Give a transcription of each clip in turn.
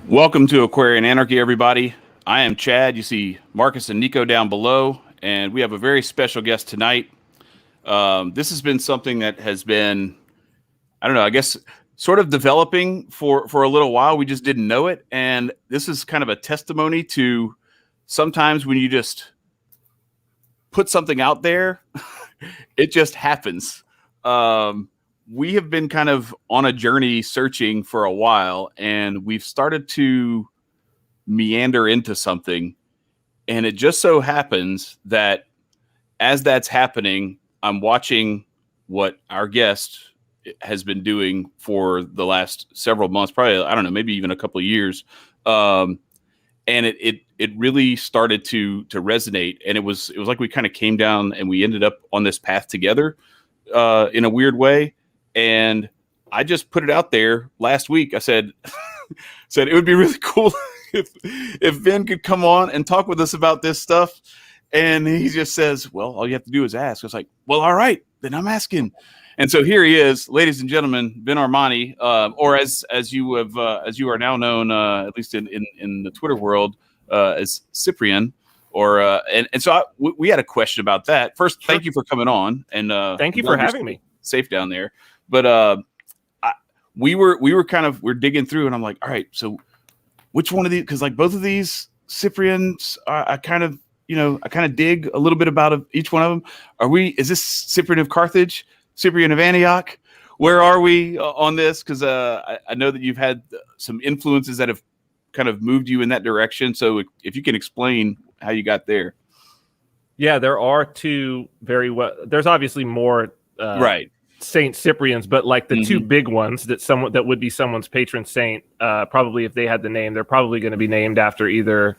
Welcome to Aquarian Anarchy, everybody. I am Chad. You see Marcus and Nico down below, and we have a very special guest tonight. This has been something that has been, I don't know, I guess sort of developing for a little while. We just didn't know it. And this is kind of a testimony to sometimes when you just put something out there, it just happens. We have been kind of on a journey searching for a while, and we've started to meander into something. And it just so happens that as that's happening, I'm watching what our guest has been doing for the last several months, probably, I don't know, maybe even a couple of years. And it really started to resonate. And it was like we kind of came down and we ended up on this path together in a weird way. And I just put it out there last week. I said it would be really cool if Vin could come on and talk with us about this stuff. And he just says, well, all you have to do is ask. I was like, well, all right, then I'm asking. And so here he is, ladies and gentlemen, Vin Armani, or as you are now known, at least in the Twitter world, as Cyprian. And so we had a question about that. First, Thank you for coming on, and thank you for having me. Safe down there. But we're digging through, and I'm like, all right, so which one of these? Because like both of these Cyprians, I kind of dig a little bit about each one of them. Is this Cyprian of Carthage, Cyprian of Antioch? Where are we on this? Because I know that you've had some influences that have kind of moved you in that direction. So if you can explain how you got there. Yeah, there are two there's obviously more right Saint Cyprians, but like the two big ones that would be someone's patron saint, probably if they had the name, they're probably going to be named after either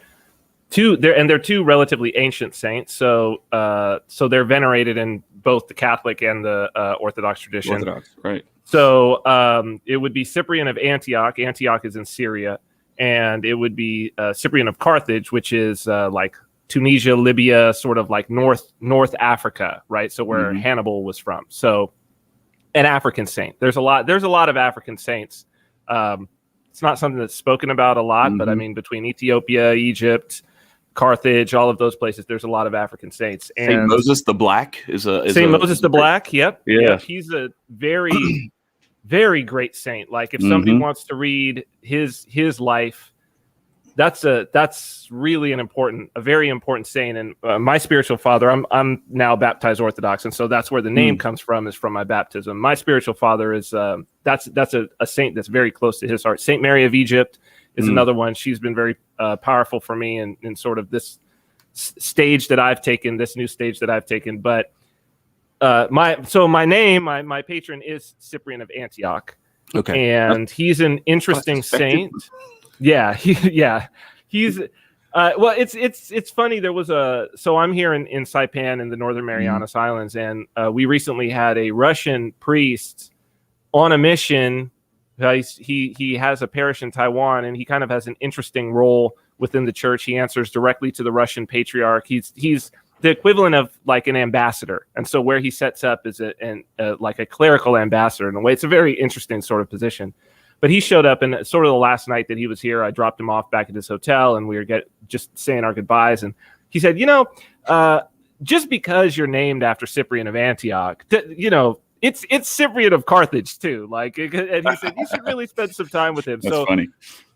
they're two relatively ancient saints. So they're venerated in both the Catholic and the Orthodox tradition. Orthodox, right. So it would be Cyprian of Antioch. Antioch is in Syria. And it would be Cyprian of Carthage, which is like Tunisia, Libya, sort of like North Africa, right? So where Hannibal was from. So an African saint. There's a lot of African saints. It's not something that's spoken about a lot, but I mean, between Ethiopia, Egypt, Carthage, all of those places, there's a lot of African saints. And Saint Moses the Black is Moses the Black. Yep. Yeah. Yep. He's a very, very great saint. Like if somebody wants to read his life, that's really a very important saint. And my spiritual father, I'm now baptized Orthodox, and so that's where the name comes from, is from my baptism. My spiritual father is that's a saint that's very close to his heart. Saint Mary of Egypt is another one. She's been very powerful for me in sort of this stage that I've taken, this new stage that I've taken. But my patron is Cyprian of Antioch. Okay, and he's an interesting saint. Yeah, he's well, it's funny. There was so I'm here in Saipan in the Northern Marianas Islands, and we recently had a Russian priest on a mission. He has a parish in Taiwan, and he kind of has an interesting role within the church. He answers directly to the Russian patriarch. He's the equivalent of like an ambassador, and so where he sets up is like a clerical ambassador in a way. It's a very interesting sort of position. But he showed up, and sort of the last night that he was here, I dropped him off back at his hotel, and we were just saying our goodbyes. And he said, just because you're named after Cyprian of Antioch, it's Cyprian of Carthage too. Like, and he said you should really spend some time with him. That's funny.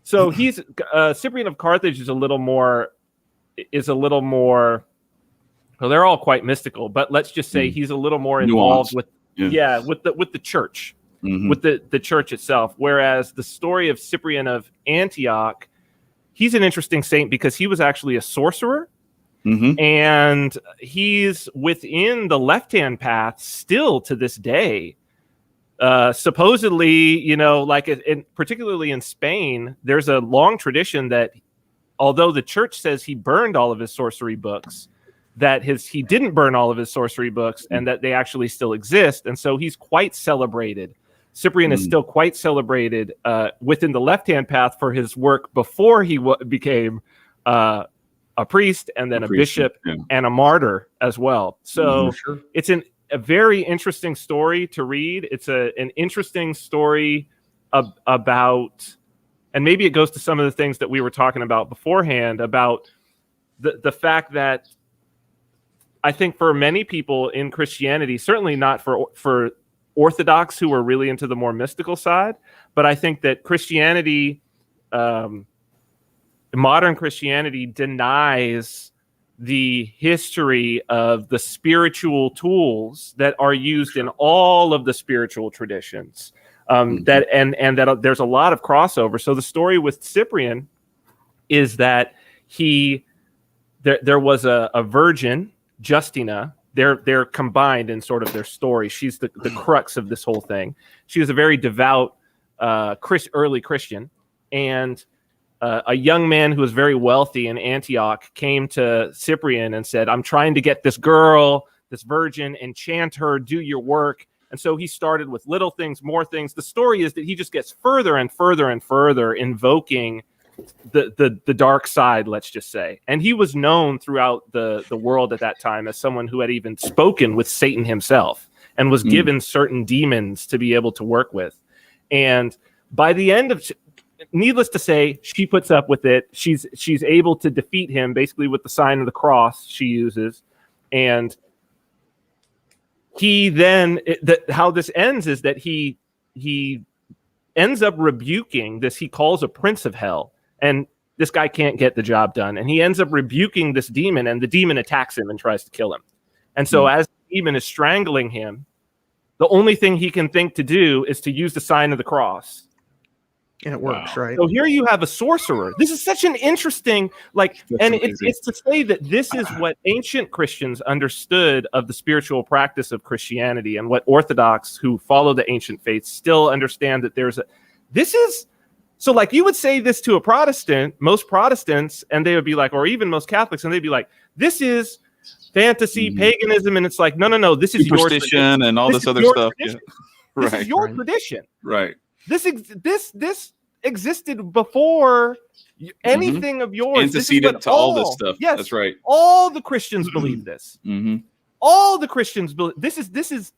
So he's Cyprian of Carthage is a little more. Well, they're all quite mystical, but let's just say he's a little more involved with the church. With the church itself. Whereas the story of Cyprian of Antioch, he's an interesting saint because he was actually a sorcerer. And he's within the left-hand path still to this day. Supposedly, particularly in Spain, there's a long tradition that although the church says he burned all of his sorcery books, that he didn't burn all of his sorcery books, and that they actually still exist. And so he's quite celebrated. Cyprian is still quite celebrated within the left-hand path for his work before he became a priest, and then a bishop and a martyr as well. So it's a very interesting story to read. It's an interesting story about and maybe it goes to some of the things that we were talking about beforehand about the fact that I think for many people in Christianity, certainly not for Orthodox who are really into the more mystical side, but I think that Christianity, modern Christianity, denies the history of the spiritual tools that are used in all of the spiritual traditions. That there's a lot of crossover. So the story with Cyprian is that there was a virgin, Justina. They're combined in sort of their story. She's the crux of this whole thing. She was a very devout early Christian, and a young man who was very wealthy in Antioch came to Cyprian and said, "I'm trying to get this girl, this virgin, enchant her, do your work." And so he started with little things, more things. The story is that he just gets further and further and further invoking the dark side, let's just say. And he was known throughout the world at that time as someone who had even spoken with Satan himself and was given certain demons to be able to work with. And by the end of, needless to say, she puts up with it. She's able to defeat him basically with the sign of the cross she uses. And he then, how this ends is that he ends up rebuking this, he calls a prince of hell. And this guy can't get the job done. And he ends up rebuking this demon, and the demon attacks him and tries to kill him. And so as the demon is strangling him, the only thing he can think to do is to use the sign of the cross. And it works, right? So here you have a sorcerer. This is such an interesting, it's to say that this is what ancient Christians understood of the spiritual practice of Christianity, and what Orthodox who follow the ancient faith still understand, that so like you would say this to a Protestant, most Protestants, and they would be like, or even most Catholics, and they'd be like, this is fantasy, paganism, and it's like, no, this is your superstition and all this other stuff. Yeah. This is your tradition. Right. This existed before anything of yours. Antecedent to all this stuff. Yes, that's right. All the Christians believe this. All the Christians believe this is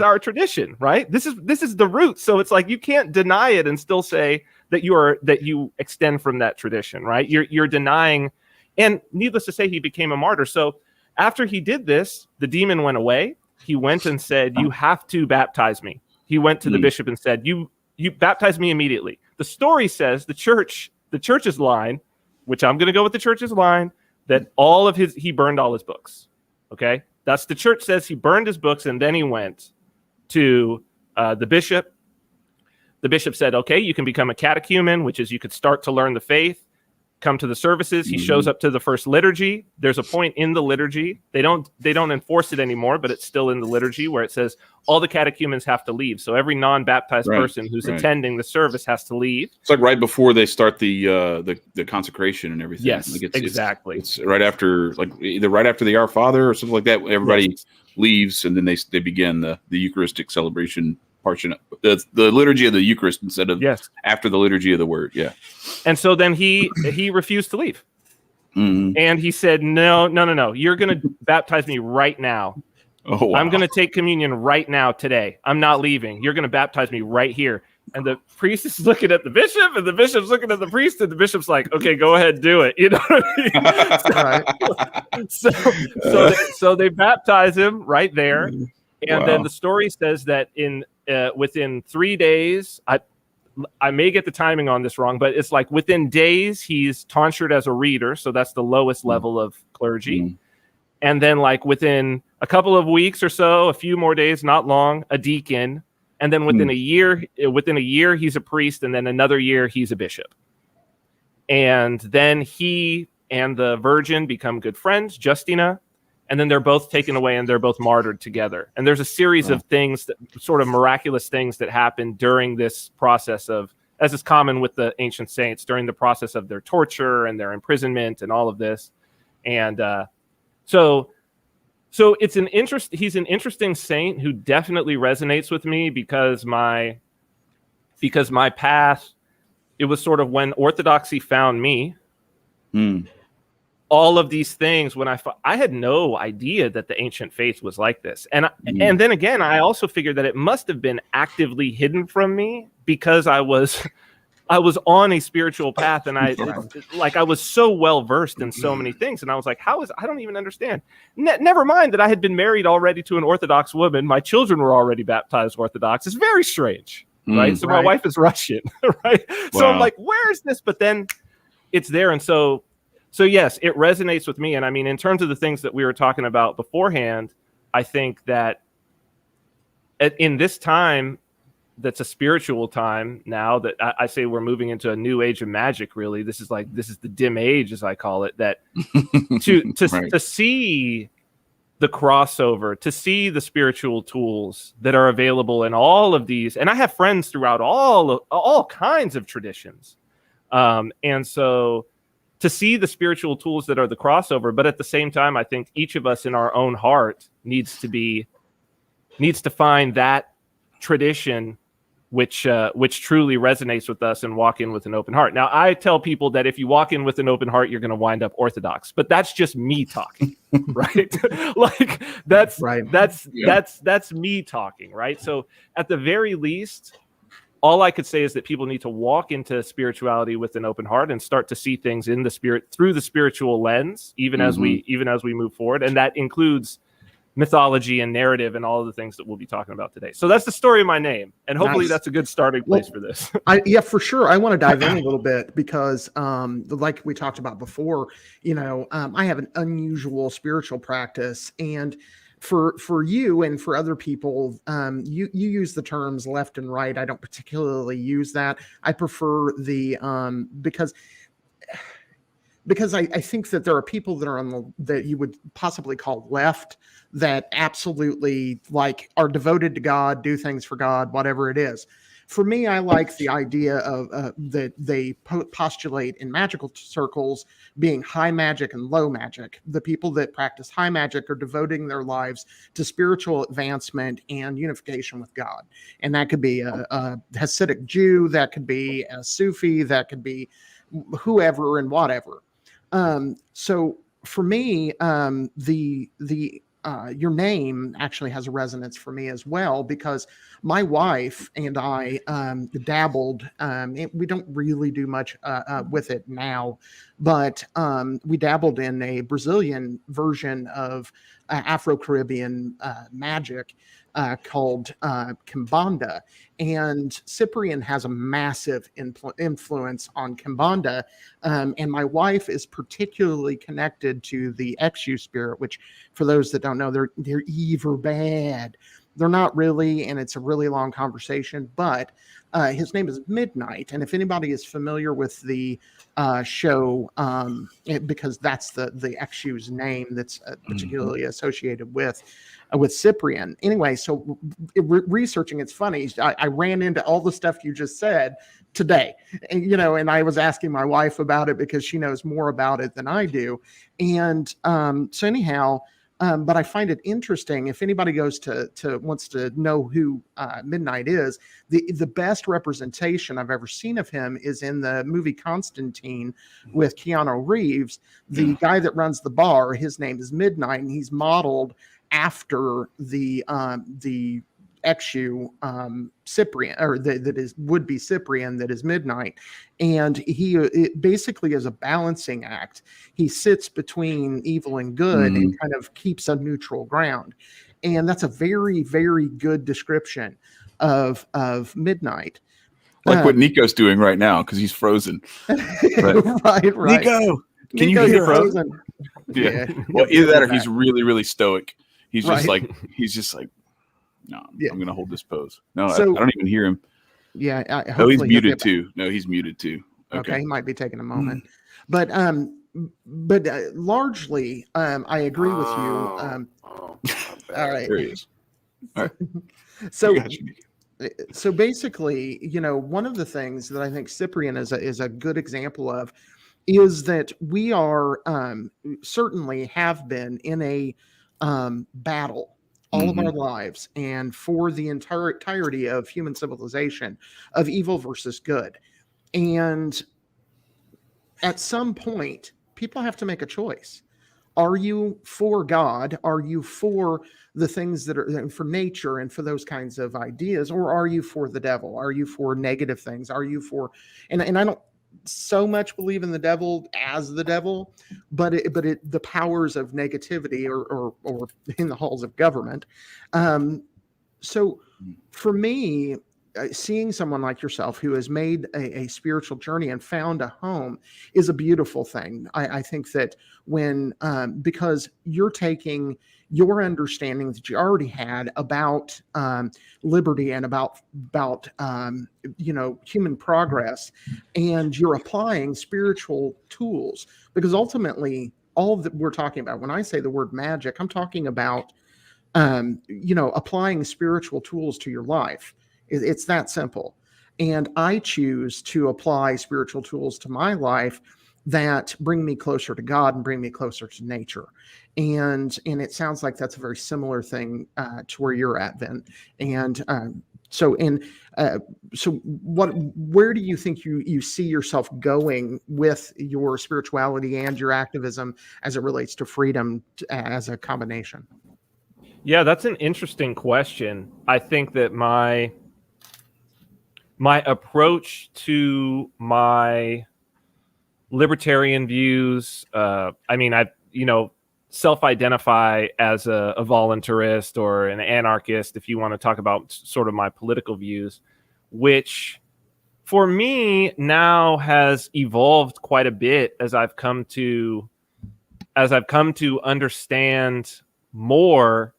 our tradition, right? This is the root. So it's like you can't deny it and still say that you extend from that tradition, right? You're denying. And needless to say, he became a martyr. So after he did this, the demon went away. He went and said, "You have to baptize me." He went to the bishop and said, "You baptize me immediately." The story says the church's line, which I'm going to go with the church's line, that he burned all his books. Okay, that's the church says he burned his books, and then he went to the bishop. The bishop said, "Okay, you can become a catechumen, which is you could start to learn the faith. Come to the services." He shows up to the first liturgy. There's a point in the liturgy. They don't enforce it anymore, but it's still in the liturgy where it says all the catechumens have to leave. So every non-baptized person who's attending the service has to leave. It's like right before they start the consecration and everything. Yes, like exactly. It's right after, like either right after the Our Father or something like that. Everybody leaves, and then they begin the Eucharistic celebration portion, the liturgy of the Eucharist instead of after the liturgy of the Word. Yeah. And so then he refused to leave. And he said, no, you're going to baptize me right now. Oh, wow. I'm going to take communion right now today. I'm not leaving. You're going to baptize me right here. And the priest is looking at the bishop, and the bishop's looking at the priest, and the bishop's like, "Okay, go ahead, do it." You know what I mean? So they baptize him right there. And then the story says that within 3 days, I may get the timing on this wrong, but it's like within days he's tonsured as a reader, so that's the lowest level of clergy. And then like within a couple of weeks or so, a few more days, not long, a deacon. And then within a year, he's a priest, and then another year he's a bishop. And then he and the virgin become good friends, Justina. And then they're both taken away and they're both martyred together. And there's a series of things, that sort of miraculous things that happen during this process of, as is common with the ancient saints, during the process of their torture and their imprisonment and all of this. And so it's he's an interesting saint who definitely resonates with me because my path, it was sort of when Orthodoxy found me. All of these things, when I had no idea that the ancient faith was like this. And then again, I also figured that it must have been actively hidden from me because I was I was on a spiritual path, and I was so well versed in so many things, and I was like, I don't even understand. Never mind that I had been married already to an Orthodox woman. My children were already baptized Orthodox. It's very strange, right? So my wife is Russian, right? Wow. So I'm like, where is this? But then it's there, and so yes, it resonates with me. And I mean, in terms of the things that we were talking about beforehand, I think that in this time, that's a spiritual time now, that I say we're moving into a new age of magic. Really, this is the dim age, as I call it. That to see the crossover, to see the spiritual tools that are available in all of these, and I have friends throughout all kinds of traditions, and so to see the spiritual tools that are the crossover. But at the same time, I think each of us in our own heart needs to find that tradition which truly resonates with us and walk in with an open heart. Now, I tell people that if you walk in with an open heart, you're going to wind up Orthodox, but that's just me talking, right? Like that's me talking, right? So at the very least, all I could say is that people need to walk into spirituality with an open heart and start to see things in the spirit through the spiritual lens, even as we move forward. And that includes mythology and narrative and all of the things that we'll be talking about today. So that's the story of my name, and hopefully that's a good starting place for this. Yeah, for sure. I want to dive in a little bit because, like we talked about before, I have an unusual spiritual practice, and for you and for other people, you use the terms left and right. I don't particularly use that. I prefer the because I think that there are people that are that you would possibly call left, that absolutely are devoted to God, do things for God, whatever it is. For me, I like the idea of that they postulate in magical circles being high magic and low magic. The people that practice high magic are devoting their lives to spiritual advancement and unification with God. And that could be a Hasidic Jew, that could be a Sufi, that could be whoever and whatever. So for me, your name actually has a resonance for me as well, because my wife and I dabbled. We don't really do much with it now, but we dabbled in a Brazilian version of Afro-Caribbean magic called Kimbanda. And Cyprian has a massive influence on Kimbanda. And my wife is particularly connected to the Exu spirit, which, for those that don't know, they're evil bad. They're not really, and it's a really long conversation, but his name is Midnight. And if anybody is familiar with the show, because that's the Exu's name that's particularly associated with Cyprian. Anyway, so researching, it's funny. I ran into all the stuff you just said today, and I was asking my wife about it because she knows more about it than I do. And so anyhow, but I find it interesting. If anybody goes wants to know who Midnight is, the best representation I've ever seen of him is in the movie Constantine with Keanu Reeves. The guy that runs the bar, his name is Midnight, and he's modeled after the Exu Cyprian, or that is would be Cyprian, that is Midnight. And it basically is a balancing act. He sits between evil and good and kind of keeps a neutral ground. And that's a very, very good description of Midnight. Like what Nico's doing right now, because he's frozen. Right. Nico, can you hear frozen? Yeah. Well, either that or he's really, really stoic. He's just like, no, I'm going to hold this pose. No, I don't even hear him. Yeah. He's muted too. No, he's muted too. Okay. He might be taking a moment. But largely, I agree with you. All right. There he is. All right. So basically, one of the things that I think Cyprian is a good example of is that we are certainly have been in a battle all of our lives, and for the entirety of human civilization, of evil versus good. And at some point, people have to make a choice. Are you for God? Are you for the things that are for nature and for those kinds of ideas? Or are you for the devil? Are you for negative things? Are you for, and I don't so much believe in the devil as the devil, but the powers of negativity or in the halls of government. So for me, seeing someone like yourself who has made a spiritual journey and found a home is a beautiful thing. I think that when because you're taking your understanding that you already had about liberty and about human progress, and you're applying spiritual tools, because ultimately all that we're talking about, when I say the word magic, I'm talking about applying spiritual tools to your life. It's that simple. And I choose to apply spiritual tools to my life that bring me closer to God and bring me closer to nature. And it sounds like that's a very similar thing to where you're at, Vin. And where do you think you see yourself going with your spirituality and your activism as it relates to freedom as a combination? Yeah, that's an interesting question. I think that my approach to my libertarian views, I self-identify as a voluntarist or an anarchist, if you want to talk about sort of my political views, which for me now has evolved quite a bit as I've come to understand more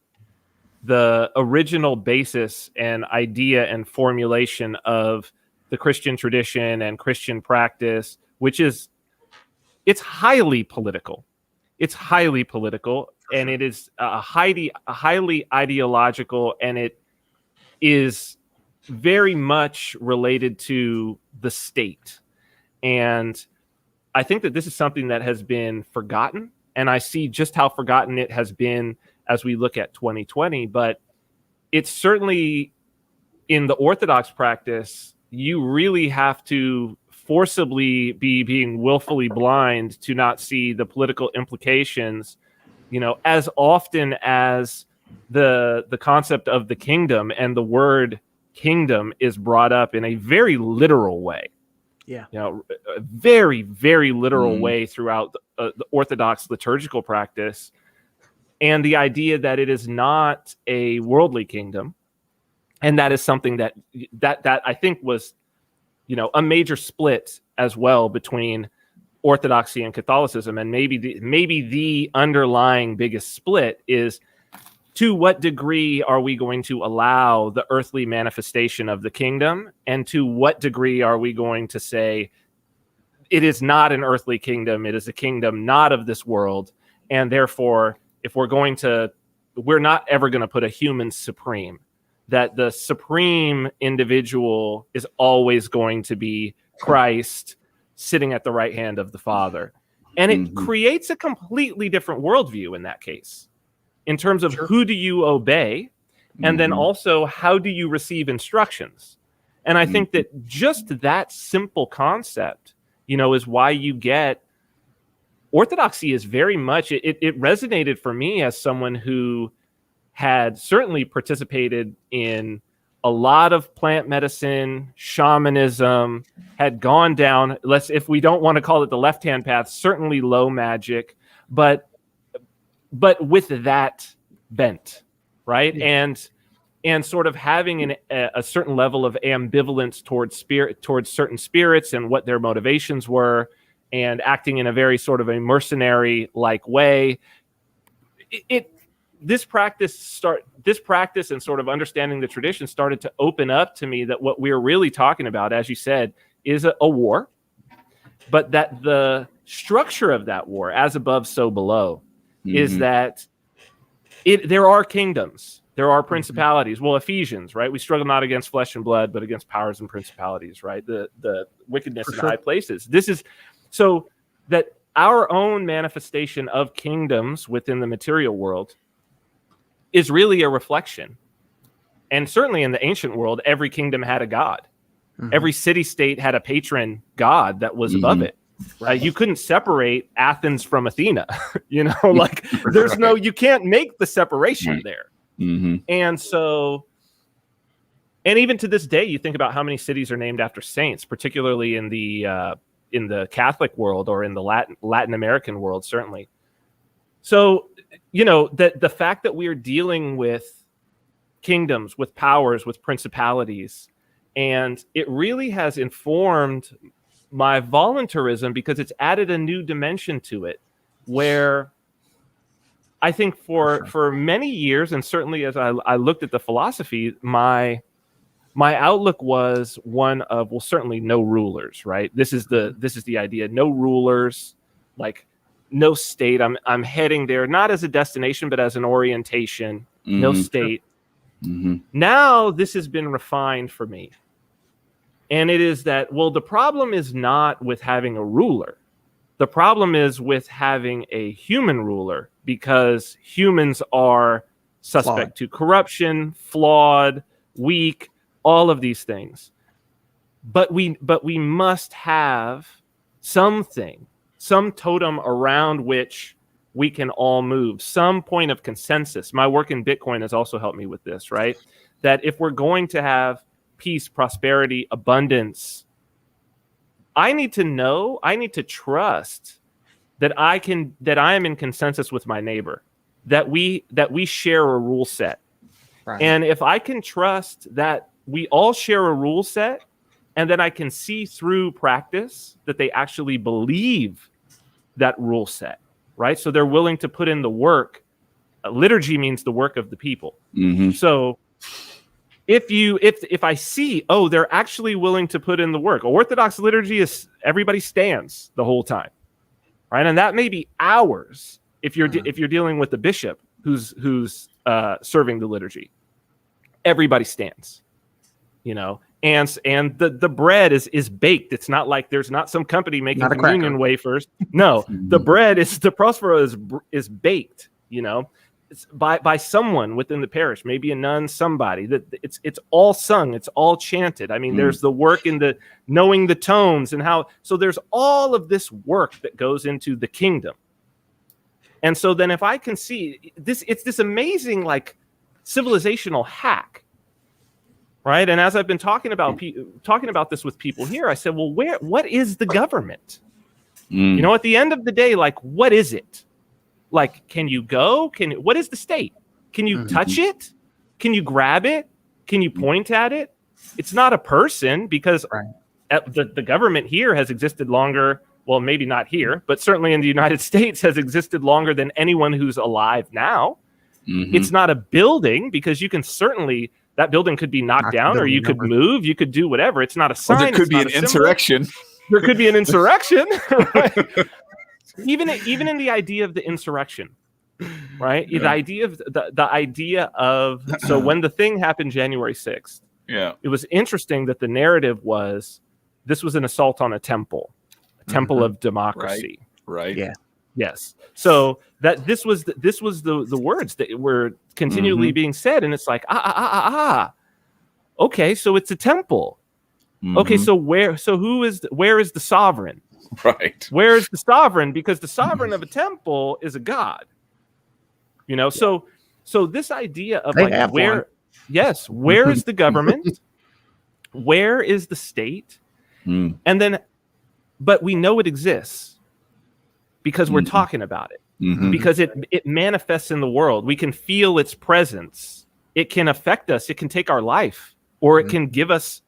the original basis and idea and formulation of the Christian tradition and Christian practice, which is it's highly political. It's highly political, and it is highly ideological, and it is very much related to the state. And I think that this is something that has been forgotten, and I see just how forgotten it has been as we look at 2020. But it's certainly in the Orthodox practice, you really have to forcibly be being willfully blind to not see the political implications, as often as the concept of the kingdom and the word kingdom is brought up in a very literal way. Yeah. A very, very literal way throughout the Orthodox liturgical practice. And the idea that it is not a worldly kingdom. And that is something that I think was, a major split as well between Orthodoxy and Catholicism. And maybe the underlying biggest split is, to what degree are we going to allow the earthly manifestation of the kingdom? And to what degree are we going to say it is not an earthly kingdom, it is a kingdom not of this world. And therefore, if we're not ever going to put a human supreme, that the supreme individual is always going to be Christ sitting at the right hand of the Father. And it creates a completely different worldview in that case, in terms of who do you obey, and then also how do you receive instructions. And I think that just that simple concept, is why you get Orthodoxy is very much, it resonated for me as someone who had certainly participated in a lot of plant medicine, shamanism, had gone down, if we don't want to call it the left-hand path, certainly low magic, but with that bent, right? Yeah. And sort of having a certain level of ambivalence towards certain spirits and what their motivations were, and acting in a very sort of a mercenary-like way. This practice and sort of understanding the tradition started to open up to me that what we're really talking about, as you said, is a war, but that the structure of that war, as above, so below, is that there are kingdoms, there are principalities. Well, Ephesians, right? We struggle not against flesh and blood, but against powers and principalities, right? The wickedness in high places. This is so that our own manifestation of kingdoms within the material world is really a reflection. And certainly in the ancient world, every kingdom had a god. Every city-state had a patron god that was above it. You couldn't separate Athens from Athena. Like there's no, you can't make the separation there. And so, and even to this day, you think about how many cities are named after saints, particularly in the Catholic world or in the Latin American world, certainly. So, the fact that we are dealing with kingdoms, with powers, with principalities, and it really has informed my voluntarism because it's added a new dimension to it, where I think for many years, and certainly as I looked at the philosophy, my outlook was one of, well, certainly no rulers, right? This is the idea, no rulers, like no state. I'm heading there not as a destination, but as an orientation. No state. Now this has been refined for me. And it is that, well, the problem is not with having a ruler. The problem is with having a human ruler, because humans are suspect to corruption, flawed, weak, all of these things. But we must have something, some totem around which we can all move, some point of consensus. My work in Bitcoin has also helped me with this, right? That if we're going to have peace, prosperity, abundance, I need to trust that I am in consensus with my neighbor, that we share a rule set. Right. And if I can trust that we all share a rule set, and then I can see through practice that they actually believe that rule set, right? So they're willing to put in the work. Liturgy means the work of the people. So if I see, they're actually willing to put in the work. Orthodox liturgy is everybody stands the whole time, right? And that may be hours if you're dealing with the bishop who's serving the liturgy. Everybody stands, and the bread is baked. It's not like there's not some company making communion wafers. No, the bread the prospero is baked, It's by someone within the parish, maybe a nun, somebody. That it's all sung, it's all chanted. I mean, there's the work in the knowing the tones and how. So there's all of this work that goes into the kingdom. And so then, if I can see this, it's this amazing like civilizational hack, right? And as I've been talking about this with people here, I said, well, what is the government? At the end of the day, like, what is it? Like, can you go? What is the state? Can you touch it? Can you grab it? Can you point at it? It's not a person, because the government here has existed longer. Well, maybe not here, but certainly in the United States has existed longer than anyone who's alive now. It's not a building, because you can certainly, that building could be knocked down, or you could move, you could do whatever. It's not a sign. Or there could be an insurrection. There could be an insurrection. Right? Even in the idea of the insurrection, right? Yeah. The idea of so when the thing happened January 6th, it was interesting that the narrative was this was an assault on a temple of democracy. Right. Yeah. Yes. So that this was the words that were continually being said, and it's like okay, so it's a temple. Okay, so where is the sovereign? Right. Where is the sovereign? Because the sovereign of a temple is a god. So this idea of where is the government? Where is the state? And then, but we know it exists because we're talking about it. Because it manifests in the world. We can feel its presence. It can affect us. It can take our life, or it can give us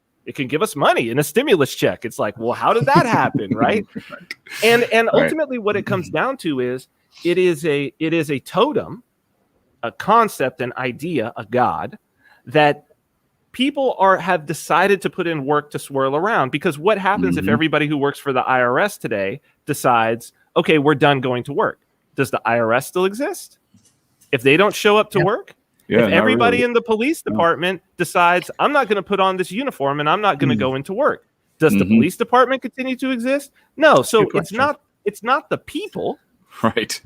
money in a stimulus check. It's like, well, how did that happen, right? And ultimately, what it comes down to is it is a totem, a concept, an idea, a god that people have decided to put in work to swirl around. Because what happens if everybody who works for the IRS today decides, okay, we're done going to work? Does the IRS still exist? If they don't show up to work? If everybody in the police department decides, I'm not going to put on this uniform and I'm not going to go into work, does the police department continue to exist? No. So it's not the people. Right.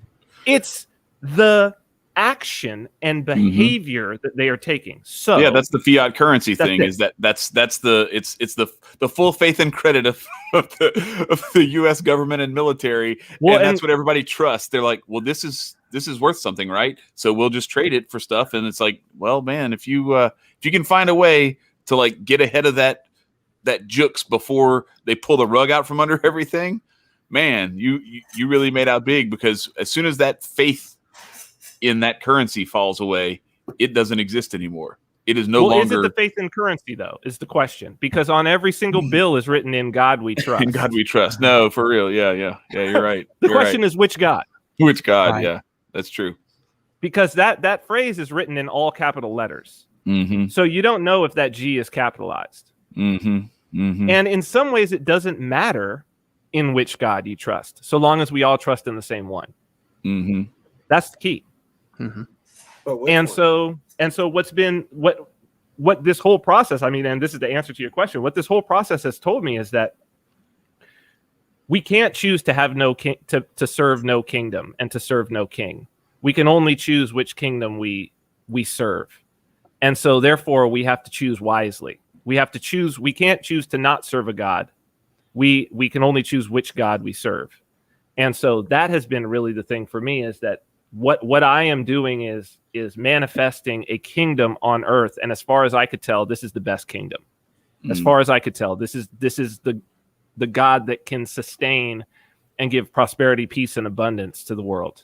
It's the action and behavior that they are taking. So yeah, that's the fiat currency thing. it. Is that's the full faith and credit of the U.S. government and military, Well, and that's what everybody trusts. They're like, well, this is worth something, right? So we'll just trade it for stuff. And it's like, well, man, if you can find a way to like get ahead of that jukes before they pull the rug out from under everything, man, you really made out big, because as soon as that faith in that currency falls away, it doesn't exist anymore. It is no longer. Is it the faith in currency, though, is the question? Because on every single bill is written, "In God we trust." In God we trust. No, for real. Yeah. You're right. The question is, which God? Which God? Right. Yeah, that's true. Because that phrase is written in all capital letters. Mm-hmm. So you don't know if that G is capitalized. Mm-hmm. Mm-hmm. And in some ways, it doesn't matter in which God you trust, so long as we all trust in the same one. Mm-hmm. That's the key. And so what this whole process, I mean, and this is the answer to your question, what this whole process has told me is that we can't choose to have no king, to serve no kingdom and to serve no king. We can only choose which kingdom we serve. And so therefore we have to choose wisely. We have to choose. We can't choose to not serve a God. We can only choose which God we serve. And so that has been really the thing for me, is that what I am doing is manifesting a kingdom on earth. And as far as I could tell, this is the best kingdom. As far as I could tell, this is the God that can sustain and give prosperity, peace, and abundance to the world.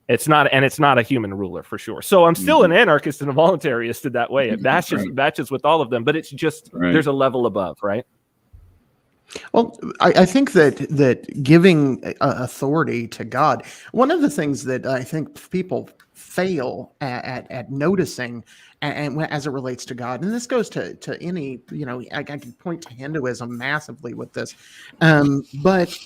It's not a human ruler, for sure. So I'm still an anarchist and a voluntarist in that way. It matches with all of them, but it's just there's a level above, right? Well, I think that giving authority to God, one of the things that I think people fail at noticing, and as it relates to God, and this goes to any, I can point to Hinduism massively with this, but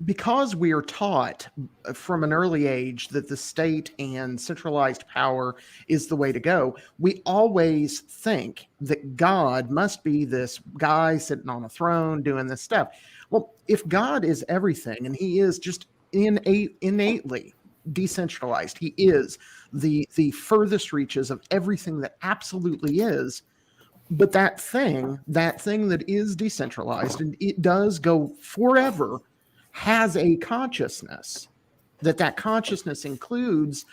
because we are taught from an early age that the state and centralized power is the way to go, we always think that God must be this guy sitting on a throne doing this stuff. Well, if God is everything, and he is just innately decentralized, he is the furthest reaches of everything that absolutely is. But that thing that is decentralized, and it does go forever, has a consciousness, that consciousness includes,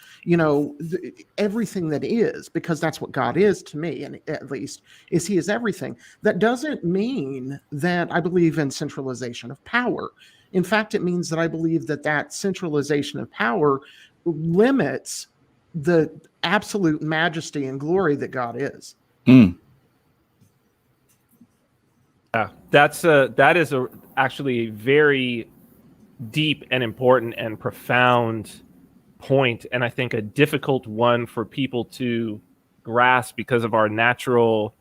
everything that is, because that's what God is to me, and at least is he is everything. That doesn't mean that I believe in centralization of power. In fact, it means that I believe that centralization of power limits the absolute majesty and glory that God is. Mm. Yeah, that is actually a very deep and important and profound point, and I think a difficult one for people to grasp because of our natural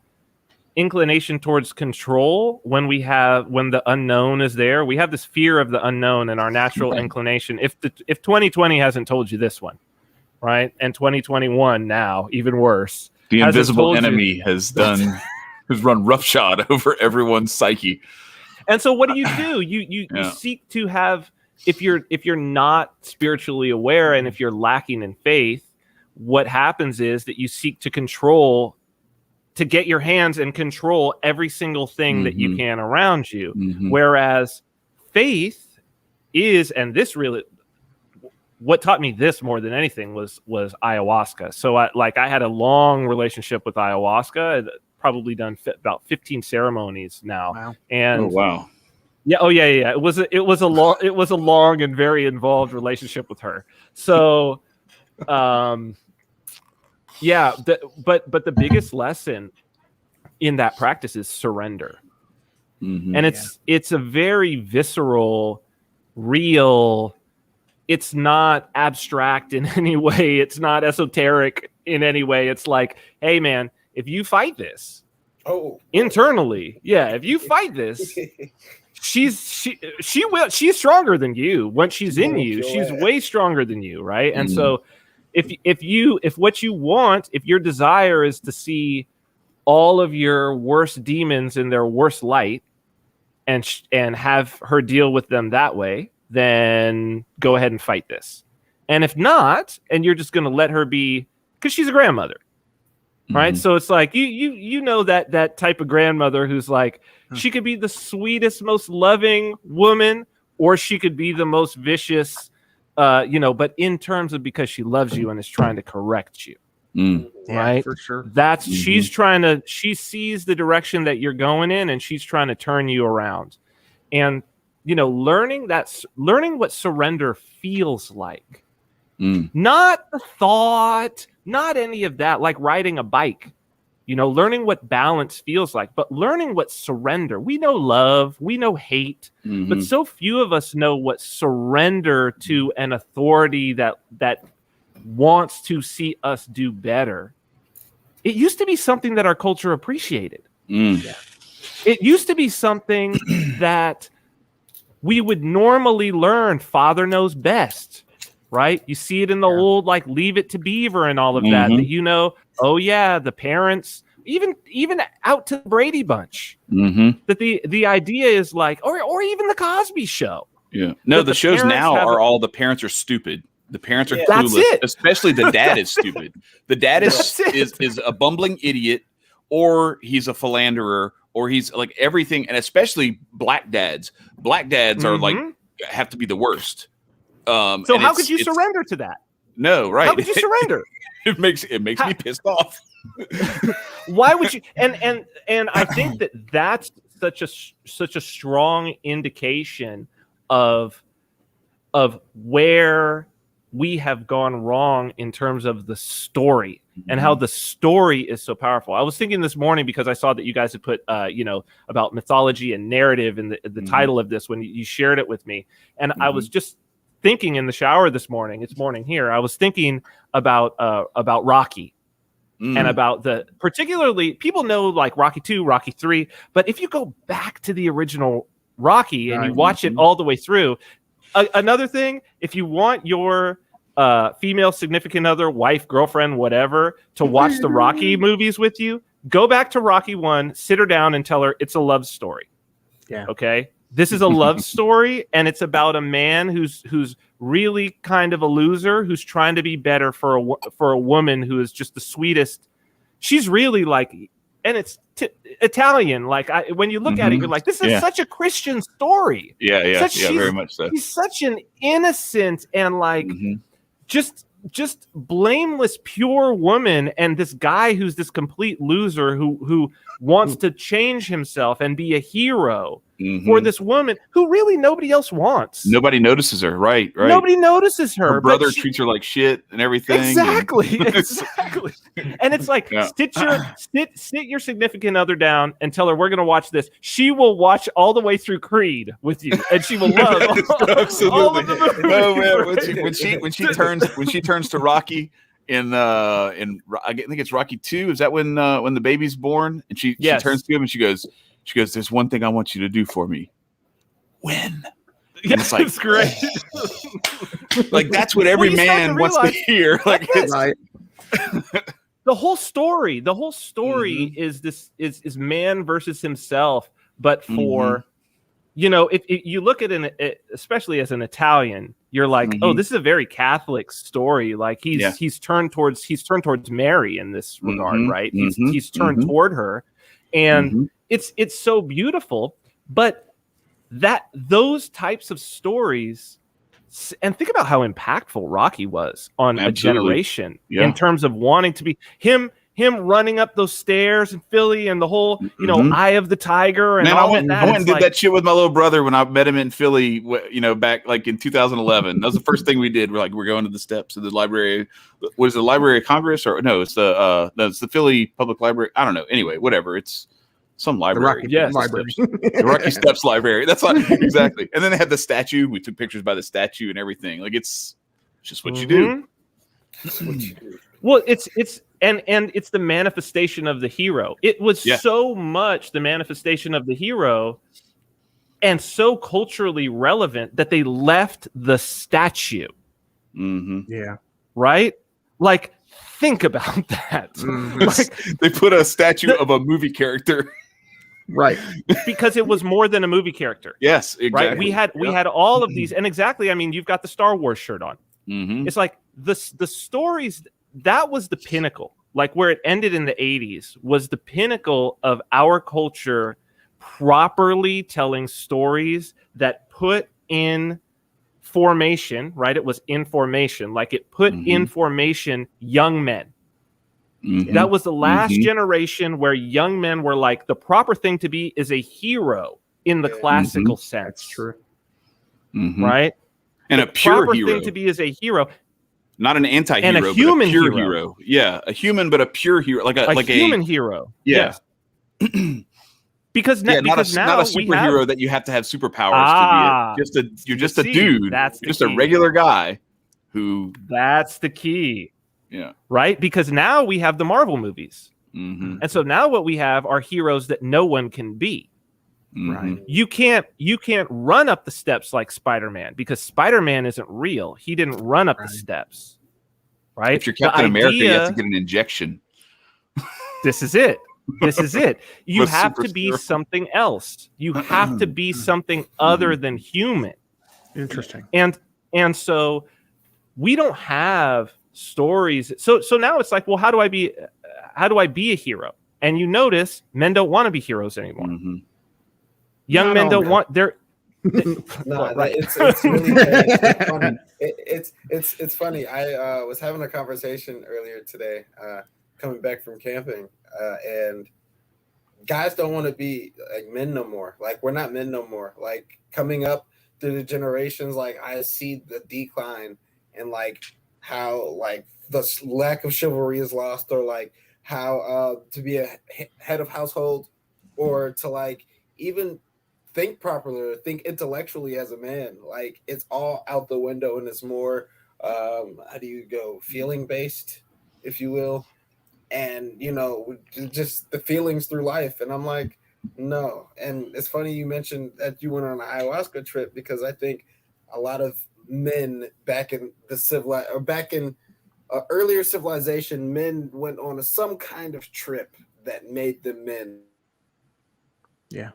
inclination towards control. When the unknown is there, we have this fear of the unknown, and our natural inclination. If 2020 hasn't told you this one, right, and 2021 now even worse, the invisible enemy has run roughshod over everyone's psyche. And so what do? You seek to have, if you're not spiritually aware, and if you're lacking in faith, what happens is that you seek to get your hands and control every single thing that you can around you. Whereas faith is, and this really, what taught me this more than anything was ayahuasca. So I had a long relationship with ayahuasca. Probably done about 15 ceremonies now. Wow. And oh wow. Yeah. Oh yeah. It was a long and very involved relationship with her. So, yeah. But the biggest lesson in that practice is surrender, and it's a very visceral, real. It's not abstract in any way. It's not esoteric in any way. It's like, hey, man, if you fight this internally, if you fight this, she's stronger than you. Once she's in you, she's way stronger than you, right? And so if what you want, if your desire is to see all of your worst demons in their worst light and have her deal with them that way, then go ahead and fight this. And if not, and you're just going to let her be, because she's a grandmother, right? So it's like you know that type of grandmother who's like, she could be the sweetest, most loving woman, or she could be the most vicious, but in terms of because she loves you and is trying to correct you. Right? Yeah, for sure. That's she sees the direction that you're going in, and she's trying to turn you around. And learning what surrender feels like. Not the thought, not any of that, like riding a bike. Learning what balance feels like, but learning what surrender. We know love, we know hate, but so few of us know what surrender to an authority that wants to see us do better. It used to be something that our culture appreciated. It used to be something that we would normally learn. Father knows best, right? You see it in the old, like Leave It to Beaver and all of that, oh yeah, the parents, even out to the Brady Bunch, that the idea is like, or even the Cosby Show. Yeah. No, the shows now are all the parents are stupid. The parents are clueless. Especially the dad is stupid. The dad is a bumbling idiot, or he's a philanderer, or he's like everything. And especially black dads. Black dads are like have to be the worst. So how could you surrender to that? No, right? How could you surrender? It makes me pissed off. Why would you? And I think that's such a strong indication of where we have gone wrong in terms of the story and how the story is so powerful. I was thinking this morning because I saw that you guys had put about mythology and narrative in the title of this when you shared it with me, and I was just thinking in the shower this morning. It's morning here. I was thinking about Rocky. And about particularly people know like Rocky 2, Rocky 3, but if you go back to the original Rocky and you watch it all the way through, another thing, if you want your female significant other, wife, girlfriend, whatever, to watch the Rocky movies with you, go back to Rocky 1, sit her down and tell her it's a love story. Yeah. Okay. This is a love story, and it's about a man who's really kind of a loser, who's trying to be better for a woman who is just the sweetest. She's really like, and it's Italian. Like when you look at it, you're like, this is such a Christian story. Yeah, very much so. He's such an innocent and like just blameless, pure woman, and this guy who's this complete loser who wants to change himself and be a hero for this woman who really nobody else wants. Nobody notices her, right? Nobody notices her. Her brother treats her like shit and everything. Exactly. And it's like, sit your significant other down and tell her we're going to watch this. She will watch all the way through Creed with you, and she will love absolutely. All of the movies. Oh man, when she turns to Rocky in I think it's Rocky 2. Is that when the baby's born and she turns to him and she goes, "There's one thing I want you to do for me. Win." Yes, it's great. Like that's what every man wants to hear. Like it's Right. The whole story is this is man versus himself, but for if you look at it, especially as an Italian, you're like, oh, this is a very Catholic story. Like he's turned towards Mary in this regard, right? He's turned toward her, and it's so beautiful. But those types of stories, and think about how impactful Rocky was on a generation in terms of wanting to be him running up those stairs in Philly and the whole, Eye of the Tiger. And man, all I went and did that shit with my little brother when I met him in Philly, back like in 2011. That was the first thing we did. We're going to the steps of the library. What is the Library of Congress? Or no, it's the Philly Public Library. I don't know. Anyway, whatever. It's some library. The Rocky Steps Library. That's not exactly. And then they had the statue. We took pictures by the statue and everything. Like it's just what you do. Well, it's it's the manifestation of the hero. It was so much the manifestation of the hero and so culturally relevant that they left the statue. Yeah. Right? Like, think about that. Like, they put a statue of a movie character. Right. Because it was more than a movie character. Yes, exactly. Right? We had all of these, and exactly, I mean, you've got the Star Wars shirt on. It's like the stories, that was the pinnacle. Like where it ended in the 80s was the pinnacle of our culture properly telling stories that put in formation, right? It was in formation, like it put in formation young men. That was the last generation where young men were like, the proper thing to be is a hero in the classical sense. That's true. Right? And the a pure proper hero. thing to be is a hero. Not an anti-hero, and a human but a pure hero. Yeah, a human, but a pure hero, like a human hero. Yeah. Yes. because now not a superhero that you have to have superpowers to be. You're just a dude. That's just a regular guy who. That's the key. Yeah. Right? Because now we have the Marvel movies, and so now what we have are heroes that no one can be. Right. You can't run up the steps like Spider-Man because Spider-Man isn't real. He didn't run up the steps. Right. If you're Captain America, you have to get an injection. This is it. You have to be something else. You have to be something other than human. Interesting. And so we don't have stories. So now it's like, well, how do I be a hero? And you notice men don't want to be heroes anymore. Young men don't want their. No, right. It's really funny. It's funny. I was having a conversation earlier today, coming back from camping, and guys don't want to be like men no more. Like we're not men no more. Like coming up through the generations, like I see the decline and like how like the lack of chivalry is lost, or like how to be a head of household, or to like even think properly or think intellectually as a man. Like it's all out the window, and it's more how do you go, feeling based, if you will, and just the feelings through life. And I'm like, no. And it's funny you mentioned that you went on an ayahuasca trip, because I think a lot of men back in the earlier civilization, men went on some kind of trip that made them men. Yeah.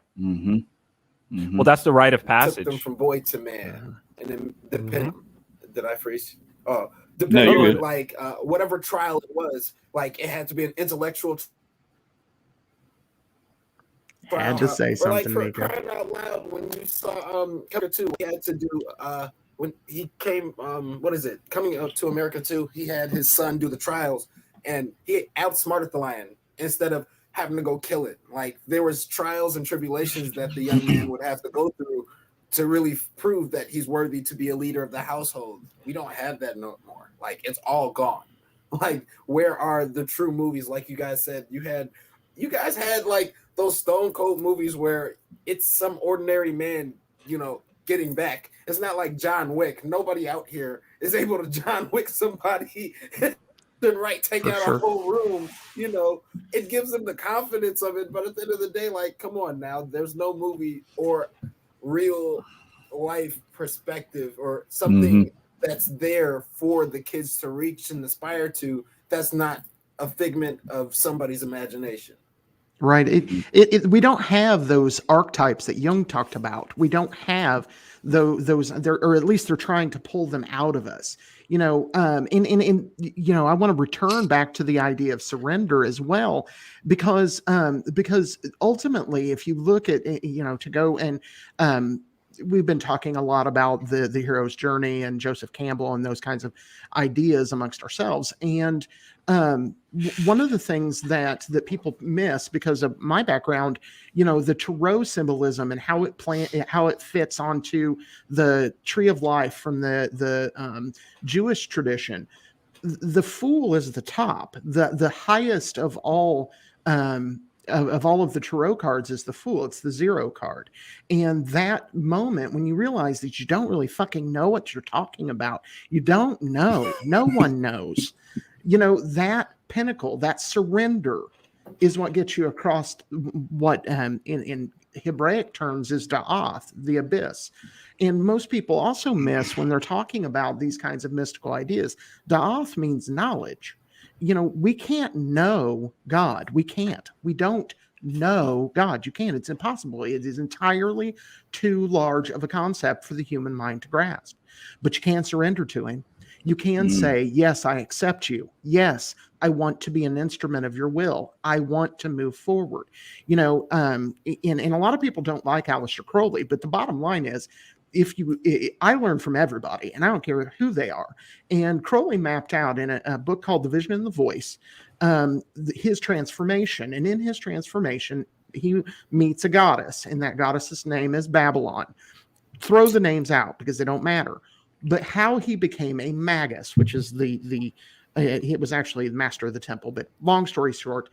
Well, that's the rite of passage. Took them from boy to man, and then did I freeze? Oh, depending on like whatever trial it was, like it had to be an intellectual. Had to say something, for Mika. crying out loud, when you saw Campbell 2, he had to do when he came coming up to America 2, he had his son do the trials, and he outsmarted the lion instead of having to go kill it. Like there was trials and tribulations that the young man would have to go through to really prove that he's worthy to be a leader of the household. We don't have that no more. Like it's all gone. Like where are the true movies? Like you guys said, you guys had like those Stone Cold movies where it's some ordinary man, getting back. It's not like John Wick. Nobody out here is able to John Wick somebody. Take out a whole room, it gives them the confidence of it. But at the end of the day, like, come on now, there's no movie or real life perspective or something that's there for the kids to reach and aspire to. That's not a figment of somebody's imagination. Right. We don't have those archetypes that Jung talked about. We don't have those, or at least they're trying to pull them out of us. I want to return back to the idea of surrender as well, because ultimately, if you look at, to go and, we've been talking a lot about the hero's journey and Joseph Campbell and those kinds of ideas amongst ourselves. And one of the things that people miss because of my background, the tarot symbolism and how it fits onto the tree of life from the Jewish tradition. The fool is the top, the highest of all. Of all of the tarot cards is the fool. It's the 0 card. And that moment when you realize that you don't really fucking know what you're talking about, you don't know, no one knows, that pinnacle, that surrender is what gets you across what in Hebraic terms is da'ath, the abyss. And most people also miss when they're talking about these kinds of mystical ideas. Da'ath means knowledge. We can't know God. We don't know God. You can't. It's impossible. It is entirely too large of a concept for the human mind to grasp. But you can surrender to him. You can say, yes, I accept you. Yes, I want to be an instrument of your will. I want to move forward. You know, and a lot of people don't like Aleister Crowley, but the bottom line is, I learn from everybody, and I don't care who they are. And Crowley mapped out in a book called The Vision and the Voice, his transformation. And in his transformation, he meets a goddess, and that goddess's name is Babylon. Throw the names out because they don't matter. But how he became a magus, which is it was actually the master of the temple. But long story short,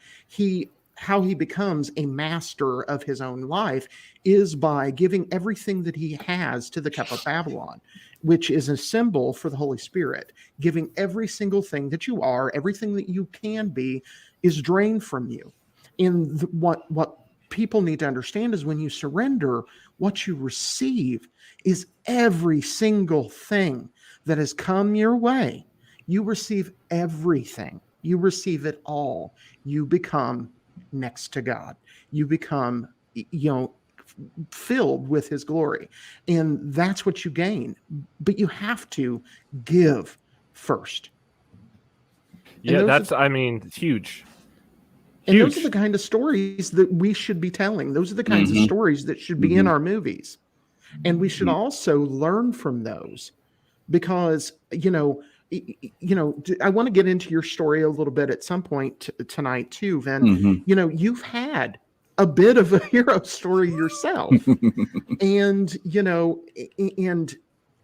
how he becomes a master of his own life is by giving everything that he has to the cup of Babylon, which is a symbol for the Holy Spirit. Giving every single thing that you are, everything that you can be, is drained from you. And what people need to understand is when you surrender, what you receive is every single thing that has come your way. You receive everything. You receive it all. You become next to God. You become, filled with his glory. And that's what you gain. But you have to give first. Yeah, it's huge. And those are the kind of stories that we should be telling. Those are the kinds of stories that should be in our movies. And we should also learn from those because, I want to get into your story a little bit at some point tonight too, Vin. You've had a bit of a hero story yourself. And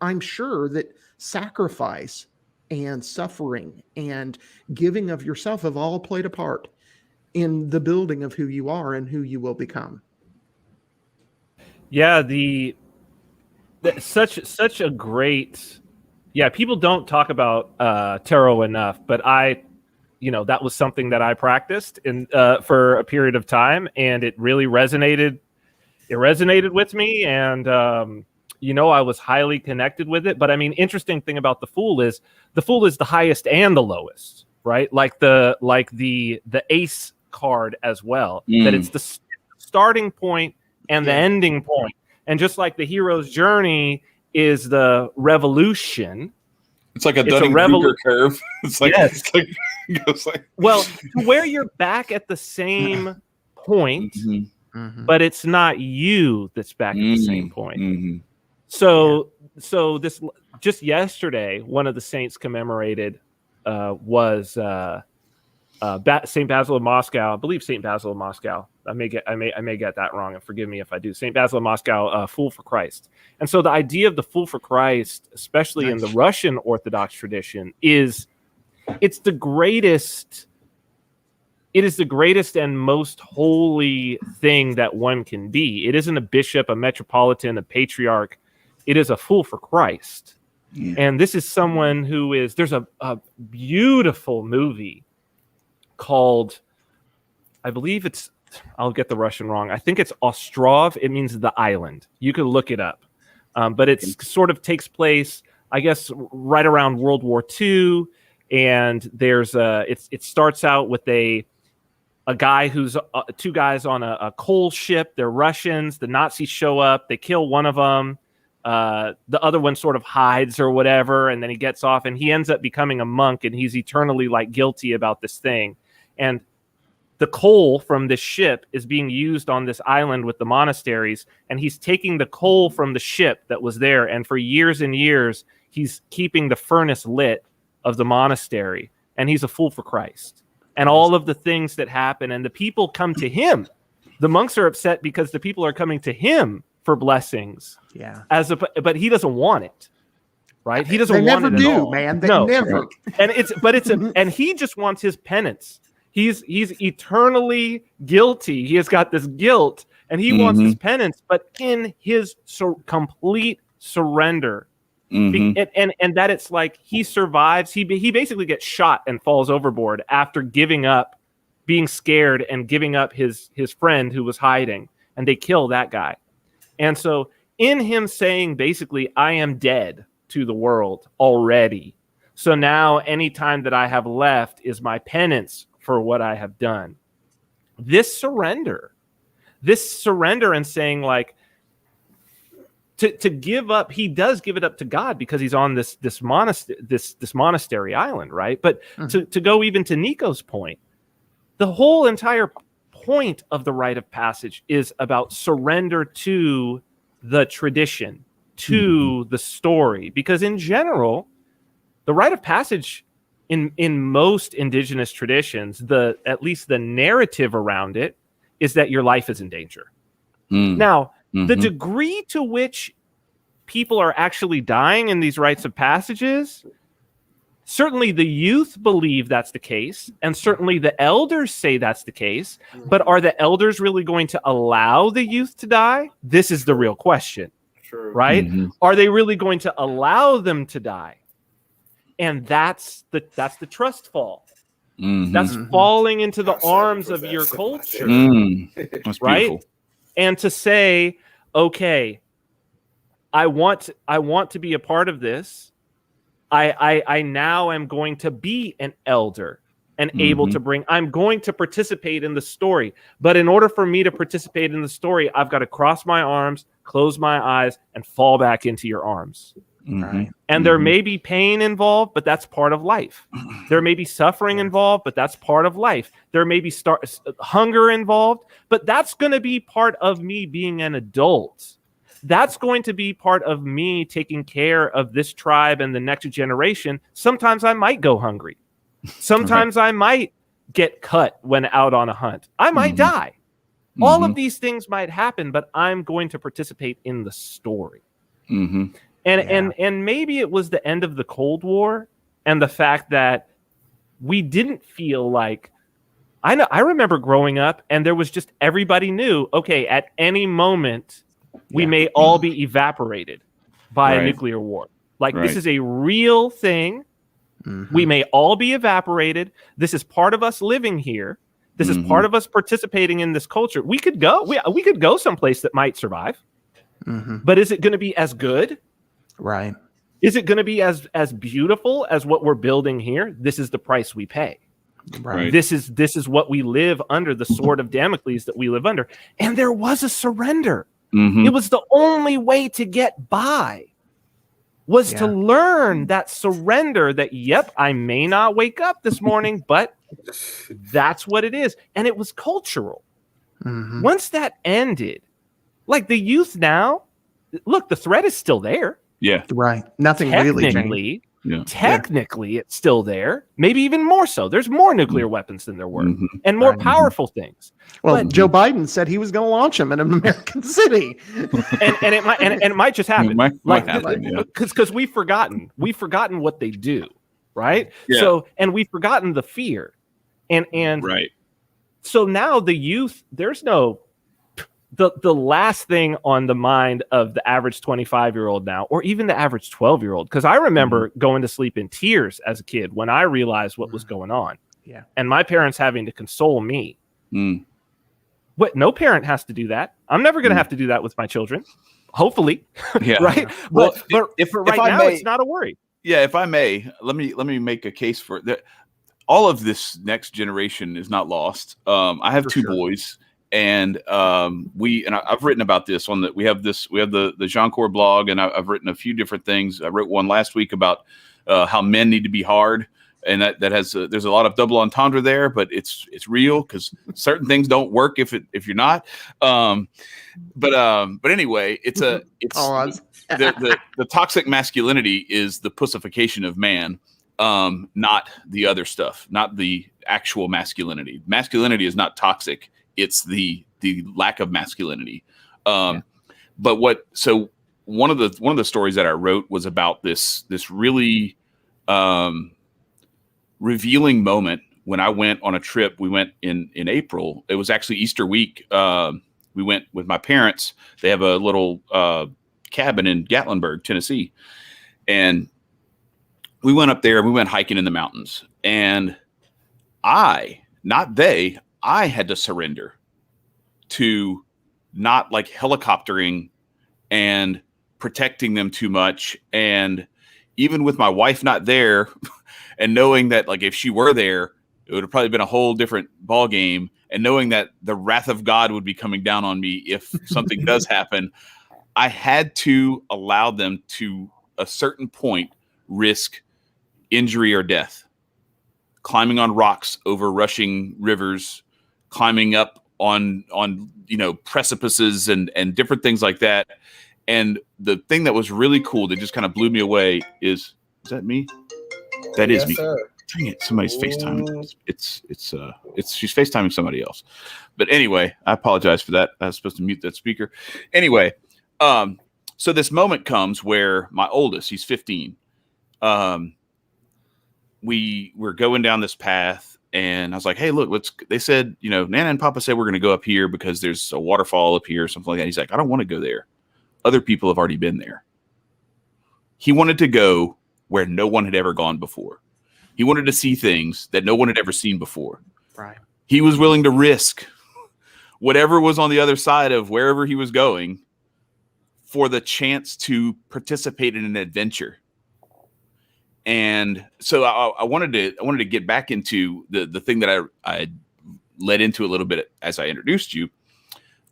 I'm sure that sacrifice and suffering and giving of yourself have all played a part in the building of who you are and who you will become. Yeah, such a great. Yeah, people don't talk about tarot enough, but that was something that I practiced for a period of time, and it really resonated. It resonated with me, and I was highly connected with it. But I mean, interesting thing about the Fool is the highest and the lowest, right? Like the ace card as well. That it's the starting point and the ending point. And just like the hero's journey is the revolution. It's like a Dunning-Kruger curve. It's like, yes. It's like well, to where you're back at the same point, but it's not you that's back at the same point. So this just yesterday, one of the saints commemorated was Saint Basil of Moscow. I believe Saint Basil of Moscow. I may get that wrong, and forgive me if I do. Saint Basil of Moscow, Fool for Christ. And so the idea of the Fool for Christ, especially in the Russian Orthodox tradition, it's the greatest. It is the greatest and most holy thing that one can be. It isn't a bishop, a metropolitan, a patriarch. It is a fool for Christ. Yeah. And this is someone who is. There's a beautiful movie called, I believe it's, I'll get the Russian wrong. I think it's Ostrov. It means the island. You can look it up. But it sort of takes place, I guess, right around World War II. And there's it starts out with a guy who's two guys on a coal ship. They're Russians. The Nazis show up. They kill one of them. The other one sort of hides or whatever. And then he gets off and he ends up becoming a monk, and he's eternally guilty about this thing. And the coal from this ship is being used on this island with the monasteries, and he's taking the coal from the ship that was there, and for years and years he's keeping the furnace lit of the monastery, and he's a fool for Christ. And all of the things that happen, and the people come to him. The monks are upset because the people are coming to him for blessings. Yeah. But he doesn't want it. Right? He doesn't want it at all. Man. They never. And he just wants his penance. He's eternally guilty. He has got this guilt, and he wants his penance, but in his complete surrender. And that it's like he survives. He basically gets shot and falls overboard after giving up, being scared, and giving up his friend who was hiding, and they kill that guy. And so in him saying basically, I am dead to the world already. So now any time that I have left is my penance for what I have done. This surrender and saying to give up, he does give it up to God because he's on this monastery island, right? But to go even to Nico's point, the whole entire point of the rite of passage is about surrender to the tradition, to the story, because in general, the rite of passage in most indigenous traditions, at least the narrative around it is that your life is in danger. Now, the degree to which people are actually dying in these rites of passages, certainly the youth believe that's the case, and certainly the elders say that's the case, but are the elders really going to allow the youth to die? This is the real question, right? Are they really going to allow them to die? And that's the trust fall. That's falling into the arms of your culture, That's right? beautiful. And to say, okay, I want to be a part of this. I now am going to be an elder and able to I'm going to participate in the story. But in order for me to participate in the story, I've got to cross my arms, close my eyes, and fall back into your arms. Right? And there may be pain involved, but that's part of life. There may be suffering involved, but that's part of life. There may be hunger involved, but that's going to be part of me being an adult. That's going to be part of me taking care of this tribe and the next generation. Sometimes I might go hungry. Sometimes I might get cut when out on a hunt. I might die. All of these things might happen, but I'm going to participate in the story. And maybe it was the end of the Cold War and the fact that we didn't feel like, I remember growing up and there was just, everybody knew, okay, at any moment we may all be evaporated by a nuclear war. Like this is a real thing. We may all be evaporated. This is part of us living here. This is part of us participating in this culture. We could go, we could go someplace that might survive, but is it going to be as good? Right. Is it going to be as beautiful as what we're building here? This is the price we pay. Right. This is what we live under, the sword of Damocles that we live under. And there was a surrender. It was the only way to get by, was to learn that surrender that, yep, I may not wake up this morning, but that's what it is. And it was cultural. Once that ended, like the youth now, look, the threat is still there. Yeah. Right. Nothing really changed. Technically, it's still there. Maybe even more so. There's more nuclear weapons than there were, and more powerful things. Well, but Joe Biden said he was going to launch them in an American city, and it might just happen. It might happen, because we've forgotten what they do, right? Yeah. So, and we've forgotten the fear, and right. So now the youth, there's no. The last thing on the mind of the average 25-year-old now, or even the average 12-year-old, because I remember going to sleep in tears as a kid when I realized what was going on. Yeah. And my parents having to console me. But no parent has to do that. I'm never going to have to do that with my children. Hopefully. Yeah. Right. Well, but if right I now, may, it's not a worry. Yeah. If I may, let me make a case for that. All of this next generation is not lost. I have two boys. And I've written about this we have the Jeancourt blog, and I've written a few different things. I wrote one last week about how men need to be hard, and that has there's a lot of double entendre there, but it's real because certain things don't work if you're not. But anyway, the toxic masculinity is the pussification of man, not the other stuff, not the actual masculinity. Masculinity is not toxic. It's the lack of masculinity. But one of the stories that I wrote was about this really revealing moment when I went on a trip. We went in April. It was actually Easter week. We went with my parents. They have a little cabin in Gatlinburg, Tennessee. And we went up there and we went hiking in the mountains. And I had to surrender to not like helicoptering and protecting them too much. And even with my wife not there and knowing that like if she were there, it would have probably been a whole different ball game. And knowing that the wrath of God would be coming down on me if something does happen, I had to allow them to a certain point risk injury or death, climbing on rocks, over rushing rivers, climbing up on precipices and different things like that. And the thing that was really cool that just kind of blew me away is that me? That is me. Sir. Dang it, somebody's FaceTiming. It's she's FaceTiming somebody else. But anyway, I apologize for that. I was supposed to mute that speaker. Anyway, so this moment comes where my oldest, he's 15. We're going down this path, and I was like, hey, look, they said, Nana and Papa said we're going to go up here because there's a waterfall up here or something like that. He's like, I don't want to go there. Other people have already been there. He wanted to go where no one had ever gone before. He wanted to see things that no one had ever seen before. Right. He was willing to risk whatever was on the other side of wherever he was going for the chance to participate in an adventure. And so I wanted to get back into the thing that I led into a little bit as I introduced you,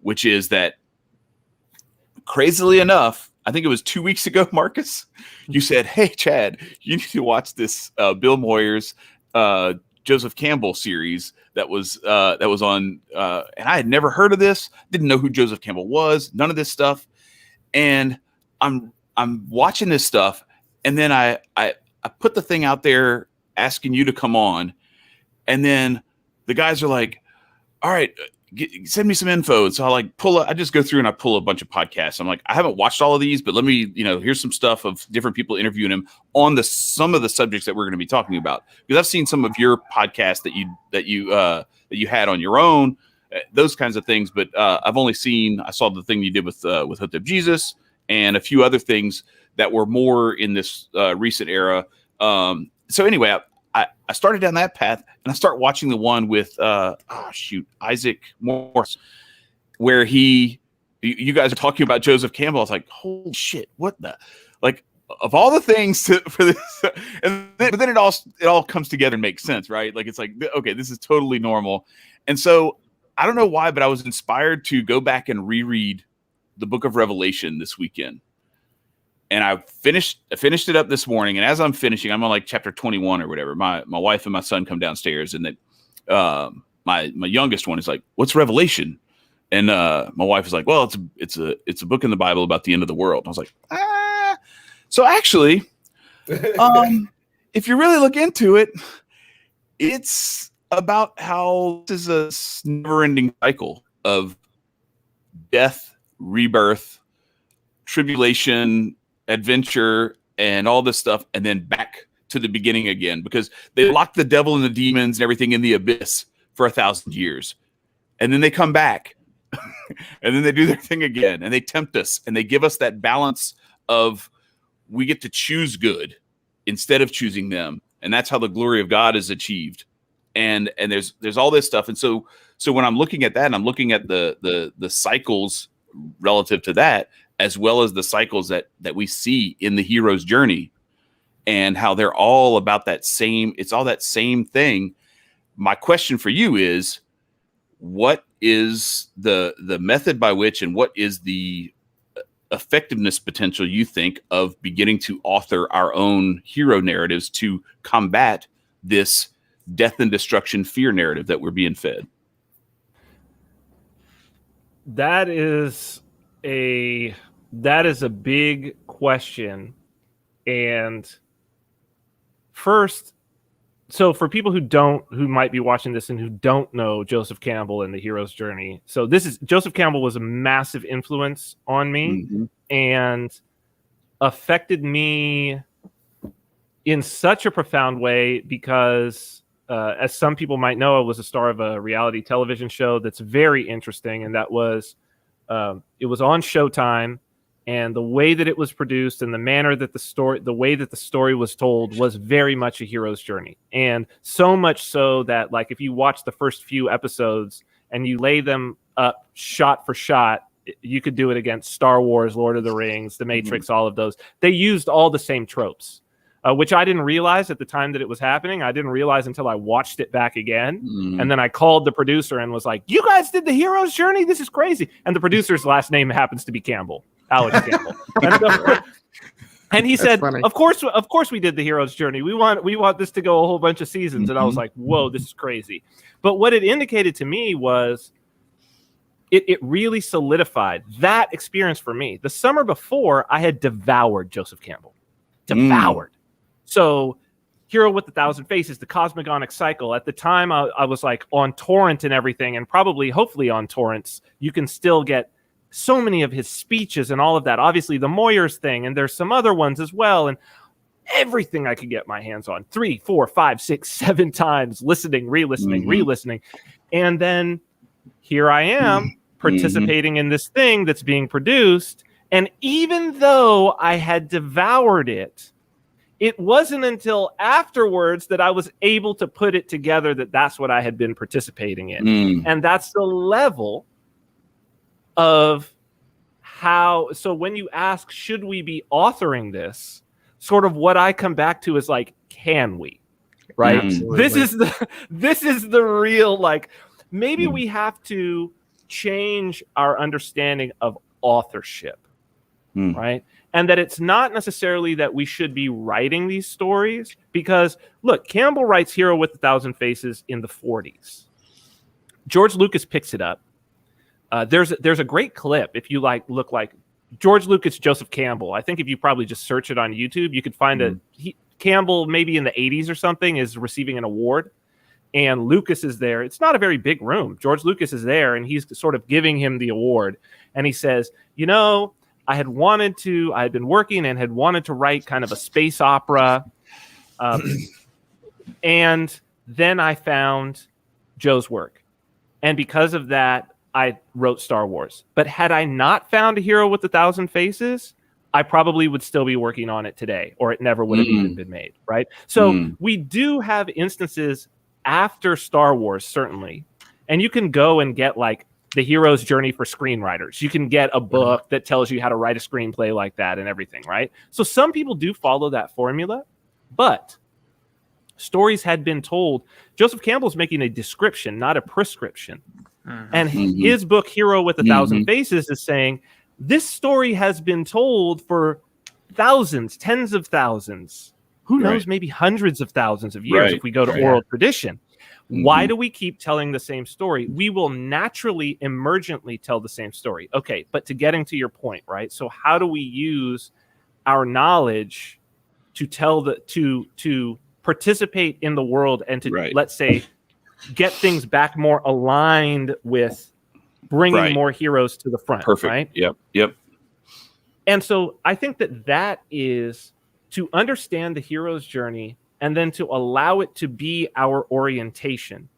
which is that, crazily enough, I think it was 2 weeks ago, Marcus, you said, hey, Chad, you need to watch this Bill Moyers, Joseph Campbell series that was on, and I had never heard of this, didn't know who Joseph Campbell was, none of this stuff. And I'm watching this stuff, and then I put the thing out there asking you to come on, and then the guys are like, all right, send me some info. So I just go through and I pull a bunch of podcasts. I'm like, I haven't watched all of these, but let me, here's some stuff of different people interviewing him on some of the subjects that we're going to be talking about. Because I've seen some of your podcasts that you had on your own, those kinds of things. But I saw the thing you did with Hooked Up Jesus and a few other things that were more in this recent era. So anyway, I started down that path, and I start watching the one with Isaac Morse, where you guys are talking about Joseph Campbell. I was like, holy shit, what the, like, of all the things for this, but then it all comes together and makes sense, right? Like, it's like, okay, this is totally normal. And so I don't know why, but I was inspired to go back and reread the book of Revelation this weekend. And I finished it up this morning. And as I'm finishing, I'm on like chapter 21 or whatever. My wife and my son come downstairs, and my youngest one is like, "What's Revelation?" And my wife is like, "Well, it's a book in the Bible about the end of the world." And I was like, "Ah." So actually, if you really look into it, it's about how this is a never-ending cycle of death, rebirth, tribulation, adventure, and all this stuff, and then back to the beginning again, because they lock the devil and the demons and everything in the abyss for 1,000 years, and then they come back and then they do their thing again, and they tempt us, and they give us that balance of we get to choose good instead of choosing them, and that's how the glory of God is achieved. And there's all this stuff. And so when I'm looking at that, and I'm looking at the cycles relative to that, as well as the cycles that we see in the hero's journey, and how they're all about it's all that same thing. My question for you is, what is the method by which, and what is the effectiveness potential you think of beginning to author our own hero narratives to combat this death and destruction fear narrative that we're being fed? That is a big question. And first, so for people who might be watching this and who don't know Joseph Campbell and the hero's journey, so Joseph Campbell was a massive influence on me, and affected me in such a profound way because, as some people might know, I was a star of a reality television show that's very interesting, and that was it was on Showtime, and the way that it was produced and the manner that the way that the story was told was very much a hero's journey. And so much so that, like, if you watch the first few episodes and you lay them up shot for shot, you could do it against Star Wars, Lord of the Rings, The Matrix, all of those. They used all the same tropes, which I didn't realize at the time that it was happening. I didn't realize until I watched it back again. And then I called the producer and was like, "You guys did the hero's journey? This is crazy." And the producer's last name happens to be Campbell. Alex Campbell. And he said, funny. of course we did the hero's journey. We want this to go a whole bunch of seasons. And I was like, whoa, this is crazy. But what it indicated to me was it really solidified that experience for me. The summer before, I had devoured Joseph Campbell. Devoured. So Hero with 1,000 Faces, the Cosmogonic Cycle. At the time, I was like on torrent and everything, and hopefully on torrents, you can still get so many of his speeches and all of that. Obviously, the Moyers thing, and there's some other ones as well, and everything I could get my hands on 3, 4, 5, 6, 7 times, listening, re-listening. And then here I am participating in this thing that's being produced. And even though I had devoured it, it wasn't until afterwards that I was able to put it together that that's what I had been participating in. And that's the level of how. So when you ask, should we be authoring this, sort of what I come back to is like, can we? Right? This is the real, like, maybe we have to change our understanding of authorship. Right? And that it's not necessarily that we should be writing these stories, because look, Campbell writes Hero with 1,000 Faces in the 40s. George Lucas picks it up. There's a great clip if you look like George Lucas, Joseph Campbell. I think if you probably just search it on YouTube, you could find Campbell maybe in the 80s or something is receiving an award, and Lucas is there. It's not a very big room. George Lucas is there, and he's sort of giving him the award, and he says, I had been working and had wanted to write kind of a space opera. And then I found Joe's work. And because of that, I wrote Star Wars. But had I not found A Hero with 1,000 Faces, I probably would still be working on it today, or it never would have even been made, right? So we do have instances after Star Wars, certainly. And you can go and get like The Hero's Journey for Screenwriters. You can get a book that tells you how to write a screenplay like that and everything, right? So some people do follow that formula, but stories had been told. Joseph Campbell's making a description, not a prescription. And his book, Hero with 1,000 Faces, is saying this story has been told for thousands, tens of thousands, who knows, maybe hundreds of thousands of years if we go to oral tradition. Why do we keep telling the same story? We will naturally, emergently tell the same story. Okay, but to getting to your point, right? So how do we use our knowledge to to participate in the world and to, let's say, get things back more aligned with bringing more heroes to the front? Perfect. Right? Yep. And so I think that is to understand the hero's journey and then to allow it to be our orientation.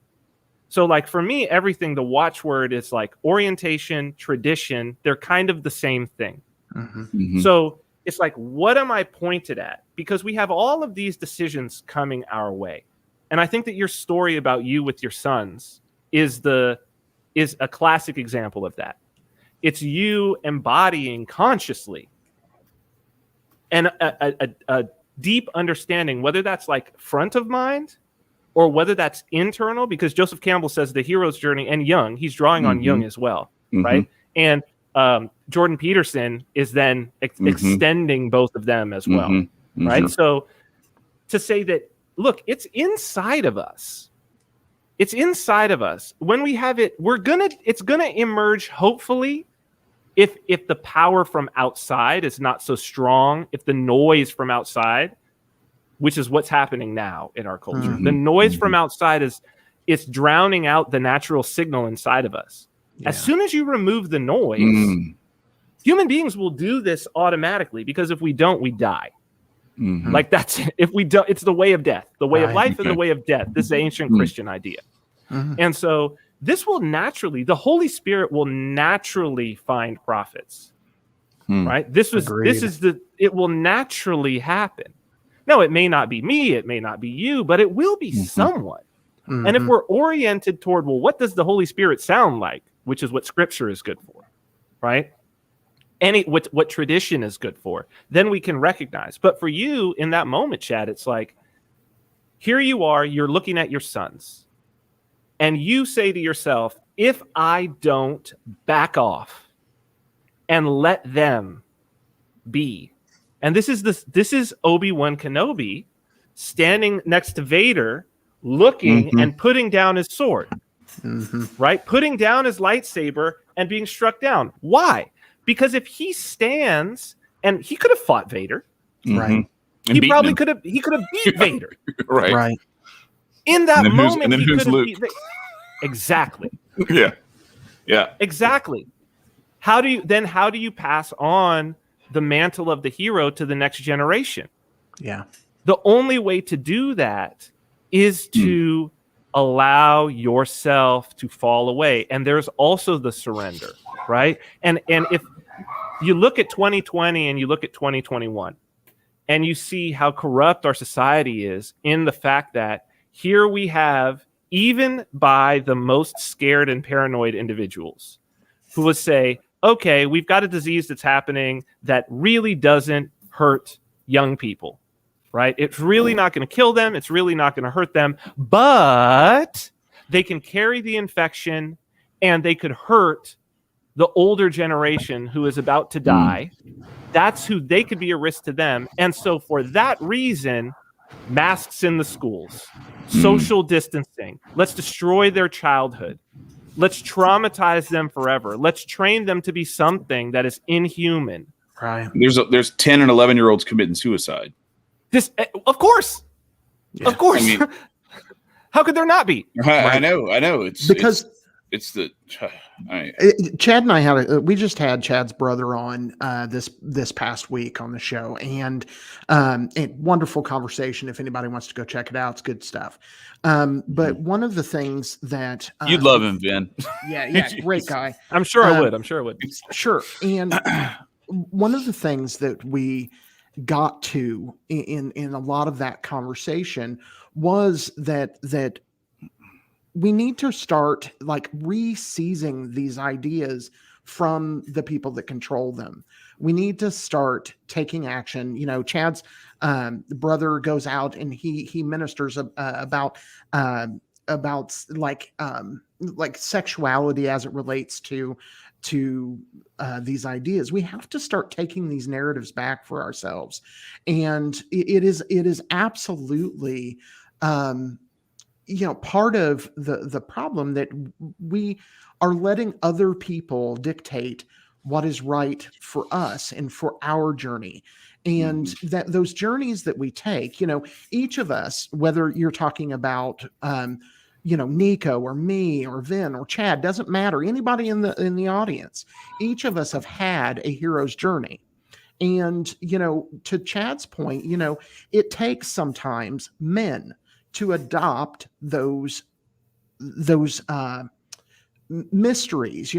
So like for me, everything, the watchword is like orientation, tradition, they're kind of the same thing. So it's like, what am I pointed at? Because we have all of these decisions coming our way. And I think that your story about you with your sons is a classic example of that. It's you embodying consciously and a deep understanding, whether that's like front of mind or whether that's internal, because Joseph Campbell says the hero's journey, and Jung, he's drawing on Jung as well, right? And Jordan Peterson is then extending both of them as well, right? So to say that, look, it's inside of us. It's inside of us. When we have it, it's gonna emerge, hopefully, if the power from outside is not so strong, if the noise from outside, which is what's happening now in our culture, the noise from outside it's drowning out the natural signal inside of us. As soon as you remove the noise, human beings will do this automatically, because if we don't, we die. Like that's it. If we don't, it's the way of death, the way of life and the way of death. This is an ancient Christian idea. And so this will naturally, the Holy Spirit will naturally find prophets, right? It will naturally happen. No, it may not be me, it may not be you, but it will be someone. And if we're oriented toward, well, what does the Holy Spirit sound like? Which is what Scripture is good for, right? What tradition is good for, then we can recognize. But for you in that moment, Chad, it's like, here you are, you're looking at your sons, and you say to yourself, if I don't back off, and let them be. And this is Obi-Wan Kenobi standing next to Vader, looking and putting down his sword, right? Putting down his lightsaber and being struck down. Why? Because if he stands, and he could have fought Vader, right? He probably could have. He could have beat Vader, right? In that moment, he could have beat exactly. Yeah, exactly. How do you pass on the mantle of the hero to the next generation? Yeah. The only way to do that is to allow yourself to fall away. And there's also the surrender, right? And if you look at 2020 and you look at 2021 and you see how corrupt our society is in the fact that here we have, even by the most scared and paranoid individuals who will say, okay, we've got a disease that's happening that really doesn't hurt young people, right? It's really not going to kill them. It's really not going to hurt them, but they can carry the infection and they could hurt the older generation who is about to die. That's who they could be a risk to them. And so for that reason, masks in the schools, social distancing, let's destroy their childhood. Let's traumatize them forever. Let's train them to be something that is inhuman. Right. There's 10 and 11-year-olds committing suicide. This, of course. Yeah. Of course. I mean, how could there not be? I know. It's because it's the Chad and I we just had Chad's brother on this past week on the show, and wonderful conversation. If anybody wants to go check it out, it's good stuff. But one of the things that you'd love him, Vin. Yeah, great guy. I'm sure I would. Sure. And one of the things that we got to in a lot of that conversation was that we need to start like re-seizing these ideas from the people that control them. We need to start taking action. You know, Chad's brother goes out and he ministers about like sexuality as it relates to these ideas. We have to start taking these narratives back for ourselves, and it is absolutely part of the problem that we are letting other people dictate what is right for us and for our journey. And that those journeys that we take, each of us, whether you're talking about, Nico or me or Vin or Chad, doesn't matter. Anybody in the audience, each of us have had a hero's journey. And, to Chad's point, it takes sometimes men to adopt those mysteries.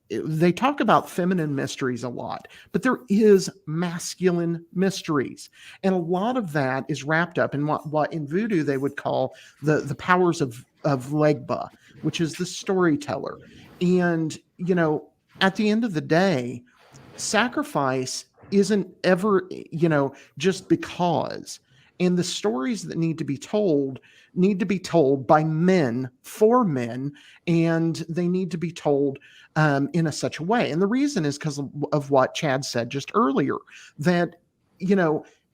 They talk about feminine mysteries a lot, but there is masculine mysteries. And a lot of that is wrapped up in what in voodoo they would call the powers of Legba, which is the storyteller. And, at the end of the day, sacrifice isn't ever, just because. And the stories that need to be told by men for men, and they need to be told in such a way. And the reason is because of what Chad said just earlier, that,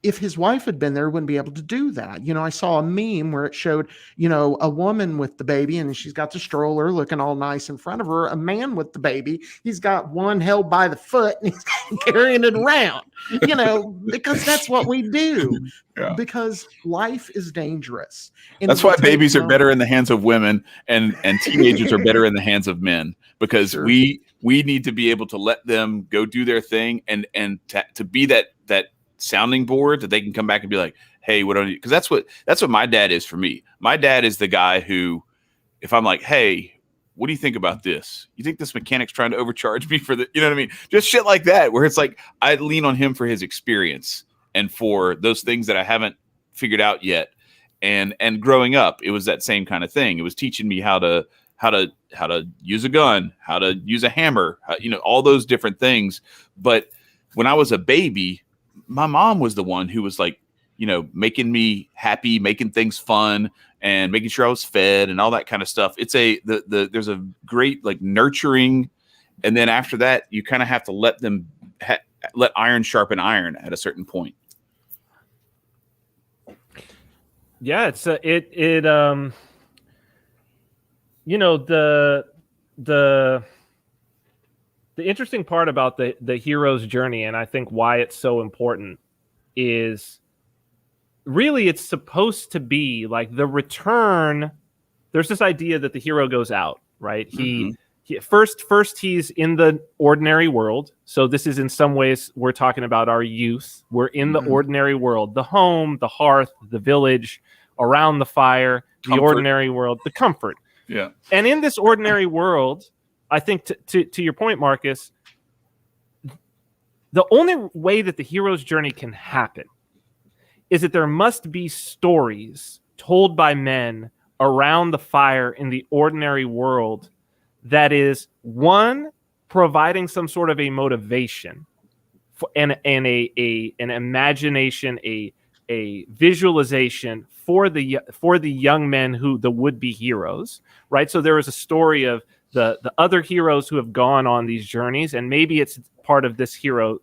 if his wife had been there, wouldn't be able to do that. I saw a meme where it showed, a woman with the baby and she's got the stroller looking all nice in front of her. A man with the baby, he's got one held by the foot and he's carrying it around, because that's what we do. Yeah. Because life is dangerous. And that's why babies are better in the hands of women and teenagers are better in the hands of men, because sure. we need to be able to let them go do their thing and to be that sounding board that they can come back and be like, hey, what do I need? Because that's what my dad is for me. My dad is the guy who, if I'm like, hey, what do you think about this? You think this mechanic's trying to overcharge me for the, you know what I mean? Just shit like that, where it's like, I lean on him for his experience and for those things that I haven't figured out yet. And growing up, it was that same kind of thing. It was teaching me how to use a gun, how to use a hammer, all those different things. But when I was a baby, my mom was the one who was like, making me happy, making things fun, and making sure I was fed and all that kind of stuff. It's there's a great like nurturing And then after that, you kind of have to let them let iron sharpen iron at a certain point. Yeah, it's you know, the interesting part about the hero's journey, and I think why it's so important, is really it's supposed to be like the return. There's this idea that the hero goes out, right? He first he's in the ordinary world. So this is in some ways we're talking about our youth. We're in the ordinary world, the home, the hearth, the village, around the fire, the ordinary world, the comfort. Yeah. And in this ordinary world, I think to your point, Marcus, the only way that the hero's journey can happen is that there must be stories told by men around the fire in the ordinary world that is, one, providing some sort of a motivation for, and an imagination, a visualization for the young men who the would-be heroes, right? So there is a story of the other heroes who have gone on these journeys, and maybe it's part of this hero,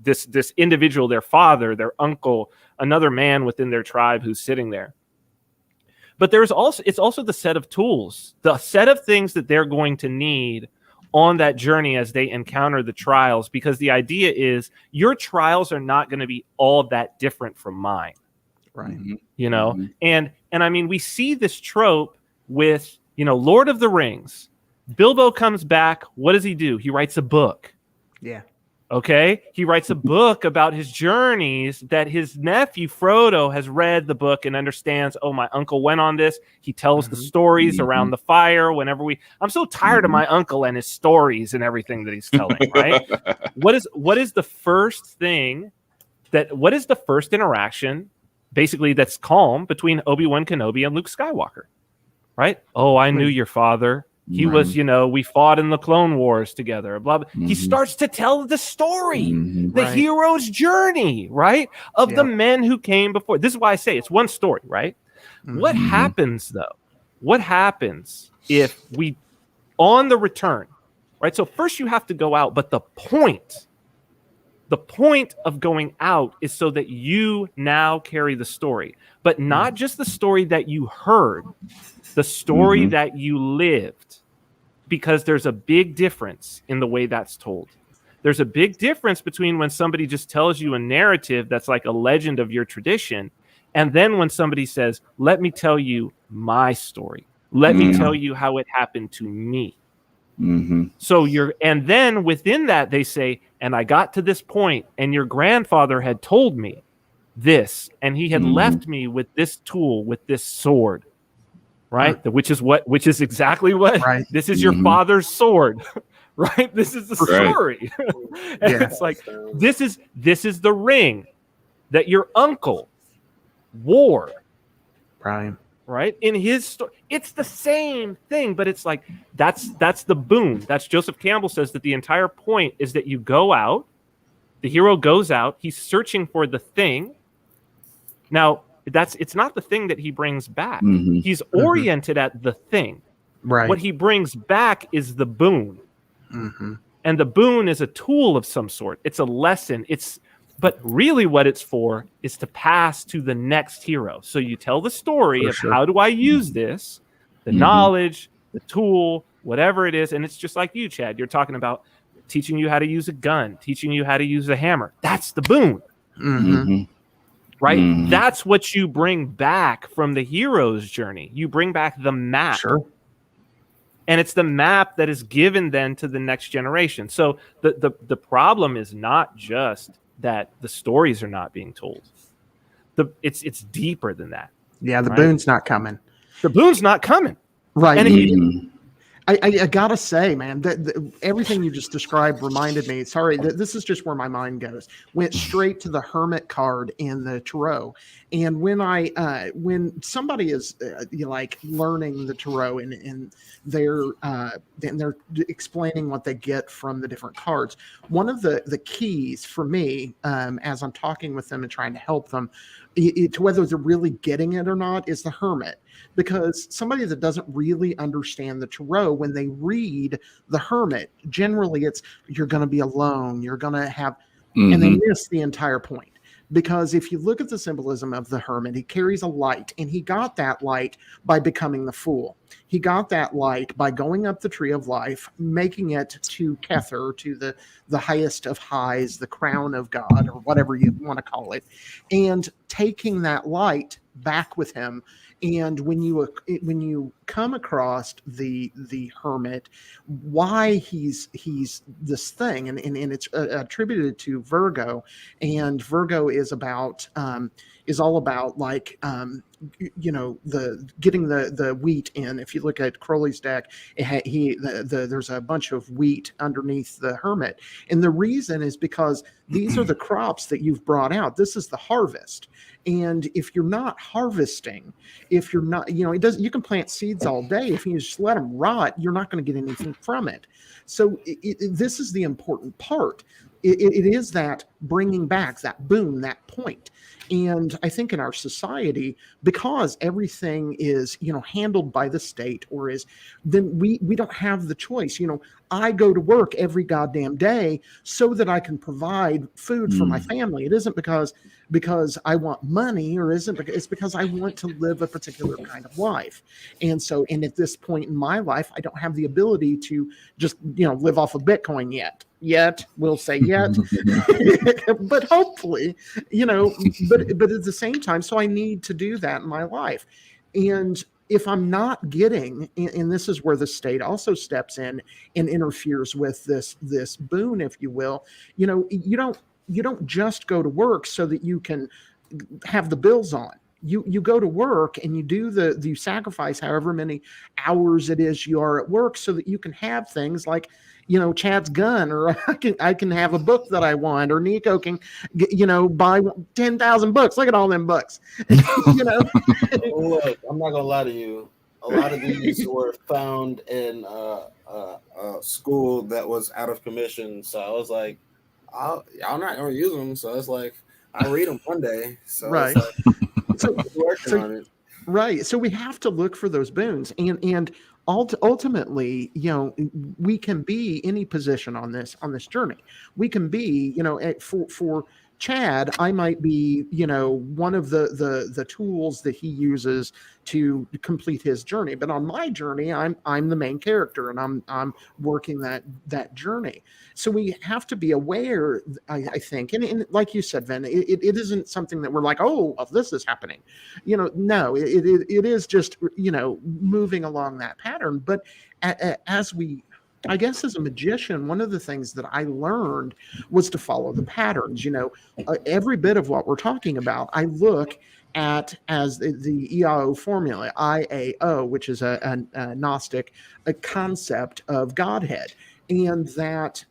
this individual, their father, their uncle, another man within their tribe who's sitting there. But it's also the set of tools, the set of things that they're going to need on that journey as they encounter the trials, because the idea is your trials are not going to be all that different from mine. Right. You know, and I mean, we see this trope with, you know, Lord of the Rings. Bilbo comes back. What does he do? He writes a book. Yeah. Okay. He writes a book about his journeys that his nephew Frodo has read the book and understands. Oh, my uncle went on this. He tells the stories around the fire whenever I'm so tired of my uncle and his stories and everything that he's telling, right? What is the first interaction basically that's calm between Obi-Wan Kenobi and Luke Skywalker, right? Oh, I knew your father. He was, you know, we fought in the Clone Wars together, blah, blah. He starts to tell the story, the hero's journey, right? Of the men who came before. This is why I say it's one story, right? What happens, though? What happens if we, on the return, right? So first you have to go out, but the point of going out is so that you now carry the story, but not just the story that you heard, the story that you lived, because there's a big difference in the way that's told. There's a big difference between when somebody just tells you a narrative that's like a legend of your tradition, and then when somebody says, let me tell you my story. Let me tell you how it happened to me. So and then within that, they say, and I got to this point, and your grandfather had told me this, and he had left me with this tool, with this sword. Right, which is exactly what this is your father's sword, right? This is the story, and it's like this is the ring that your uncle wore, right? In his story, it's the same thing, but it's like that's the boon. That's Joseph Campbell says that the entire point is that you go out, the hero goes out, he's searching for the thing. Now, it's not the thing that he brings back. He's oriented at the thing. Right. What he brings back is the boon. And the boon is a tool of some sort. It's a lesson. But really what it's for is to pass to the next hero. So you tell the story of how do I use this, the knowledge, the tool, whatever it is. And it's just like you, Chad. You're talking about teaching you how to use a gun, teaching you how to use a hammer. That's the boon. Right? That's what you bring back from the hero's journey. You bring back the map. And it's the map that is given then to the next generation. So the problem is not just that the stories are not being told. It's deeper than that. Yeah, the boon's not coming. The boon's not coming. Right. And I gotta say, man, that everything you just described reminded me. Sorry, this is just where my mind goes. Went straight to the hermit card in the tarot, and when somebody is like learning the tarot and they're explaining what they get from the different cards, one of the keys for me, as I'm talking with them and trying to help them, to whether they're really getting it or not, is the hermit. Because somebody that doesn't really understand the tarot, when they read the hermit, generally it's you're going to be alone, you're going to have, and they miss the entire point. Because if you look at the symbolism of the hermit, he carries a light, and he got that light by becoming the fool. He got that light by going up the tree of life, making it to Kether, to the highest of highs, the crown of God, or whatever you want to call it, and taking that light back with him. And when you come across the hermit, why he's this thing, and it's attributed to Virgo, and Virgo is all about like the getting the wheat in. If you look at Crowley's deck, there's a bunch of wheat underneath the hermit, and the reason is because these are the crops that you've brought out. This is the harvest. And if you're not harvesting, if you're not, you can plant seeds all day. If you just let them rot, you're not going to get anything from it. So this is the important part. It is that bringing back that boom, that point. And I think in our society, because everything is, handled by the state, then we don't have the choice. I go to work every goddamn day so that I can provide food for my family. It isn't because I want money, or it's because I want to live a particular kind of life. And so, and at this point in my life, I don't have the ability to just, live off of Bitcoin yet. We'll say yet, but hopefully, but at the same time, so I need to do that in my life. And if I'm not getting, and this is where the state also steps in and interferes with this boon, if you will, you don't just go to work so that you can have the bills on. You go to work and you sacrifice however many hours it is you are at work so that you can have things like, Chad's gun, or I can have a book that I want, or Nico can, buy 10,000 books. Look at all them books. Look, I'm not gonna lie to you. A lot of these were found in a school that was out of commission. So I was like, I'm not gonna use them. So it's like I'll read them one day. So right. It's like, working on it. Right. So we have to look for those boons, and ultimately, we can be any position on this journey. We can be, for Chad, I might be, one of the tools that he uses to complete his journey. But on my journey, I'm the main character, and I'm working that journey. So we have to be aware, I think, and like you said, Vin, it isn't something that we're like, oh, well, this is happening. No, it is just, moving along that pattern. But I guess as a magician, one of the things that I learned was to follow the patterns. Every bit of what we're talking about, I look at as the EIO formula, IAO, which is a Gnostic concept of Godhead, and that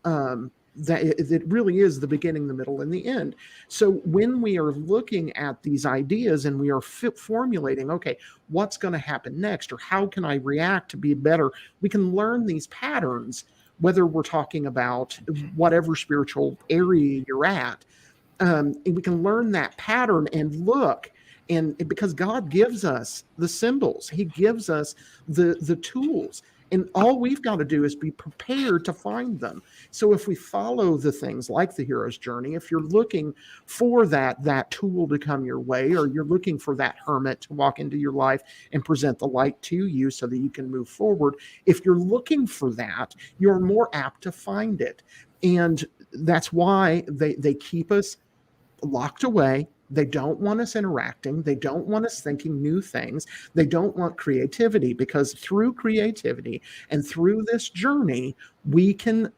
it really is the beginning, the middle, and the end. So when we are looking at these ideas and we are formulating, okay, what's going to happen next, or how can I react to be better, we can learn these patterns, whether we're talking about whatever spiritual area you're at. And we can learn that pattern and look. And because God gives us the symbols, he gives us the tools. And all we've got to do is be prepared to find them. So if we follow the things like the hero's journey, if you're looking for that tool to come your way, or you're looking for that hermit to walk into your life and present the light to you so that you can move forward, if you're looking for that, you're more apt to find it. And that's why they keep us locked away. They don't want us interacting. They don't want us thinking new things. They don't want creativity, because through creativity and through this journey, we can,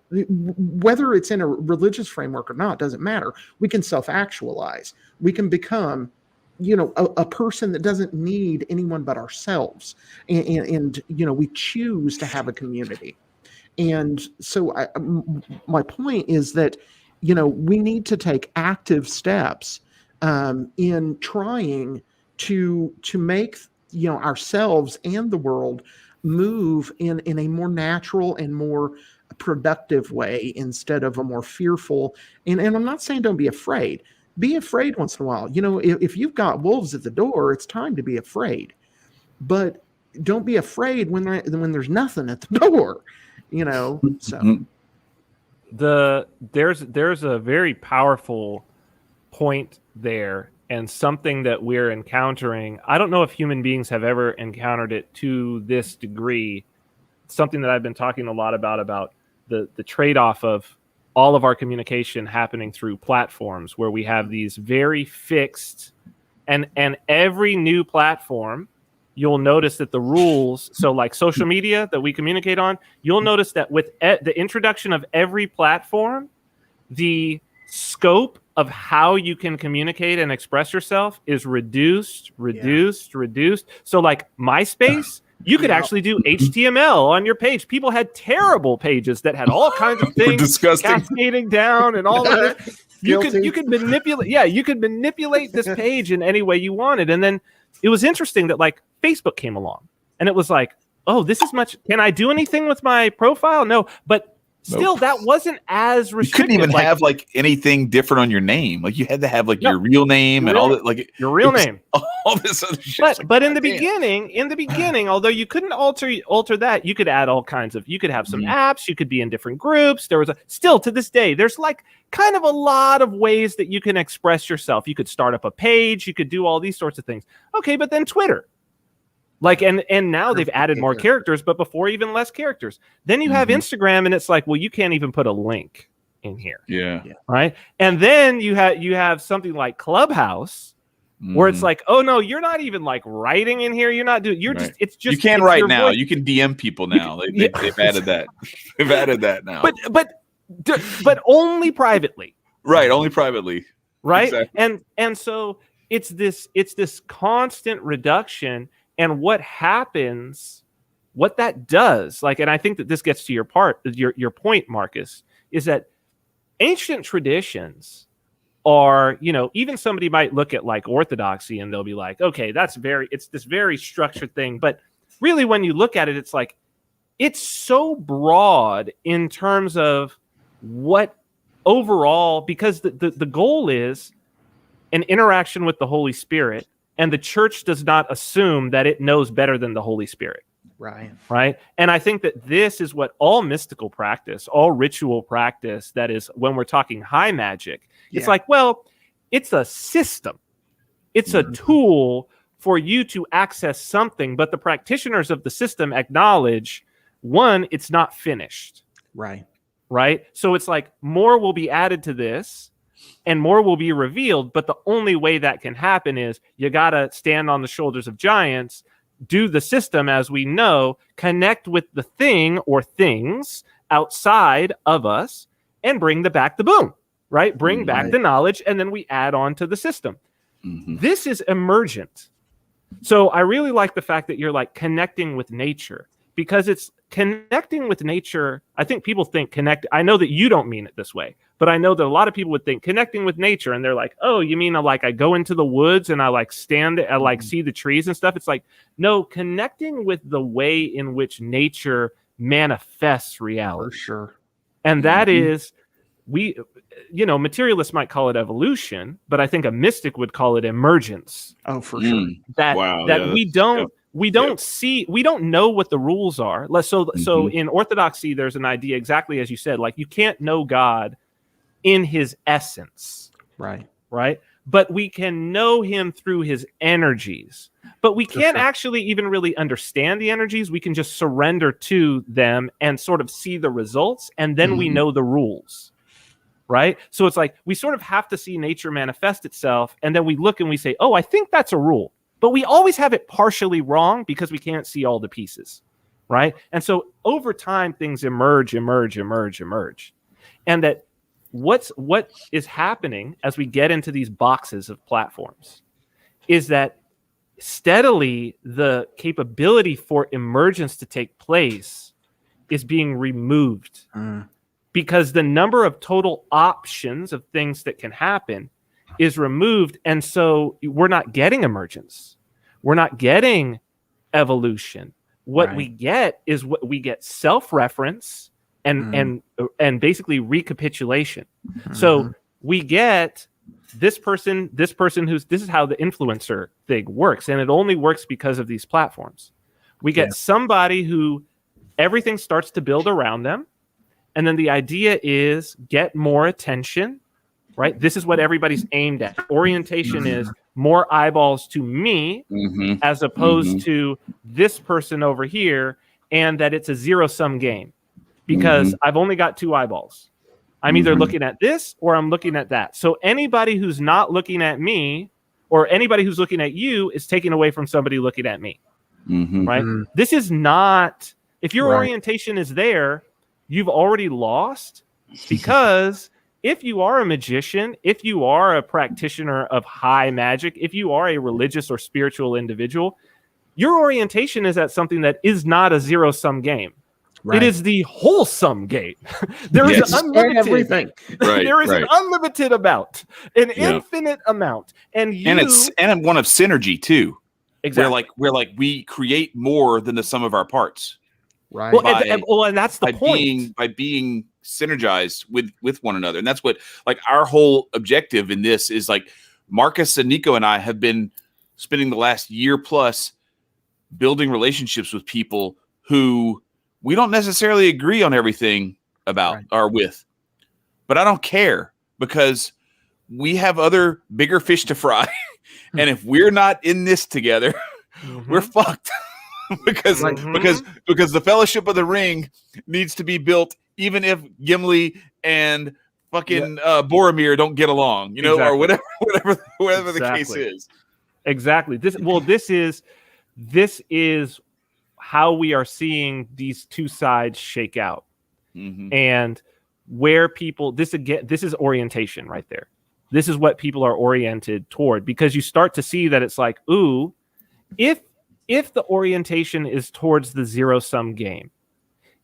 whether it's in a religious framework or not, doesn't matter. We can self-actualize. We can become, a person that doesn't need anyone but ourselves. And we choose to have a community. And so my point is that, we need to take active steps in trying to make, ourselves and the world move in a more natural and more productive way, instead of a more fearful. And I'm not saying don't be afraid. Be afraid once in a while. If you've got wolves at the door, it's time to be afraid. But don't be afraid when there's nothing at the door, so there's a very powerful point there, and something that we're encountering. I don't know if human beings have ever encountered it to this degree. Something that I've been talking a lot about the trade-off of all of our communication happening through platforms where we have these very fixed, and every new platform, you'll notice that the rules, so like social media that we communicate on, you'll notice that with the introduction of every platform, the scope of how you can communicate and express yourself is reduced. So like MySpace, you could actually do HTML on your page. People had terrible pages that had all kinds of things cascading down and all of this. You could manipulate this page in any way you wanted. And then it was interesting that like Facebook came along and it was like, oh, this is much. Can I do anything with my profile? No, but still, that wasn't as restrictive. You couldn't even have like anything different on your name. Like you had to have like your real name and all that, like your real name, all this other shit. But in the beginning, although you couldn't alter that, you could add all kinds of. You could have some apps. You could be in different groups. There was still to this day, there's like kind of a lot of ways that you can express yourself. You could start up a page. You could do all these sorts of things. Okay, but then Twitter. Like, and now they've added more characters, but before even less characters. Then you have Instagram, and it's like, well, you can't even put a link in here. Yeah. Right. And then you have something like Clubhouse, where it's like, oh no, you're not even like writing in here. You're not doing. You're just. It's just. You can write now. You can DM people now. They've added that. They've added that now. But only privately. Right. Only privately. Right. Exactly. And so it's this constant reduction. And what happens, what that does, like, and I think that this gets to your point, Marcus, is that ancient traditions are, even somebody might look at like orthodoxy and they'll be like, okay, it's this very structured thing. But really, when you look at it, it's like, it's so broad in terms of what overall, because the goal is an interaction with the Holy Spirit. And the church does not assume that it knows better than the Holy Spirit. Right. And I think that this is what all mystical practice, all ritual practice, that is when we're talking high magic, it's like, well, it's a system. It's a tool for you to access something. But the practitioners of the system acknowledge, one, it's not finished. Right. So it's like more will be added to this. And more will be revealed, but the only way that can happen is you got to stand on the shoulders of giants, do the system as we know, connect with the thing or things outside of us, and bring back the boom, right? Bring back the knowledge, and then we add on to the system. This is emergent. So I really like the fact that you're like connecting with nature, because it's connecting with nature. I think people think connect. I know that you don't mean it this way, but I know that a lot of people would think connecting with nature, and they're like, oh, you mean like I go into the woods and I like stand, I like see the trees and stuff. It's like, no, connecting with the way in which nature manifests reality. For sure. And that is, materialists might call it evolution, but I think a mystic would call it emergence. Oh, for sure. We don't see, we don't know what the rules are. So in orthodoxy, there's an idea exactly as you said, like you can't know God in his essence. Right. But we can know him through his energies. But we can't actually even really understand the energies. We can just surrender to them and sort of see the results. And then we know the rules. Right. So it's like we sort of have to see nature manifest itself. And then we look and we say, oh, I think that's a rule. But we always have it partially wrong because we can't see all the pieces. Right. And so over time, things emerge. And that what is happening as we get into these boxes of platforms is that steadily the capability for emergence to take place is being removed because the number of total options of things that can happen is removed. And so we're not getting emergence. We're not getting evolution. What we get is what we get self-reference and basically recapitulation. So we get this person this is how the influencer thing works. And it only works because of these platforms. We get somebody who everything starts to build around them. And then the idea is get more attention, right? This is what everybody's aimed at. Orientation is more eyeballs to me as opposed to this person over here, and that it's a zero-sum game because I've only got 2 eyeballs. I'm either looking at this or I'm looking at that. So anybody who's not looking at me or anybody who's looking at you is taking away from somebody looking at me, right? This is not, if your orientation is there, you've already lost, because if you are a magician, if you are a practitioner of high magic, if you are a religious or spiritual individual, your orientation is at something that is not a zero-sum game. It is the wholesome game. There is unlimited everything. There is an unlimited amount, an infinite amount, and it's one of synergy too. Exactly. Where we create more than the sum of our parts. Right. Well, and that's the point. By being synergized with one another, and that's what our whole objective in this is. Marcus and Nico and I have been spending the last year plus building relationships with people who we don't necessarily agree on everything about or with, but I don't care because we have other bigger fish to fry. And if we're not in this together, we're fucked because the Fellowship of the Ring needs to be built, even if Gimli and fucking Boromir don't get along, or whatever the case is. Exactly. This is how we are seeing these two sides shake out. And where people, this is orientation right there. This is what people are oriented toward, because you start to see that it's like, ooh, if the orientation is towards the zero-sum game,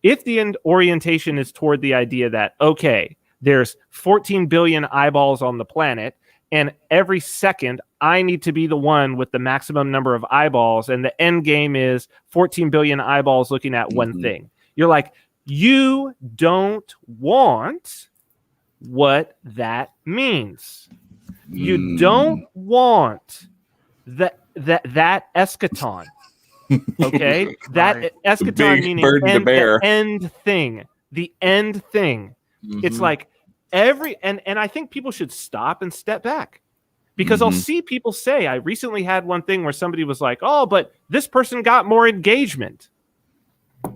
if the orientation is toward the idea that, okay, there's 14 billion eyeballs on the planet, and every second I need to be the one with the maximum number of eyeballs, and the end game is 14 billion eyeballs looking at one thing. You're like, you don't want what that means. You don't want that eschaton. Okay? That eschaton meaning the end thing. The end thing. It's like and I think people should stop and step back. Because I'll see people say, I recently had one thing where somebody was like, oh, but this person got more engagement.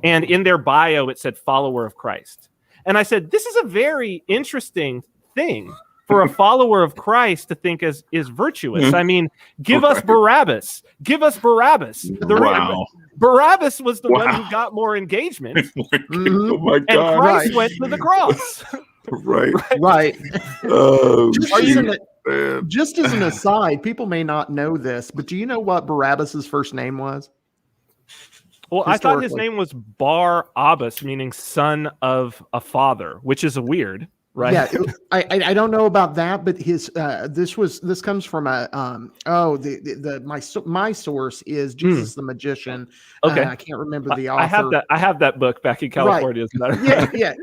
And in their bio, it said follower of Christ. And I said, this is a very interesting thing for a follower of Christ to think is virtuous. I mean, give us Barabbas. Give us Barabbas. Barabbas was the one who got more engagement. Oh my God. And Christ went to the cross. Right. Man. Just as an aside, people may not know this, but do you know what Barabbas's first name was? Well, I thought his name was Bar Abbas, meaning son of a father, which is weird, right? Yeah, I don't know about that, but his this comes from my source is Jesus the Magician. Okay, I can't remember the author. I have that book back in California. Right. Yeah.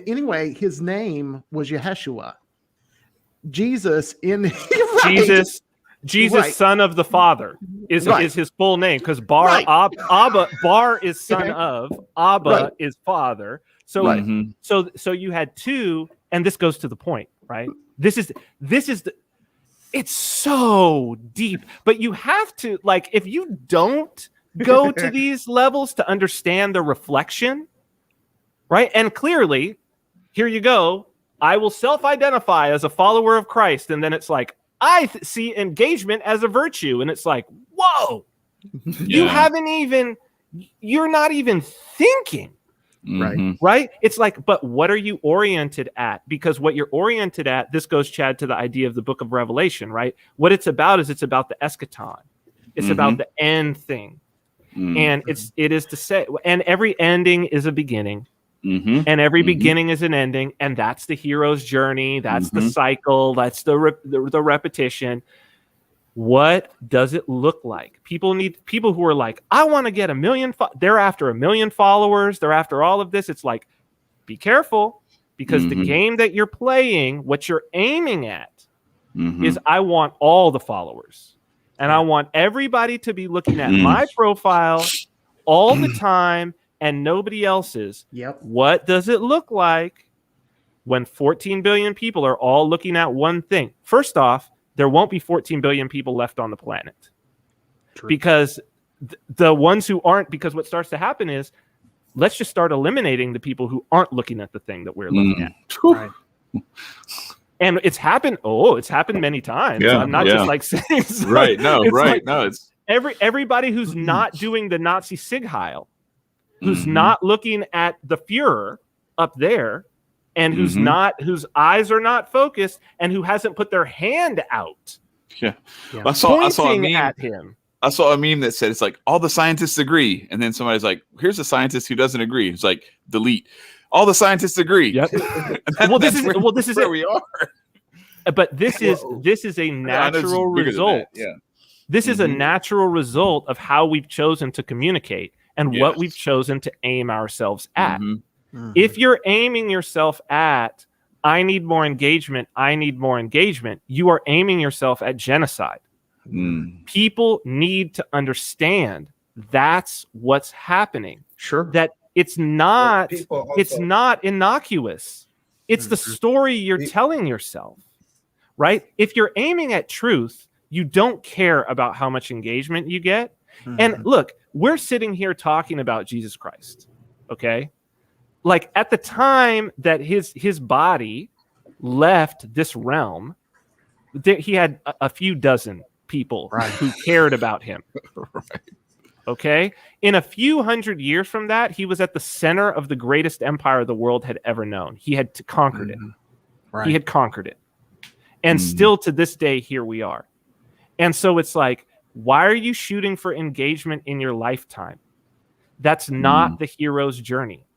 Anyway, his name was Yeshua. Jesus Jesus, son of the Father, is his full name, because Bar is son of, Abba is father. So so you had two, and this goes to the point, right? This is it's so deep, but you have to, if you don't go to these levels to understand the reflection, right? And clearly, here you go. I will self-identify as a follower of Christ, and then it's like, I see engagement as a virtue. And it's like, whoa, you're not even thinking. Right. It's like, but what are you oriented at? Because what you're oriented at, this goes, Chad, to the idea of the book of Revelation, right? What it's about is it's about the eschaton. It's about the end thing. And it is to say, and every ending is a beginning. And every beginning is an ending, and that's the hero's journey. That's the cycle. That's the repetition. What does it look like? People who are like, I want to get 1 million. They're after 1 million followers. They're after all of this. It's like, be careful, because the game that you're playing, what you're aiming at, is I want all the followers. And I want everybody to be looking at my profile all the time and nobody else's. Yep. What does it look like when 14 billion people are all looking at one thing? First off, there won't be 14 billion people left on the planet. True. Because the ones who aren't, because what starts to happen is, let's just start eliminating the people who aren't looking at the thing that we're looking at. Right. And it's happened. It's happened many times. Yeah, I'm not just like saying so. Right. No, it's right. Like No, it's everybody who's not doing the Nazi Sig Heil, who's not looking at the Fuhrer up there, and whose eyes are not focused, and who hasn't put their hand out. Yeah. I saw a meme at him. I saw a meme that said it's like all the scientists agree, and then somebody's like, "Here's a scientist who doesn't agree." It's like delete. All the scientists agree. Yep. This is where it. we are. But this is a natural result. Yeah. This is a natural result of how we've chosen to communicate and what we've chosen to aim ourselves at. If you're aiming yourself at, I need more engagement, you are aiming yourself at genocide. People need to understand that's what's happening. Sure. That it's not innocuous. It's the story you're telling yourself, right? If you're aiming at truth, you don't care about how much engagement you get. And look, we're sitting here talking about Jesus Christ, okay? Like at the time that his body left this realm, he had a few dozen people who cared about him. Okay? In a few hundred years from that, he was at the center of the greatest empire the world had ever known. He had conquered it. He had conquered it. And still to this day, here we are. And so it's like, why are you shooting for engagement in your lifetime? That's not the hero's journey.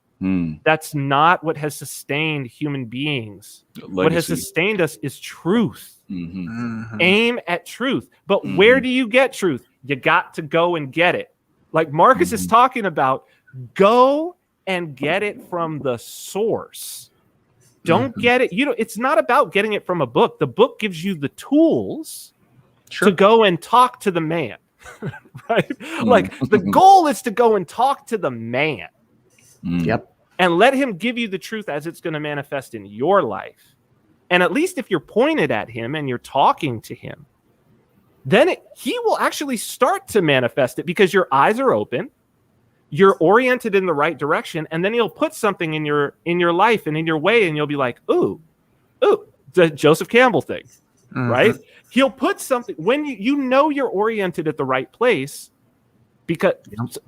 That's not what has sustained human beings. Legacy. What has sustained us is truth. Aim at truth. But where do you get truth? You got to go and get it. Like Marcus is talking about, go and get it from the source. Don't get it. It's not about getting it from a book. The book gives you the tools to go and talk to the man. Right? Like the goal is to go and talk to the man. Yep. And let him give you the truth as it's going to manifest in your life. And at least if you're pointed at him and you're talking to him, then he will actually start to manifest it because your eyes are open, you're oriented in the right direction, and then he'll put something in your life and in your way, and you'll be like, ooh, the Joseph Campbell thing, right? He'll put something when you know you're oriented at the right place, because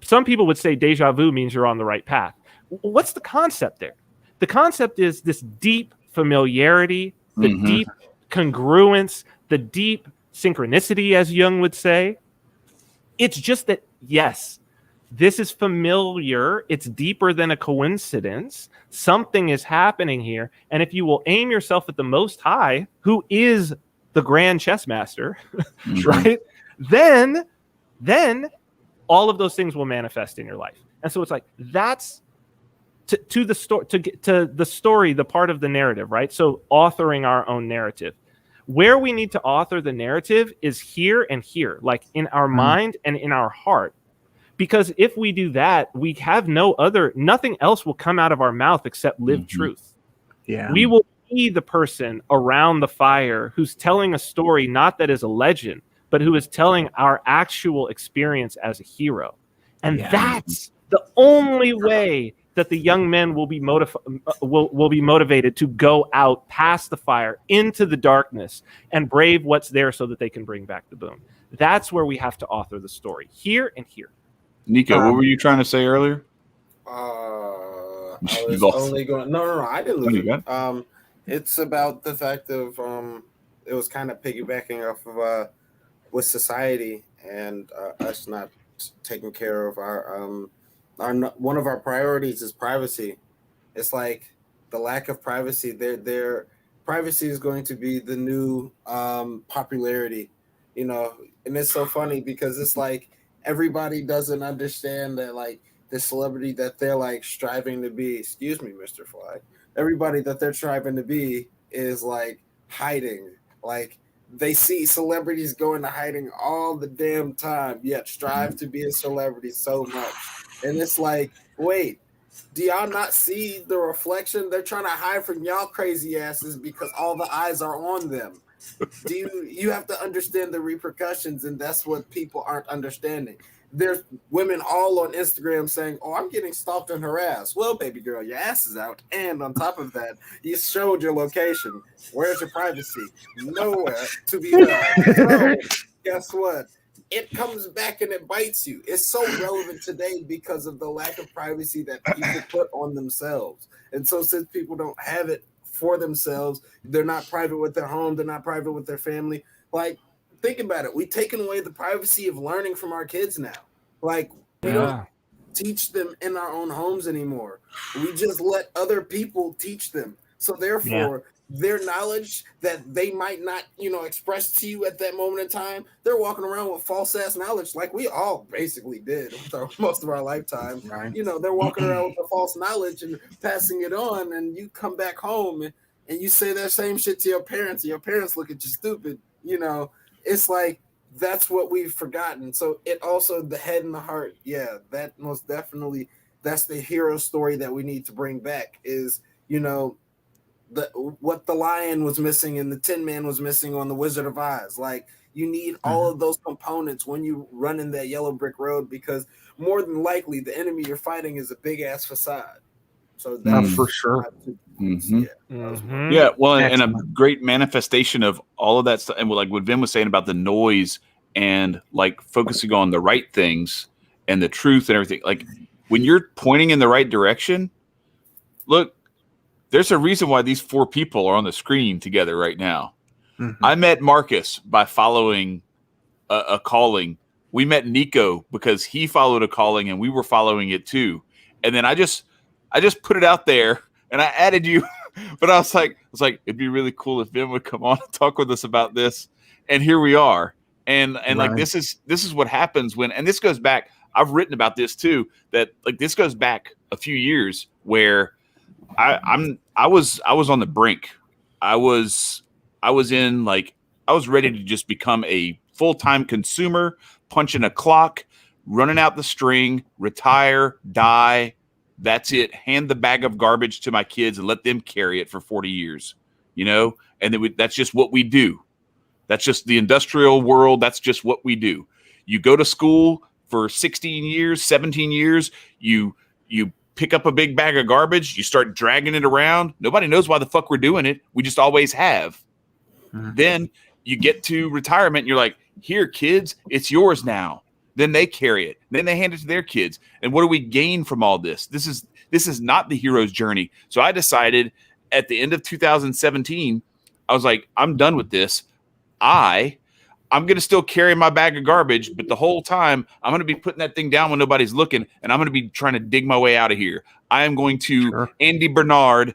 some people would say deja vu means you're on the right path. What's the concept there? The concept is this deep familiarity, the deep congruence, the deep synchronicity, as Jung would say. It's just that, yes, this is familiar. It's deeper than a coincidence. Something is happening here. And if you will aim yourself at the Most High, who is the grand chess master, right? Then all of those things will manifest in your life. And so it's like, that's to the story, to get to the story, the part of the narrative, right? So authoring our own narrative. Where we need to author the narrative is here and here, like in our mind and in our heart. Because if we do that, we have nothing else will come out of our mouth except live truth. Yeah. We will be the person around the fire who's telling a story, not that is a legend, but who is telling our actual experience as a hero. And that's the only way that the young men will be motivated to go out past the fire into the darkness and brave what's there so that they can bring back the boon. That's where we have to author the story, here and here. Nico, what were you trying to say earlier? I was only going. No, I didn't lose it. It's about the fact of it was kind of piggybacking off of with society and us not taking care of our one of our priorities is privacy. It's like the lack of privacy. Their privacy is going to be the new popularity, and it's so funny because it's like everybody doesn't understand that like the celebrity that they're like striving to be, excuse me, Mr. Fly, everybody that they're striving to be is like hiding. Like they see celebrities go into hiding all the damn time, yet strive to be a celebrity so much. And it's like, wait, do y'all not see the reflection? They're trying to hide from y'all crazy asses because all the eyes are on them. You have to understand the repercussions, and that's what people aren't understanding. There's women all on Instagram saying, "Oh, I'm getting stalked and harassed." Well, baby girl, your ass is out, and on top of that, you showed your location. Where's your privacy? Nowhere to be found. So, guess what? It comes back and it bites you. It's so relevant today because of the lack of privacy that people put on themselves. And so since people don't have it for themselves, they're not private with their home, they're not private with their family. Like, think about it. We've taken away the privacy of learning from our kids now. Like, we don't teach them in our own homes anymore. We just let other people teach them. So therefore, their knowledge that they might not, express to you at that moment in time, they're walking around with false ass knowledge, like we all basically did most of our lifetime. Right. They're walking around with the false knowledge and passing it on, and you come back home and you say that same shit to your parents, and your parents look at you stupid. It's like, that's what we've forgotten. So it also, the head and the heart, that most definitely, that's the hero story that we need to bring back is, what the lion was missing and the Tin Man was missing on the Wizard of Oz. Like, you need all of those components when you run in that yellow brick road, because more than likely the enemy you're fighting is a big ass facade. So that's for sure. Yeah, well, and a great manifestation of all of that stuff, and like what Vin was saying about the noise and like focusing on the right things and the truth and everything. Like, when you're pointing in the right direction, look, there's a reason why these four people are on the screen together right now. I met Marcus by following a calling. We met Nico because he followed a calling and we were following it too. And then I just put it out there and I added you, but I was like, it'd be really cool if Vin would come on and talk with us about this. And here we are. And like, this is what happens when, and this goes back, I've written about this too, that like this goes back a few years where I was on the brink. I was ready to just become a full-time consumer, punching a clock, running out the string, retire, die. That's it. Hand the bag of garbage to my kids and let them carry it for 40 years, and then that's just what we do. That's just the industrial world. That's just what we do. You go to school for 16 years, 17 years, you pick up a big bag of garbage, you start dragging it around. Nobody knows why the fuck we're doing it. We just always have. Then you get to retirement and you're like, here, kids, it's yours now. Then they carry it. Then they hand it to their kids. And what do we gain from all this? This is not the hero's journey. So I decided at the end of 2017, I was like, I'm done with this. I'm going to still carry my bag of garbage, but the whole time I'm going to be putting that thing down when nobody's looking, and I'm going to be trying to dig my way out of here. I am going to Andy Bernard,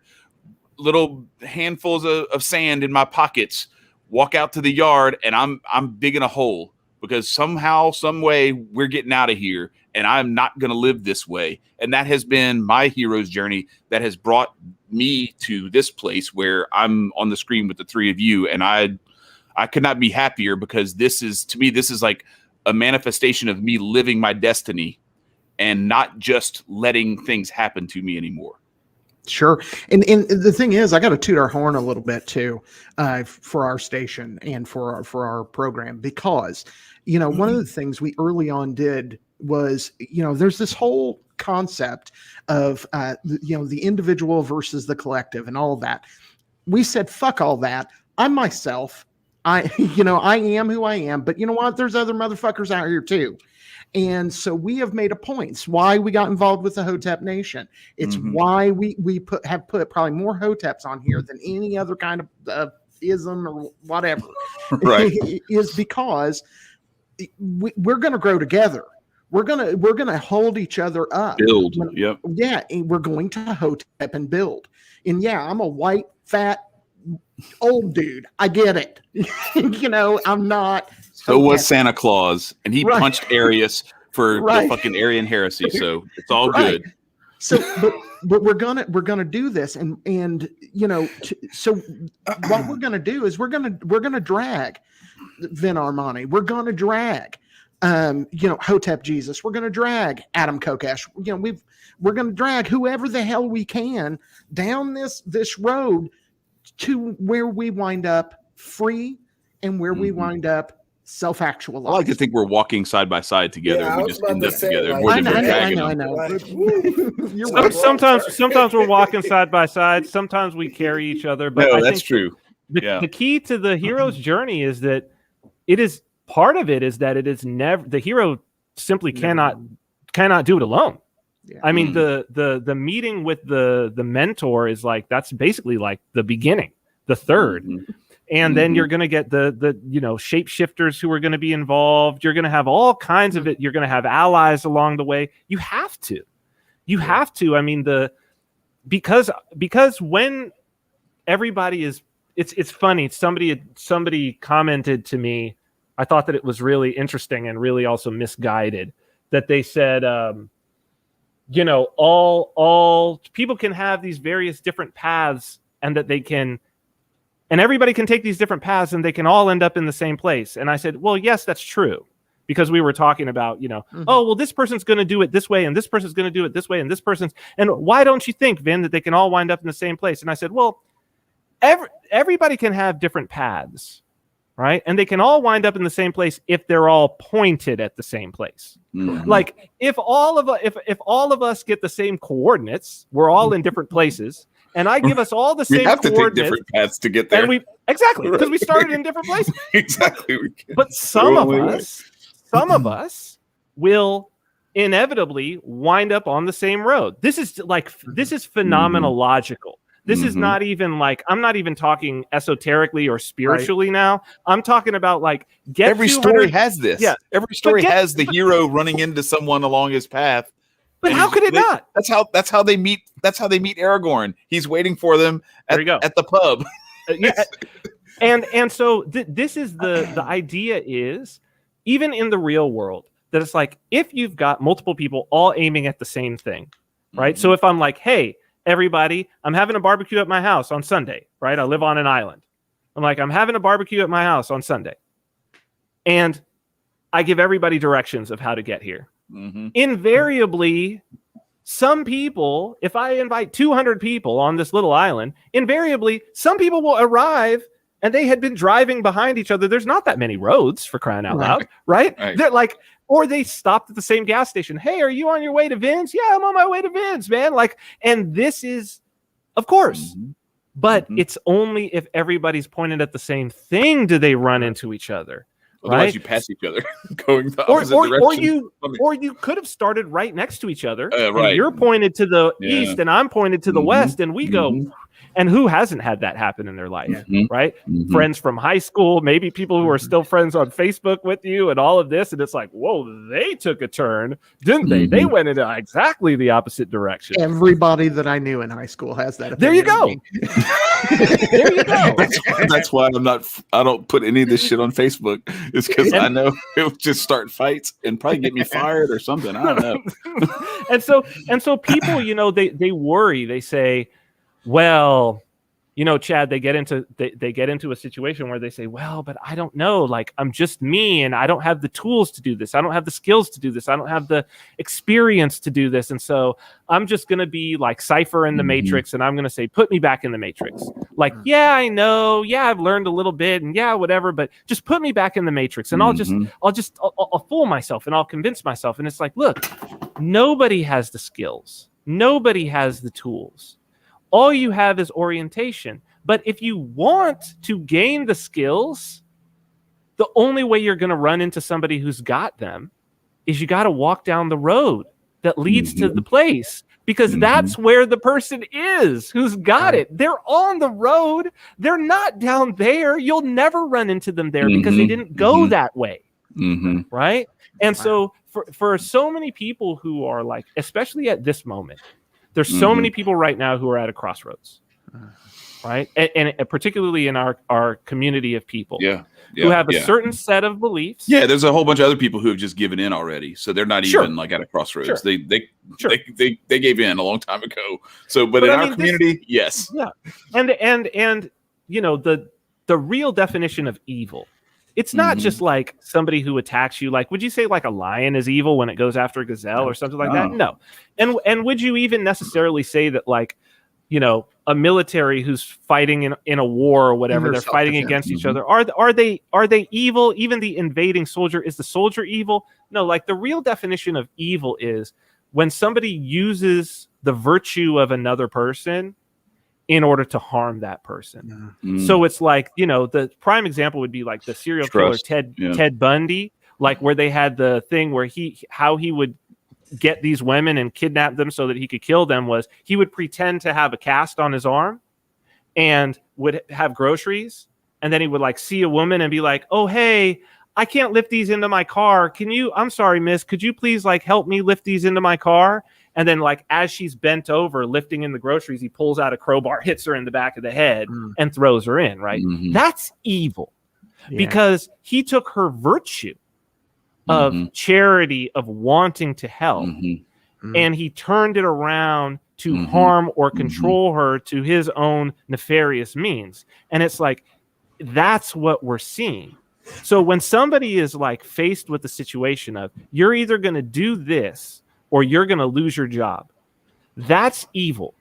little handfuls of sand in my pockets, walk out to the yard, and I'm digging a hole because somehow, some way we're getting out of here, and I'm not going to live this way. And that has been my hero's journey that has brought me to this place where I'm on the screen with the three of you, and I could not be happier because this is like a manifestation of me living my destiny and not just letting things happen to me anymore. Sure. And the thing is, I got to toot our horn a little bit too, for our station and for our program, because, one of the things we early on did was, there's this whole concept of, the individual versus the collective and all of that. We said, fuck all that. I'm myself. I am who I am, but you know what? There's other motherfuckers out here too. And so we have made a point. It's why we got involved with the Hotep Nation. It's why we have put probably more Hoteps on here than any other kind of ism or whatever. Right. Is because we're going to grow together. We're gonna hold each other up. Build. Yeah. And we're going to Hotep and build. And yeah, I'm a white, fat, old dude. I get it. I'm not. So was Santa Claus, and he punched Arius for the fucking Aryan heresy. So it's all good. So, but we're gonna do this, and so what we're gonna do is we're gonna drag Vin Armani. We're gonna drag, Hotep Jesus. We're gonna drag Adam Kokesh. We're gonna drag whoever the hell we can down this road to where we wind up free and where we wind up self-actualized. I like to think we're walking side by side together. Yeah, we just end up together. Like, I know. You're right. Sometimes we're walking side by side. Sometimes we carry each other. But No, I that's think true. The key to the hero's journey is that it is part of it is that it is never the hero simply cannot do it alone. Yeah. I mean, the meeting with the mentor is like that's basically like the beginning, the third. And then you're going to get the shapeshifters who are going to be involved. You're going to have all kinds of it. You're going to have allies along the way. You have to. I mean, because when everybody is, it's funny. Somebody commented to me. I thought that it was really interesting and really also misguided that they said, all people can have these various different paths and that they can. And everybody can take these different paths and they can all end up in the same place. And I said, well, yes, that's true. Because we were talking about, oh, well, this person's going to do it this way and this person's going to do it this way and this person's. And why don't you think, Vin, that they can all wind up in the same place? And I said, well, everybody can have different paths, right? And they can all wind up in the same place if they're all pointed at the same place. Like if all of us get the same coordinates, we're all in different places. And I give us all the same coordinates. We have to take different paths to get there. And because we started in different places. Exactly. But some of us will inevitably wind up on the same road. This is phenomenological. This is not even like, I'm not even talking esoterically or spiritually now. I'm talking about like every story has this. Yeah. Every story has the hero running into someone along his path. But how could it not? That's how they meet. That's how they meet Aragorn. He's waiting for them at the pub. And so this is the idea is even in the real world that it's like if you've got multiple people all aiming at the same thing, right? So if I'm like, hey, everybody, I'm having a barbecue at my house on Sunday, right? I live on an island. I'm like, I'm having a barbecue at my house on Sunday, and I give everybody directions of how to get here. Invariably, some people, if I invite 200 people on this little island, invariably, some people will arrive and they had been driving behind each other. There's not that many roads, for crying out loud, right? They're like, or they stopped at the same gas station. Hey, are you on your way to Vin's? Yeah, I'm on my way to Vin's, man. Like, and this is, of course, but it's only if everybody's pointed at the same thing do they run into each other. Otherwise, you pass each other going the opposite direction. Or you could have started right next to each other. Right. And you're pointed to the east and I'm pointed to the west, and we go. And who hasn't had that happen in their life, right? Friends from high school, maybe people who are still friends on Facebook with you and all of this. And it's like, whoa, they took a turn, didn't they? They went in exactly the opposite direction. Everybody that I knew in high school has that. There you go. There you go. That's why I don't put any of this shit on Facebook. It's because I know it would just start fights and probably get me fired or something. I don't know. and so people, they worry. They say, well, Chad, they get into a situation where they say, well, but I don't know, like I'm just me and I don't have the tools to do this. I don't have the skills to do this. I don't have the experience to do this. And so I'm just going to be like Cypher in the Matrix. And I'm going to say, put me back in the Matrix. Like, yeah, I know. Yeah, I've learned a little bit and yeah, whatever, but just put me back in the Matrix and I'll fool myself and I'll convince myself. And it's like, look, nobody has the skills. Nobody has the tools. All you have is orientation. But if you want to gain the skills, the only way you're going to run into somebody who's got them is you got to walk down the road that leads to the place, because that's where the person is who's got it. They're on the road. They're not down there. You'll never run into them there because they didn't go that way. Right? And so for so many people who are like, especially at this moment, there's so many people right now who are at a crossroads, right? And particularly in our community of people Yeah. who have a certain set of beliefs. Yeah, there's a whole bunch of other people who have just given in already, so they're not even like at a crossroads. Sure. They gave in a long time ago. So, but in our community, yes, yeah, and you know the real definition of evil. It's not just like somebody who attacks you. Like, would you say like a lion is evil when it goes after a gazelle or something like that? No. And would you even necessarily say that like, you know, a military who's fighting in a war or whatever, they're fighting against each other. Are they evil? Even the invading soldier, is the soldier evil? No, like the real definition of evil is when somebody uses the virtue of another person in order to harm that person. So it's like, you know, the prime example would be like the serial killer Ted Bundy, like where they had the thing where how he would get these women and kidnap them so that he could kill them was he would pretend to have a cast on his arm and would have groceries. And then he would like see a woman and be like, oh, hey, I can't lift these into my car. I'm sorry, miss, could you please like help me lift these into my car? And then like, as she's bent over lifting in the groceries, he pulls out a crowbar, hits her in the back of the head and throws her in. Right. That's evil because he took her virtue of charity, of wanting to help, and he turned it around to harm or control her to his own nefarious means. And it's like, that's what we're seeing. So when somebody is like faced with the situation of you're either going to do this or you're going to lose your job, that's evil,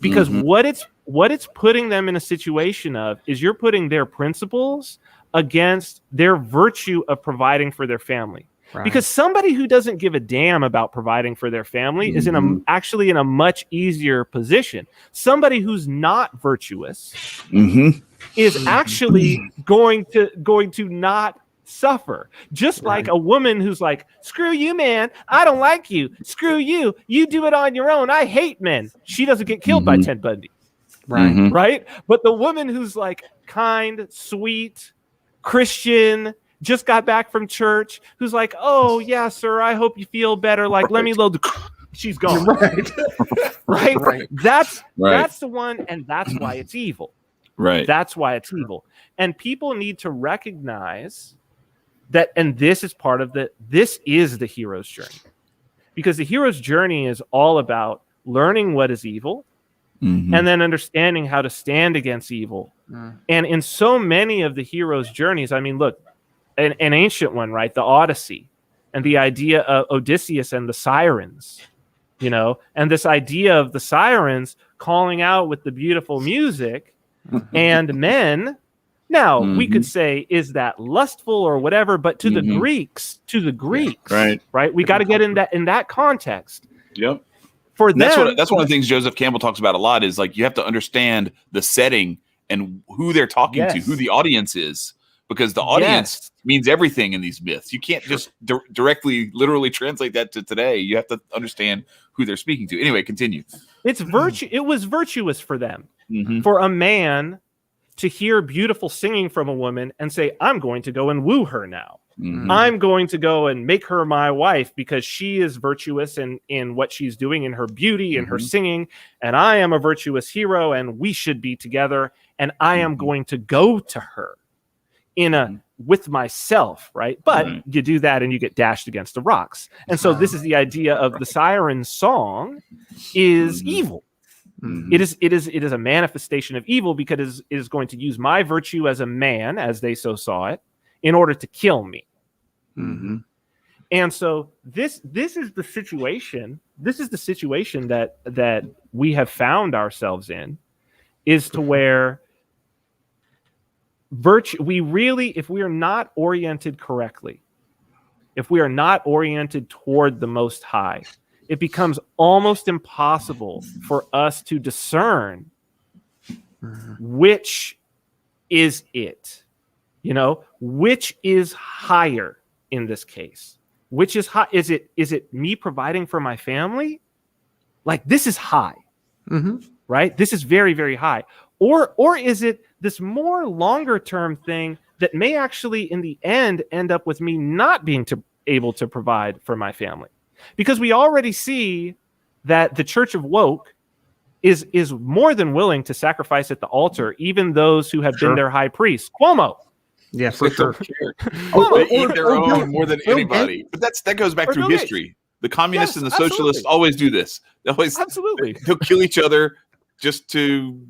because what it's putting them in a situation of is you're putting their principles against their virtue of providing for their family. Right. Because somebody who doesn't give a damn about providing for their family is actually in a much easier position. Somebody who's not virtuous is actually going to not suffer. Just like a woman who's like, screw you, man, I don't like you. Screw you. You do it on your own. I hate men. She doesn't get killed by Ted Bundy. Right? But the woman who's like kind, sweet, Christian, just got back from church, who's like, oh yeah, sir, I hope you feel better. Like, let me load the she's gone. Right. That's the one, and that's why it's evil. Right. That's why it's evil. And people need to recognize that, and this is part of this is the hero's journey. Because the hero's journey is all about learning what is evil and then understanding how to stand against evil. And in so many of the hero's journeys, I mean, look, an ancient one, right? The Odyssey, and the idea of Odysseus and the sirens, you know, and this idea of the sirens calling out with the beautiful music and men. Now we could say, is that lustful or whatever? But to the Greeks, right? We got to get in that context. Yep. For them, that's one of the things Joseph Campbell talks about a lot is like you have to understand the setting and who they're talking to, who the audience is. Because the audience means everything in these myths. You can't just directly, literally translate that to today. You have to understand who they're speaking to. Anyway, continue. It's virtue. It was virtuous for them, for a man to hear beautiful singing from a woman and say, I'm going to go and woo her now. I'm going to go and make her my wife because she is virtuous in what she's doing, in her beauty and her singing. And I am a virtuous hero and we should be together. And I am going to go to her with myself, right? But you do that and you get dashed against the rocks. And so this is the idea of the siren song is evil. It is a manifestation of evil because it is going to use my virtue as a man, as they so saw it, in order to kill me. And so this is the situation. This is the situation that we have found ourselves in, is to where we really, if we are not oriented correctly, if we are not oriented toward the Most High, it becomes almost impossible for us to discern which is it, which is higher in this case. Which is high? Is it me providing for my family? Like, this is high, right? This is very, very high. Or is it this more longer term thing that may actually in the end up with me not being able to provide for my family? Because we already see that the Church of Woke is more than willing to sacrifice at the altar, even those who have been their high priests. Cuomo. Yeah, for They sure. don't care. Or- They eat their or own Bill- more than Bill anybody. But that goes back Or through Bill Gates. history. The communists Yes, and the socialists absolutely. always do this. They always Absolutely. they'll kill each other just to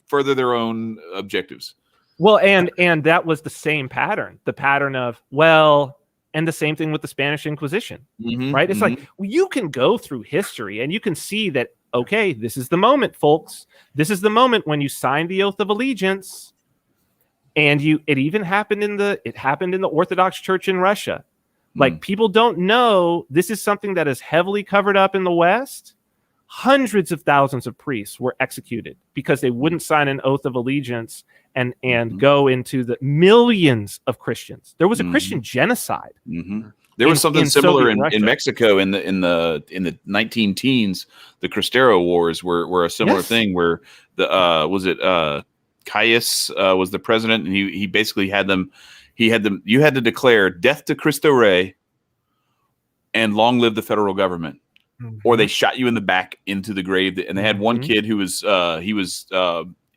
further their own objectives. Well, and that was the same pattern. The pattern of, well, and the same thing with the Spanish Inquisition, right? It's like, you can go through history and you can see that, okay, this is the moment, folks. This is the moment when you signed the oath of allegiance. And it even happened in the Orthodox Church in Russia. Like, people don't know, this is something that is heavily covered up in the West. Hundreds of thousands of priests were executed because they wouldn't sign an oath of allegiance and go into the millions of Christians. There was a Christian genocide. There was something in similar Soviet in Russia. Mexico in the 19 teens. The Cristero Wars were a similar thing where Caius was the president, and he basically had them. You had to declare death to Cristo Rey and long live the federal government, or they shot you in the back into the grave. And they had one kid who was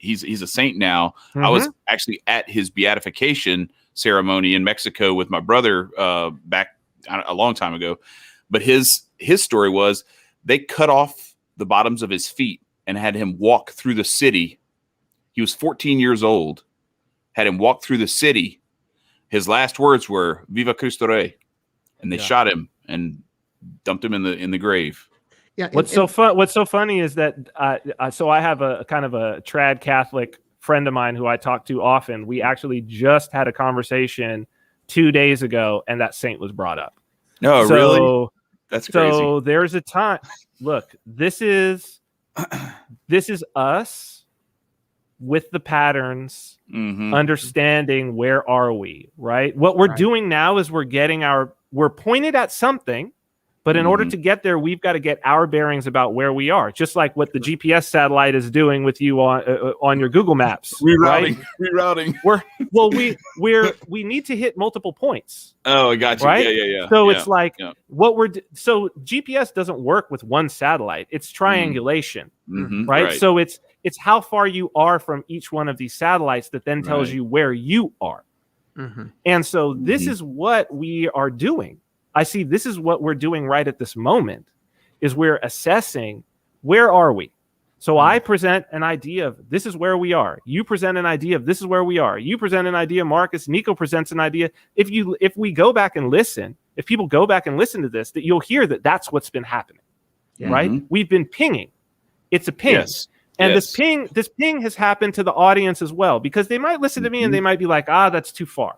he's a saint now. I was actually at his beatification ceremony in Mexico with my brother back a long time ago. But his story was they cut off the bottoms of his feet and had him walk through the city. He was 14 years old, had him walk through the city. His last words were "Viva Cristo Rey," and they shot him and dumped him in the grave. Yeah. What's so funny is that so I have a kind of a trad Catholic friend of mine who I talk to often. We actually just had a conversation 2 days ago, and that saint was brought up. No, really? That's crazy. So there's a time. Look, this is us with the patterns, understanding where are we, right? What we're doing now is we're pointed at something, but in order to get there, we've got to get our bearings about where we are. Just like what the GPS satellite is doing with you on your Google Maps. Rerouting. We need to hit multiple points. Oh, I got you. Right? Yeah. So it's like so GPS doesn't work with one satellite. It's triangulation, right? So it's how far you are from each one of these satellites that then tells you where you are. And so this is what we are doing. I see this is what we're doing right at this moment, is we're assessing where are we. So I present an idea of this is where we are. You present an idea of this is where we are. You present an idea, Marcus. Nico presents an idea. If we go back and listen, if people go back and listen to this, that you'll hear that that's what's been happening, right? We've been pinging. It's a ping. Yes. And this ping has happened to the audience as well, because they might listen to me and they might be like, that's too far.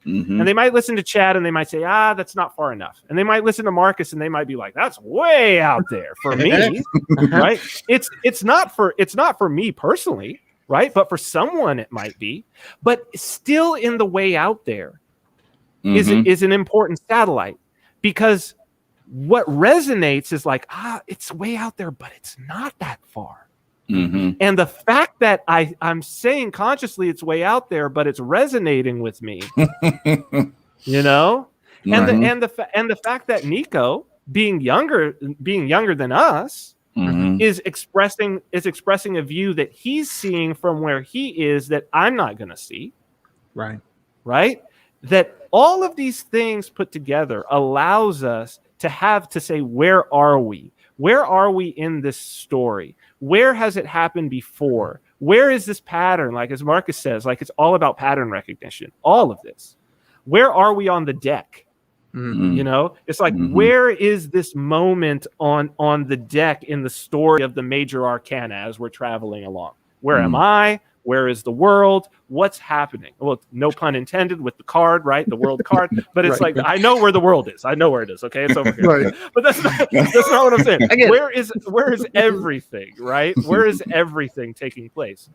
And they might listen to Chad and they might say, that's not far enough. And they might listen to Marcus and they might be like, that's way out there for me, right? It's not for me personally, right? But for someone it might be. But still, in the way out there is an important satellite, because what resonates is like, it's way out there, but it's not that far. And the fact that I'm saying consciously it's way out there, but it's resonating with me, you know, and the fact that Nico, being younger than us, is expressing a view that he's seeing from where he is that I'm not going to see, right? That all of these things put together allows us to say, where are we? Where are we in this story? Where has it happened before? Where is this pattern? Like, as Marcus says, like, it's all about pattern recognition. All of this. Where are we on the deck? You know, it's like, where is this moment on the deck in the story of the major arcana as we're traveling along? Where am I? Where is the world? What's happening? Well, no pun intended with the card, right? The world card. But it's like, I know where the world is. I know where it is. Okay, it's over here. But that's not what I'm saying. Again, where is everything, right? Where is everything taking place?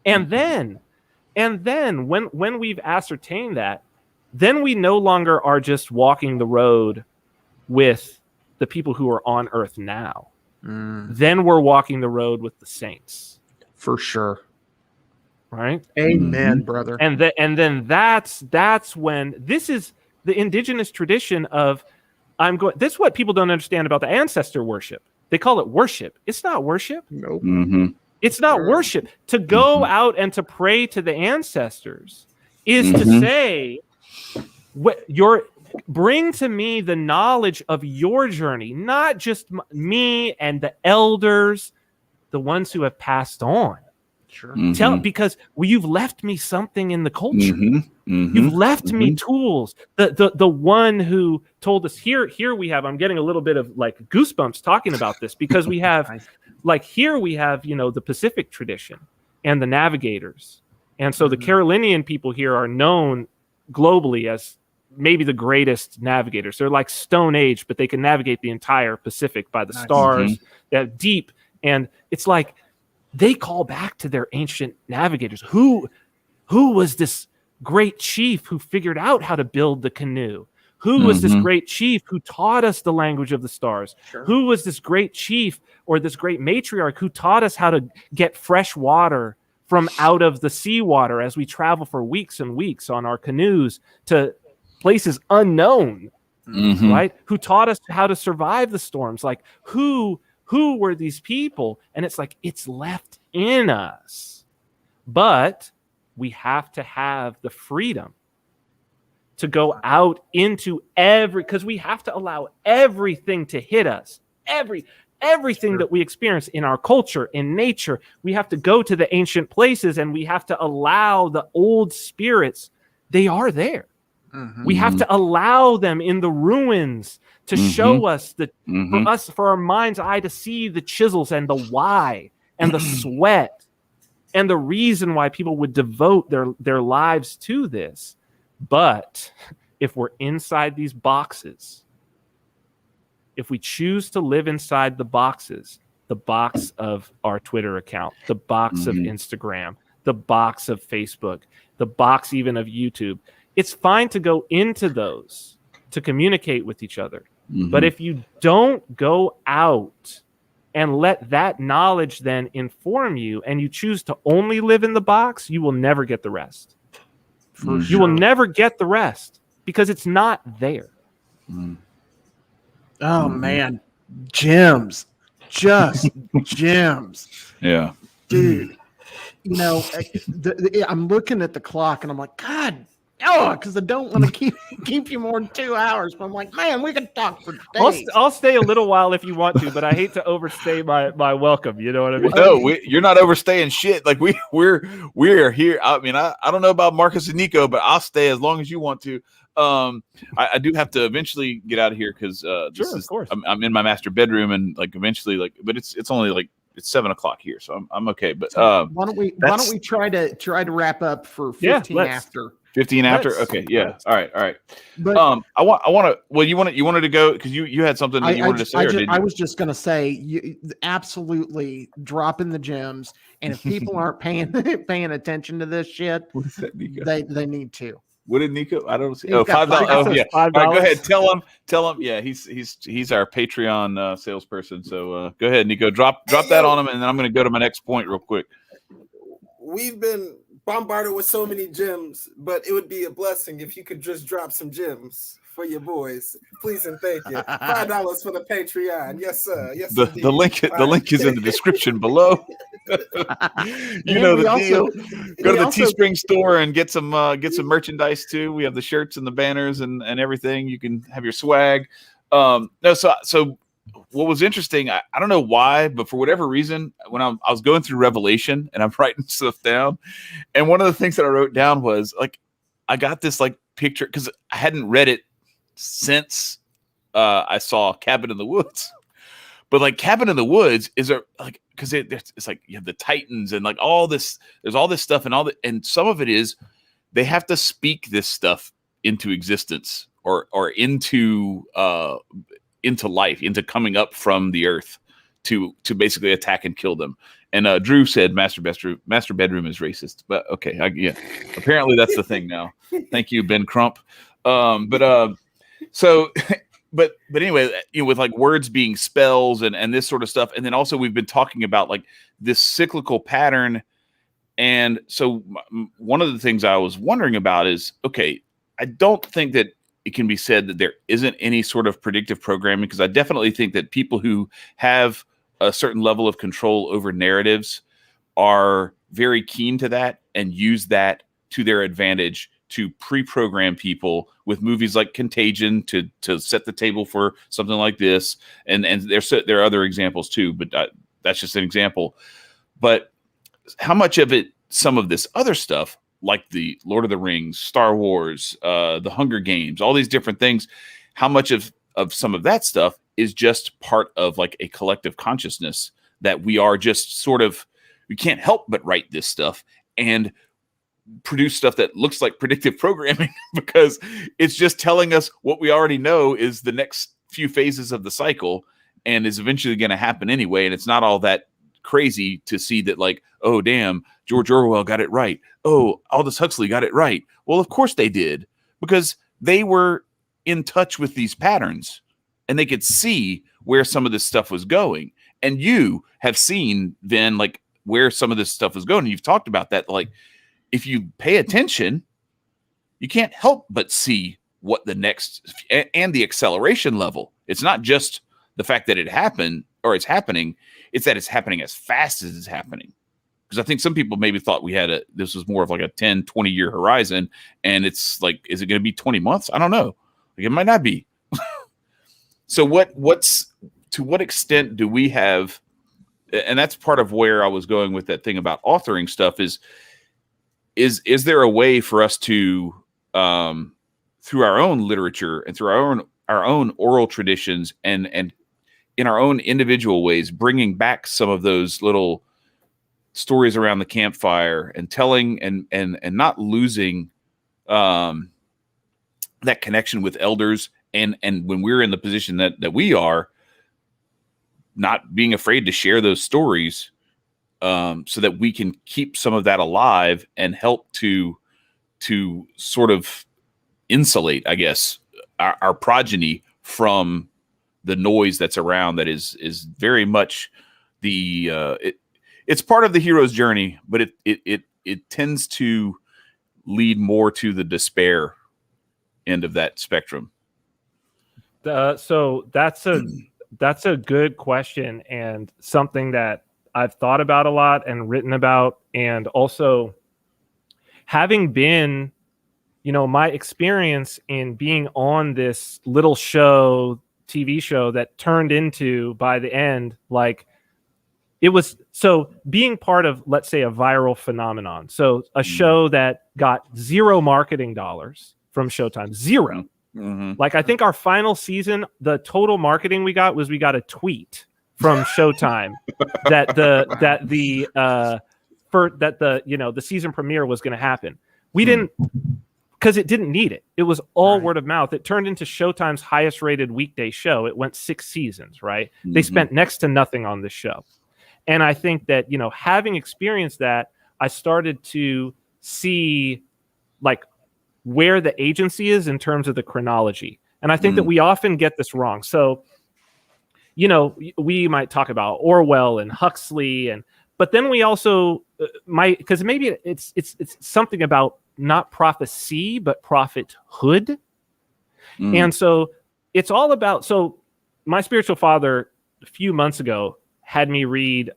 And then when we've ascertained that, then we no longer are just walking the road with the people who are on earth now. Then we're walking the road with the saints. For sure. Right? Amen, brother. And then that's when this is the indigenous tradition of this is what people don't understand about the ancestor worship. They call it worship. It's not worship. Nope. Mm-hmm. It's not worship. To go out and to pray to the ancestors is to say, bring to me the knowledge of your journey, not just me and the elders, the ones who have passed on. Sure. Because you've left me something in the culture. You've left me tools. The one who told us here we have, I'm getting a little bit of like goosebumps talking about this, because we have like here we have, the Pacific tradition and the navigators. And so the Carolinian people here are known globally as maybe the greatest navigators. They're like Stone Age, but they can navigate the entire Pacific by the stars, that deep. And it's like, they call back to their ancient navigators. Who was this great chief who figured out how to build the canoe? Who was this great chief who taught us the language of the stars? Sure. Who was this great chief or this great matriarch who taught us how to get fresh water from out of the seawater as we travel for weeks and weeks on our canoes to places unknown, right? Who taught us how to survive the storms? Like, who were these people? And it's like, it's left in us. But we have to have the freedom to go out into because we have to allow everything to hit us. Everything that we experience in our culture, in nature. We have to go to the ancient places, and we have to allow the old spirits. They are there. We have to allow them in the ruins to show us for our mind's eye to see the chisels and the why and the sweat and the reason why people would devote their lives to this. But if we're inside these boxes, if we choose to live inside the boxes, the box of our Twitter account, the box of Instagram, the box of Facebook, the box even of YouTube, it's fine to go into those to communicate with each other. But if you don't go out and let that knowledge then inform you, and you choose to only live in the box, you will never get the rest. You will never get the rest because it's not there. Oh man, gems, just gems. Yeah, dude. I'm looking at the clock and I'm like, God. Oh, because I don't want to keep you more than 2 hours. But I'm like, man, we can talk for days. I'll stay a little while if you want to, but I hate to overstay my welcome. You know what I mean? No, you're not overstaying shit. Like we're here. I mean, I don't know about Marcus and Nico, but I'll stay as long as you want to. I do have to eventually get out of here because of course. I'm in my master bedroom, and like eventually, but it's only like it's 7:00 here, so I'm okay. But why don't we try to wrap up for 15 after? 15 after? Okay, yeah. All right. But I want to. Well, you wanted to go because you had something that you wanted to say. I was just going to say, absolutely drop in the gems, and if people aren't paying attention to this shit, what is that, Nico? They need to. What did Nico? I don't see. Oh, $5. Oh, yeah. All right, go ahead. Tell him. Yeah, he's our Patreon salesperson. So go ahead, Nico. Drop that on him, and then I'm going to go to my next point real quick. We've been bombarded with so many gems, but it would be a blessing if you could just drop some gems for your boys, please and thank you. $5 for the Patreon, yes sir. Yes, the link is in the description below. You know the deal. Go to the Teespring store and get some merchandise too. We have the shirts and the banners and everything. You can have your swag. So what was interesting, I don't know why, but for whatever reason, when I was going through Revelation and I'm writing stuff down, and one of the things that I wrote down was like, I got this like picture because I hadn't read it since I saw Cabin in the Woods. But like Cabin in the Woods is like, because it's like you have the Titans and like all this, there's all this stuff and some of it is they have to speak this stuff into existence or into life, into coming up from the earth to basically attack and kill them. And Drew said master bedroom is racist, but okay, yeah, apparently that's the thing now. Thank you, Ben Crump. But anyway, with like words being spells and this sort of stuff, and then also we've been talking about like this cyclical pattern. And so one of the things I was wondering about is, okay, I don't think that it can be said that there isn't any sort of predictive programming, because I definitely think that people who have a certain level of control over narratives are very keen to that and use that to their advantage to pre-program people with movies like Contagion to set the table for something like this. And there are other examples too, but that's just an example. But how much of it, some of this other stuff, like the Lord of the Rings, Star Wars, the Hunger Games, all these different things, how much of some of that stuff is just part of like a collective consciousness that we are just sort of, we can't help but write this stuff and produce stuff that looks like predictive programming because it's just telling us what we already know is the next few phases of the cycle and is eventually going to happen anyway. And it's not all that crazy to see that, like, oh, damn, George Orwell got it right. Oh, Aldous Huxley got it right. Well, of course they did, because they were in touch with these patterns and they could see where some of this stuff was going. And you have seen then, like, where some of this stuff is going. And you've talked about that. Like, if you pay attention, you can't help but see what the next and the acceleration level. It's not just the fact that it happened or it's happening. It's that it's happening as fast as it's happening. Because I think some people maybe thought this was more of like a 10, 20 year horizon. And it's like, is it going to be 20 months? I don't know. Like, it might not be. So to what extent do we have, and that's part of where I was going with that thing about authoring stuff is is there a way for us to, through our own literature and through our own oral traditions and in our own individual ways, bringing back some of those little stories around the campfire and telling and not losing that connection with elders, and when we're in the position that we are, not being afraid to share those stories, so that we can keep some of that alive and help to sort of insulate, I guess, our progeny from the noise that's around that is very much it's part of the hero's journey, but it tends to lead more to the despair end of that spectrum. So that's a good question, and something that I've thought about a lot and written about, and also having been, my experience in being on this little TV show that turned into, by the end, like, it was, so being part of, let's say, a viral phenomenon. So a show that got zero marketing dollars from Showtime, zero. Mm-hmm. Like, I think our final season, the total marketing we got a tweet from Showtime that the season premiere was going to happen. We didn't, because it didn't need it. It was all word of mouth. It turned into Showtime's highest rated weekday show. It went 6 seasons, right? Mm-hmm. They spent next to nothing on this show. And I think that, having experienced that, I started to see, like, where the agency is in terms of the chronology. And I think that we often get this wrong. So, we might talk about Orwell and Huxley, but then we also because maybe it's something about not prophecy, but prophethood. And so it's all about, so my spiritual father a few months ago had me read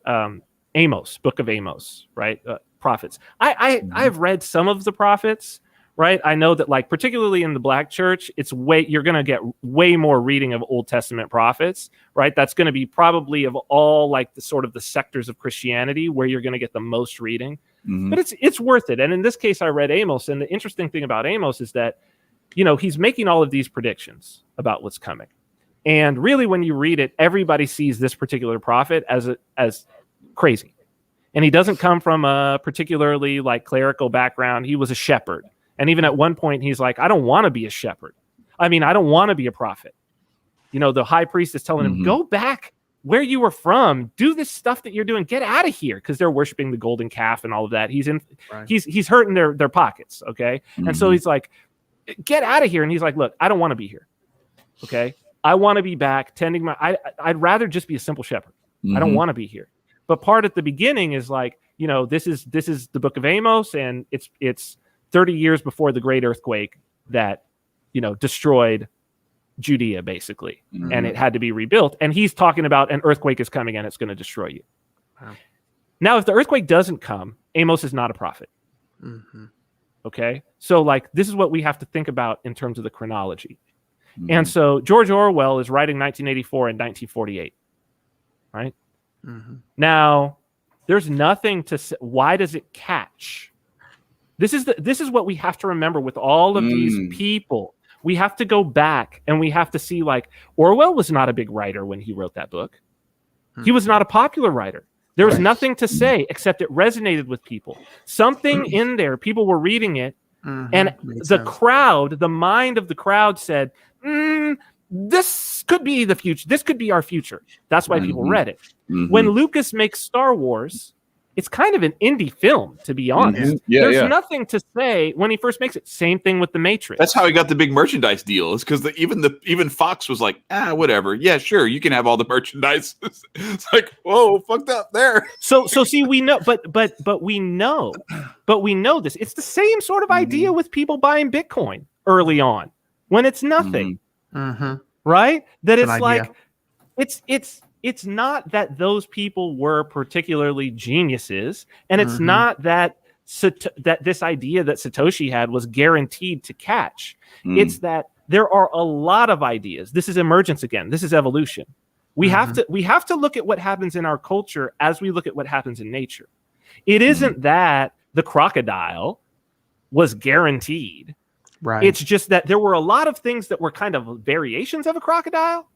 Amos, Book of Amos, right? Prophets. I've read some of the prophets, right? I know that, like, particularly in the Black church, you're going to get way more reading of Old Testament prophets, right? That's going to be probably of all, like, the sort of the sectors of Christianity where you're going to get the most reading. Mm-hmm. But it's worth it. And in this case, I read Amos, and the interesting thing about Amos is that, he's making all of these predictions about what's coming. And really, when you read it, everybody sees this particular prophet as crazy. And he doesn't come from a particularly, like, clerical background. He was a shepherd. And even at one point, he's like, I don't want to be a shepherd. I don't want to be a prophet. The high priest is telling him, go back where you were from. Do this stuff that you're doing. Get out of here. Because they're worshiping the golden calf and all of that. He's hurting their pockets. Okay. Mm-hmm. And so he's like, get out of here. And he's like, look, I don't want to be here. Okay. I want to be back tending I'd rather just be a simple shepherd. Mm-hmm. I don't want to be here. But part at the beginning is like, this is the Book of Amos, and it's 30 years before the great earthquake that destroyed Judea basically, and it had to be rebuilt. And he's talking about an earthquake is coming and it's going to destroy you. Wow. Now, if the earthquake doesn't come, Amos is not a prophet. Okay, so like this is what we have to think about in terms of the chronology. And so George Orwell is writing 1984 and 1948, right? Now, there's nothing to say. Why does it catch? This is what we have to remember with all of these people. We have to go back and we have to see, like, Orwell was not a big writer when he wrote that book. He was not a popular writer. There was nothing to say except it resonated with people. Something in there, people were reading it, and the crowd, the mind of the crowd said, this could be the future. This could be our future. That's why people read it. When Lucas makes Star Wars, it's kind of an indie film, to be honest. There's nothing to say when he first makes it. Same thing with The Matrix. That's how he got the big merchandise deal. It's because even Fox was like, whatever. Yeah, sure, you can have all the merchandise. It's like, whoa, fucked up there. So see, we know, but we know this. It's the same sort of idea with people buying Bitcoin early on when it's nothing, right? That it's like, it's not that those people were particularly geniuses, and it's not that that this idea that Satoshi had was guaranteed to catch. It's that there are a lot of ideas. This is emergence again. This is evolution. We have to look at what happens in our culture as we look at what happens in nature. It isn't that the crocodile was guaranteed. Right. It's just that there were a lot of things that were kind of variations of a crocodile,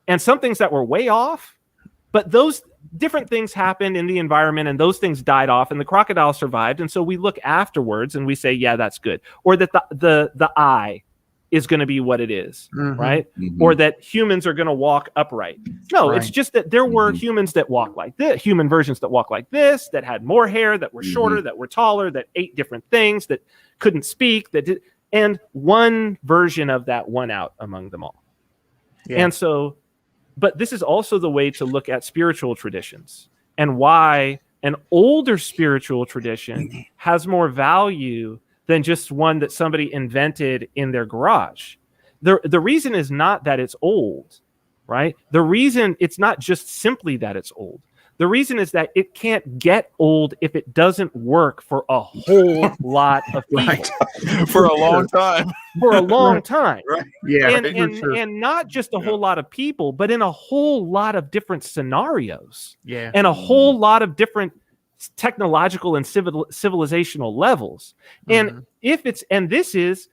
and some things that were way off, but those different things happened in the environment and those things died off and the crocodile survived. And so we look afterwards and we say, yeah, that's good. Or that the eye is going to be what it is, right? Or that humans are going to walk upright. No, it's just that there were humans that walk like this, human versions that walk like this, that had more hair, that were shorter, that were taller, that ate different things, that couldn't speak, and one version of that won out among them all. And so, but this is also the way to look at spiritual traditions and why an older spiritual tradition has more value than just one that somebody invented in their garage. The reason is not that it's old, right? The reason it's not just simply that it's old. The reason is that it can't get old if it doesn't work for a whole lot of people. For a long time. For a long time. Right. Yeah. And not just a whole lot of people, but in a whole lot of different scenarios. Yeah. And a whole lot of different technological and civilizational levels. And this is,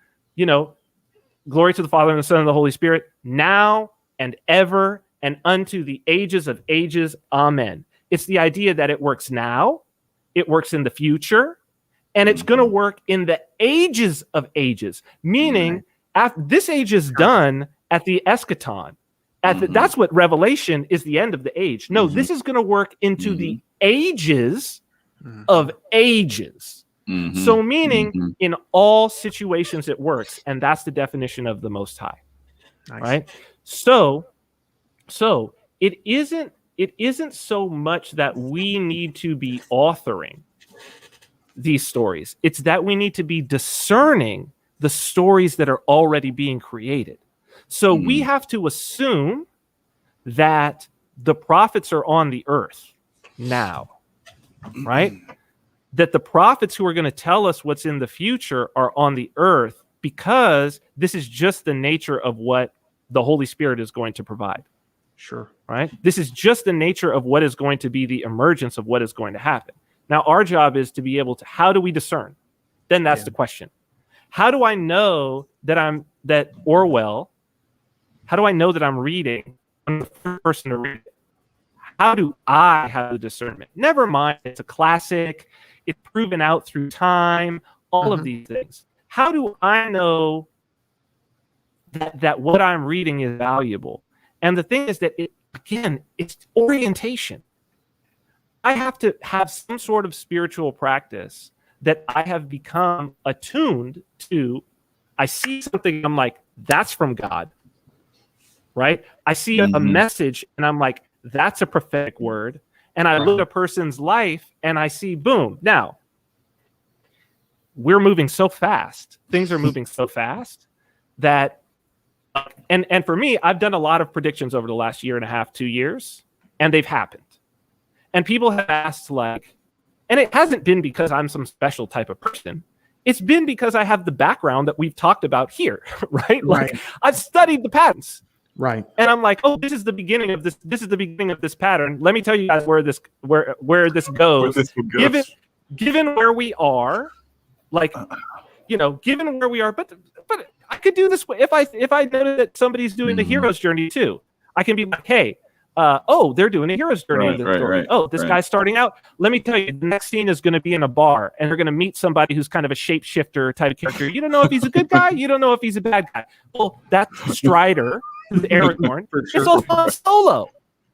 glory to the Father and the Son and the Holy Spirit, now and ever and unto the ages of ages. Amen. It's the idea that it works now, it works in the future, and it's going to work in the ages of ages. Meaning, after this age is done at the eschaton. That's what Revelation is, the end of the age. No, this is going to work into the ages of ages. So meaning in all situations it works, and that's the definition of the Most High. Right? So it isn't so much that we need to be authoring these stories. It's that we need to be discerning the stories that are already being created. So we have to assume that the prophets are on the earth now, right? That the prophets who are going to tell us what's in the future are on the earth, because this is just the nature of what the Holy Spirit is going to provide. Sure. Right? This is just the nature of what is going to be the emergence of what is going to happen. Now, our job is to be able to, how do we discern? Then that's the question. How do I know that Orwell, how do I know that I'm reading? I'm the first person to read it. How do I have the discernment? Never mind, it's a classic. It's proven out through time, all of these things. How do I know that what I'm reading is valuable? And the thing is that, it's orientation. I have to have some sort of spiritual practice that I have become attuned to. I see something, I'm like, that's from God, right? I see a message, and I'm like, that's a prophetic word. And I look at a person's life, and I see, boom. Now, we're moving so fast. Things are moving so fast that, and for me, I've done a lot of predictions over the last year and a half, 2 years, and they've happened. And people have asked, like, and it hasn't been because I'm some special type of person. It's been because I have the background that we've talked about here, right? Like, I've studied the patterns. Right. And I'm like, oh, this is the beginning of this. This is the beginning of this pattern. Let me tell you guys where this goes. Given where we are, like, given where we are, but I could do this if I know that somebody's doing the hero's journey too. I can be like, hey, they're doing a hero's journey in this story. Oh, this guy's starting out. Let me tell you, the next scene is going to be in a bar, and they're going to meet somebody who's kind of a shapeshifter type of character. You don't know if he's a good guy. You don't know if he's a bad guy. Well, that's Strider, who's Aragorn. It's also Han Solo.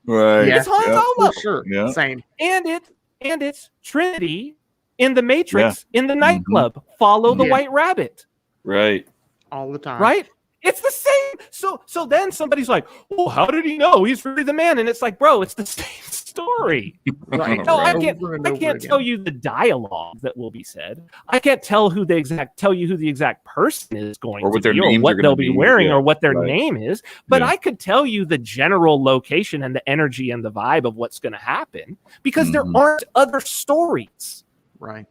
Right. It's Han Solo. For sure. Yeah. Same. And it's Trinity in the Matrix in the nightclub. Follow the White Rabbit. Right. All the time. Right? It's the same. So then somebody's like, well, how did he know he's really the man? And it's like, bro, it's the same story. Right. No, I Over and over can't again. tell you the dialogue that will be said. I can't tell you who the exact person is going Or what to their be, or names what are they'll gonna be be. wearing, Yeah. or what their Right. name is. But Yeah. I could tell you the general location and the energy and the vibe of what's going to happen, because there aren't other stories. Right.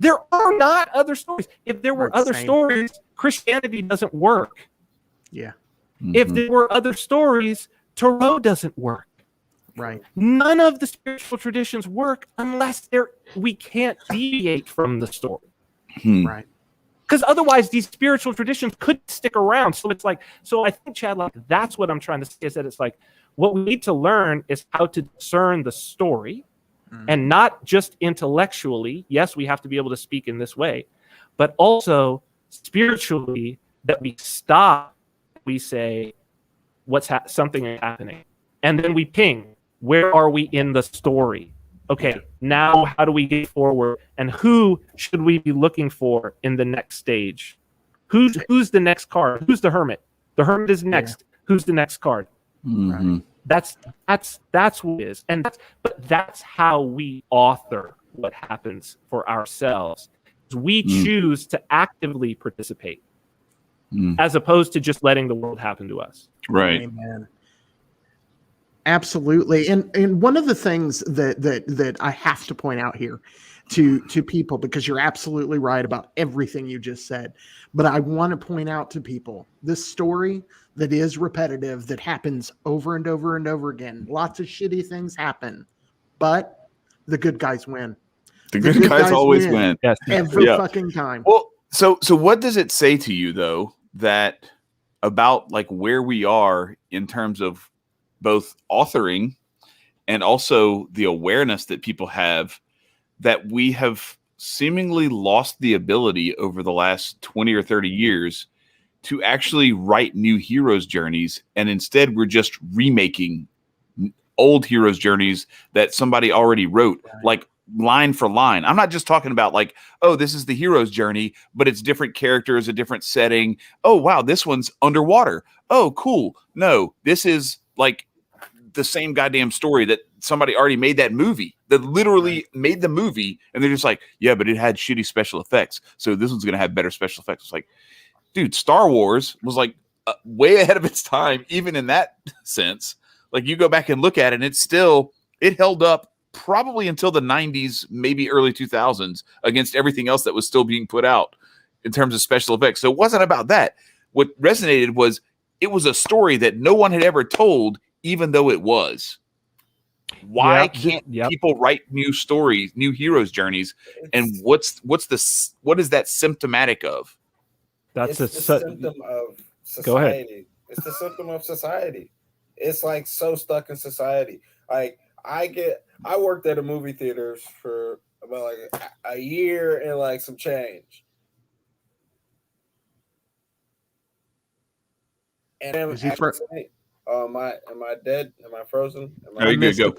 There are not other stories. If there were Right, other same. stories, Christianity doesn't work. Yeah. If there were other stories, Tarot doesn't work. Right. None of the spiritual traditions work unless we can't deviate from the story. Right. Because otherwise, these spiritual traditions could stick around. So it's like, so I think, Chad, like, that's what I'm trying to say, is that it's like, what we need to learn is how to discern the story, and not just intellectually. Yes, we have to be able to speak in this way, but also spiritually, that we stop. We say, something is happening. And then we ping, where are we in the story? Okay, now how do we get forward? And who should we be looking for in the next stage? Who's the next card? Who's the hermit? The hermit is next. Who's the next card? Right. That's what it is. And that's how we author what happens for ourselves. We choose to actively participate, as opposed to just letting the world happen to us. Right. Amen. Absolutely. And one of the things that I have to point out here to people, because you're absolutely right about everything you just said, but I want to point out to people this story that is repetitive, that happens over and over and over again. Lots of shitty things happen, but the good guys win. The good guys always win. win. Yes. Every fucking time. Well, so what does it say to you, though, that about like where we are in terms of both authoring and also the awareness that people have, that we have seemingly lost the ability over the last 20 or 30 years to actually write new heroes' journeys, and instead we're just remaking old heroes' journeys that somebody already wrote, like line for line. I'm not just talking about like, oh, this is the hero's journey, but it's different characters, a different setting. Oh, wow, this one's underwater. Oh, cool. No, this is like the same goddamn story that somebody already made that movie, that literally made the movie, and they're just like, yeah, but it had shitty special effects, so this one's going to have better special effects. It's like, dude, Star Wars was like way ahead of its time, even in that sense. Like, you go back and look at it, and it held up probably until the 90s, maybe early 2000s, against everything else that was still being put out in terms of special effects. So it wasn't about that. What resonated was it was a story that no one had ever told, even though it was. Why can't people write new stories, new heroes' journeys? And what is that symptomatic of? That's it's the symptom of society. Go ahead. It's the symptom of society. It's like so stuck in society. Like I worked at a movie theaters for about like a year and like some change. And am I dead? Am I frozen? Are you good? Go.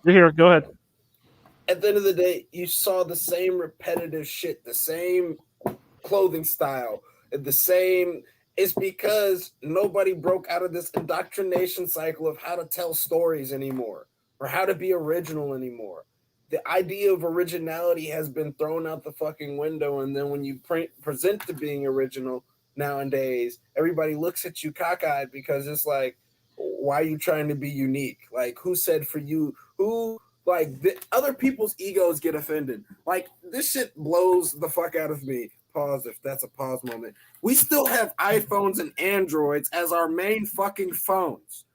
You're here. Go ahead. At the end of the day, you saw the same repetitive shit, the same clothing style, the same. It's because nobody broke out of this indoctrination cycle of how to tell stories anymore or how to be original anymore. The idea of originality has been thrown out the fucking window, and then when you present to being original, nowadays, everybody looks at you cockeyed because it's like, why are you trying to be unique? Like, who said for you? Who, like, other people's egos get offended. Like, this shit blows the fuck out of me. Pause if that's a pause moment. We still have iPhones and Androids as our main fucking phones.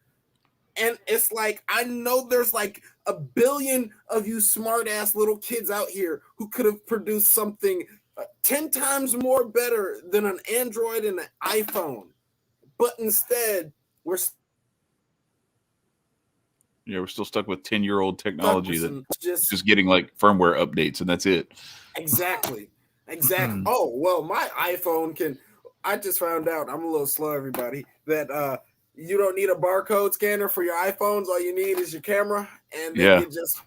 And it's like, I know there's like a billion of you smart ass little kids out here who could have produced something 10 times more better than an Android and an iPhone. But instead, we're still stuck with 10-year-old technology that's just getting like firmware updates, and that's it. Exactly. Oh, well, my iPhone can. I just found out, I'm a little slow, everybody, that you don't need a barcode scanner for your iPhones. All you need is your camera, and then you just.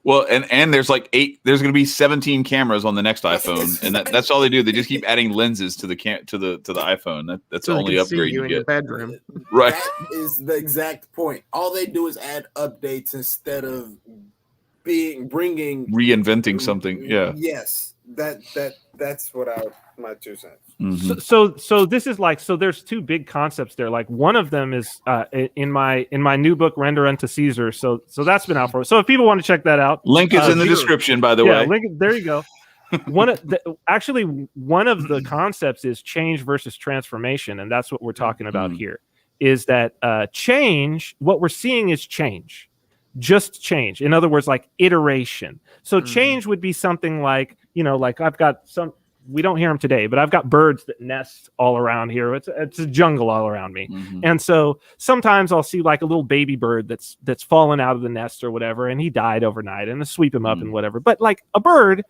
Well, and there's like there's going to be 17 cameras on the next iPhone, and that's all they do. They just keep adding lenses to the iPhone. That's the only upgrade you get. In your bedroom. Right. That is the exact point. All they do is add updates instead of reinventing something. Yeah. Yes. That's what my 2 cents. Mm-hmm. So this is like, so there's two big concepts there. Like one of them is in my new book, Render Unto Caesar. So that's been out for. So if people want to check that out, link is in the description, by the way. Link, there you go. One of the concepts is change versus transformation, and that's what we're talking about here. Is that change? What we're seeing is change, just change. In other words, like iteration. So change would be something like, like I've got some. We don't hear them today, but I've got birds that nest all around here. It's a jungle all around me. Mm-hmm. And so sometimes I'll see like a little baby bird that's fallen out of the nest or whatever, and he died overnight, and I sweep him up and whatever. But like a bird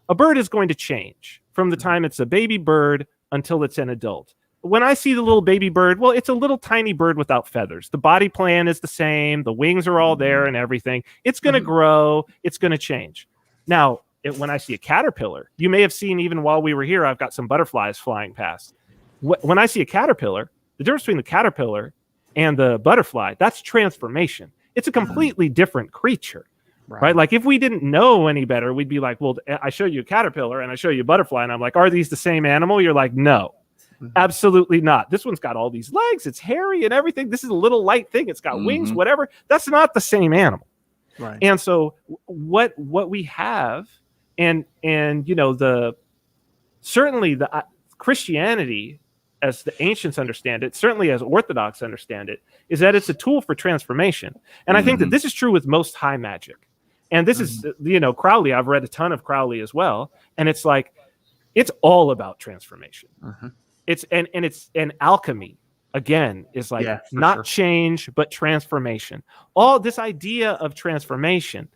is going to change from the time it's a baby bird until it's an adult. When I see the little baby bird, well, it's a little tiny bird without feathers. The body plan is the same. The wings are all there and everything. It's going to grow. It's going to change. Now, when I see a caterpillar, you may have seen even while we were here, I've got some butterflies flying past. When I see a caterpillar, the difference between the caterpillar and the butterfly, that's transformation. It's a completely different creature, right? Like if we didn't know any better, we'd be like, well, I show you a caterpillar and I show you a butterfly, and I'm like, are these the same animal? You're like, no, absolutely not. This one's got all these legs. It's hairy and everything. This is a little light thing. It's got wings, whatever. That's not the same animal. Right. And so what we have, and certainly the Christianity, as the ancients understand it, certainly as Orthodox understand it, is that it's a tool for transformation. And I think that this is true with most high magic. And this is, Crowley, I've read a ton of Crowley as well. And it's like, it's all about transformation. It's alchemy, again, is like not change, but transformation. All this idea of transformation.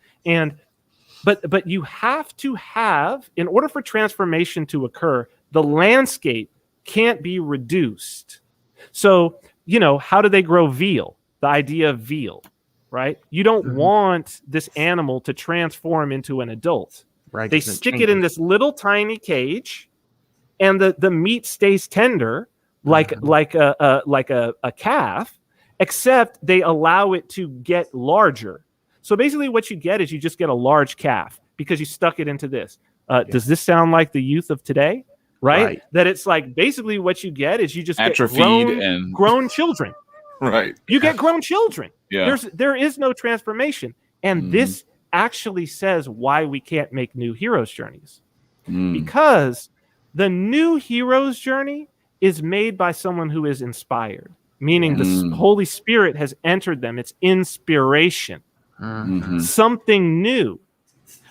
But you have to have, in order for transformation to occur, the landscape can't be reduced. So, how do they grow veal? The idea of veal, right? You don't want this animal to transform into an adult. Right. They stick it in this little tiny cage, and the meat stays tender like a calf, except they allow it to get larger. So basically what you get is you just get a large calf because you stuck it into this. Does this sound like the youth of today? Right? That it's like basically what you get is you just atrophied get grown children. Right. You get grown children. Yeah. There is no transformation. And this actually says why we can't make new heroes' journeys. Because the new hero's journey is made by someone who is inspired, meaning the Holy Spirit has entered them. It's inspiration. Something new.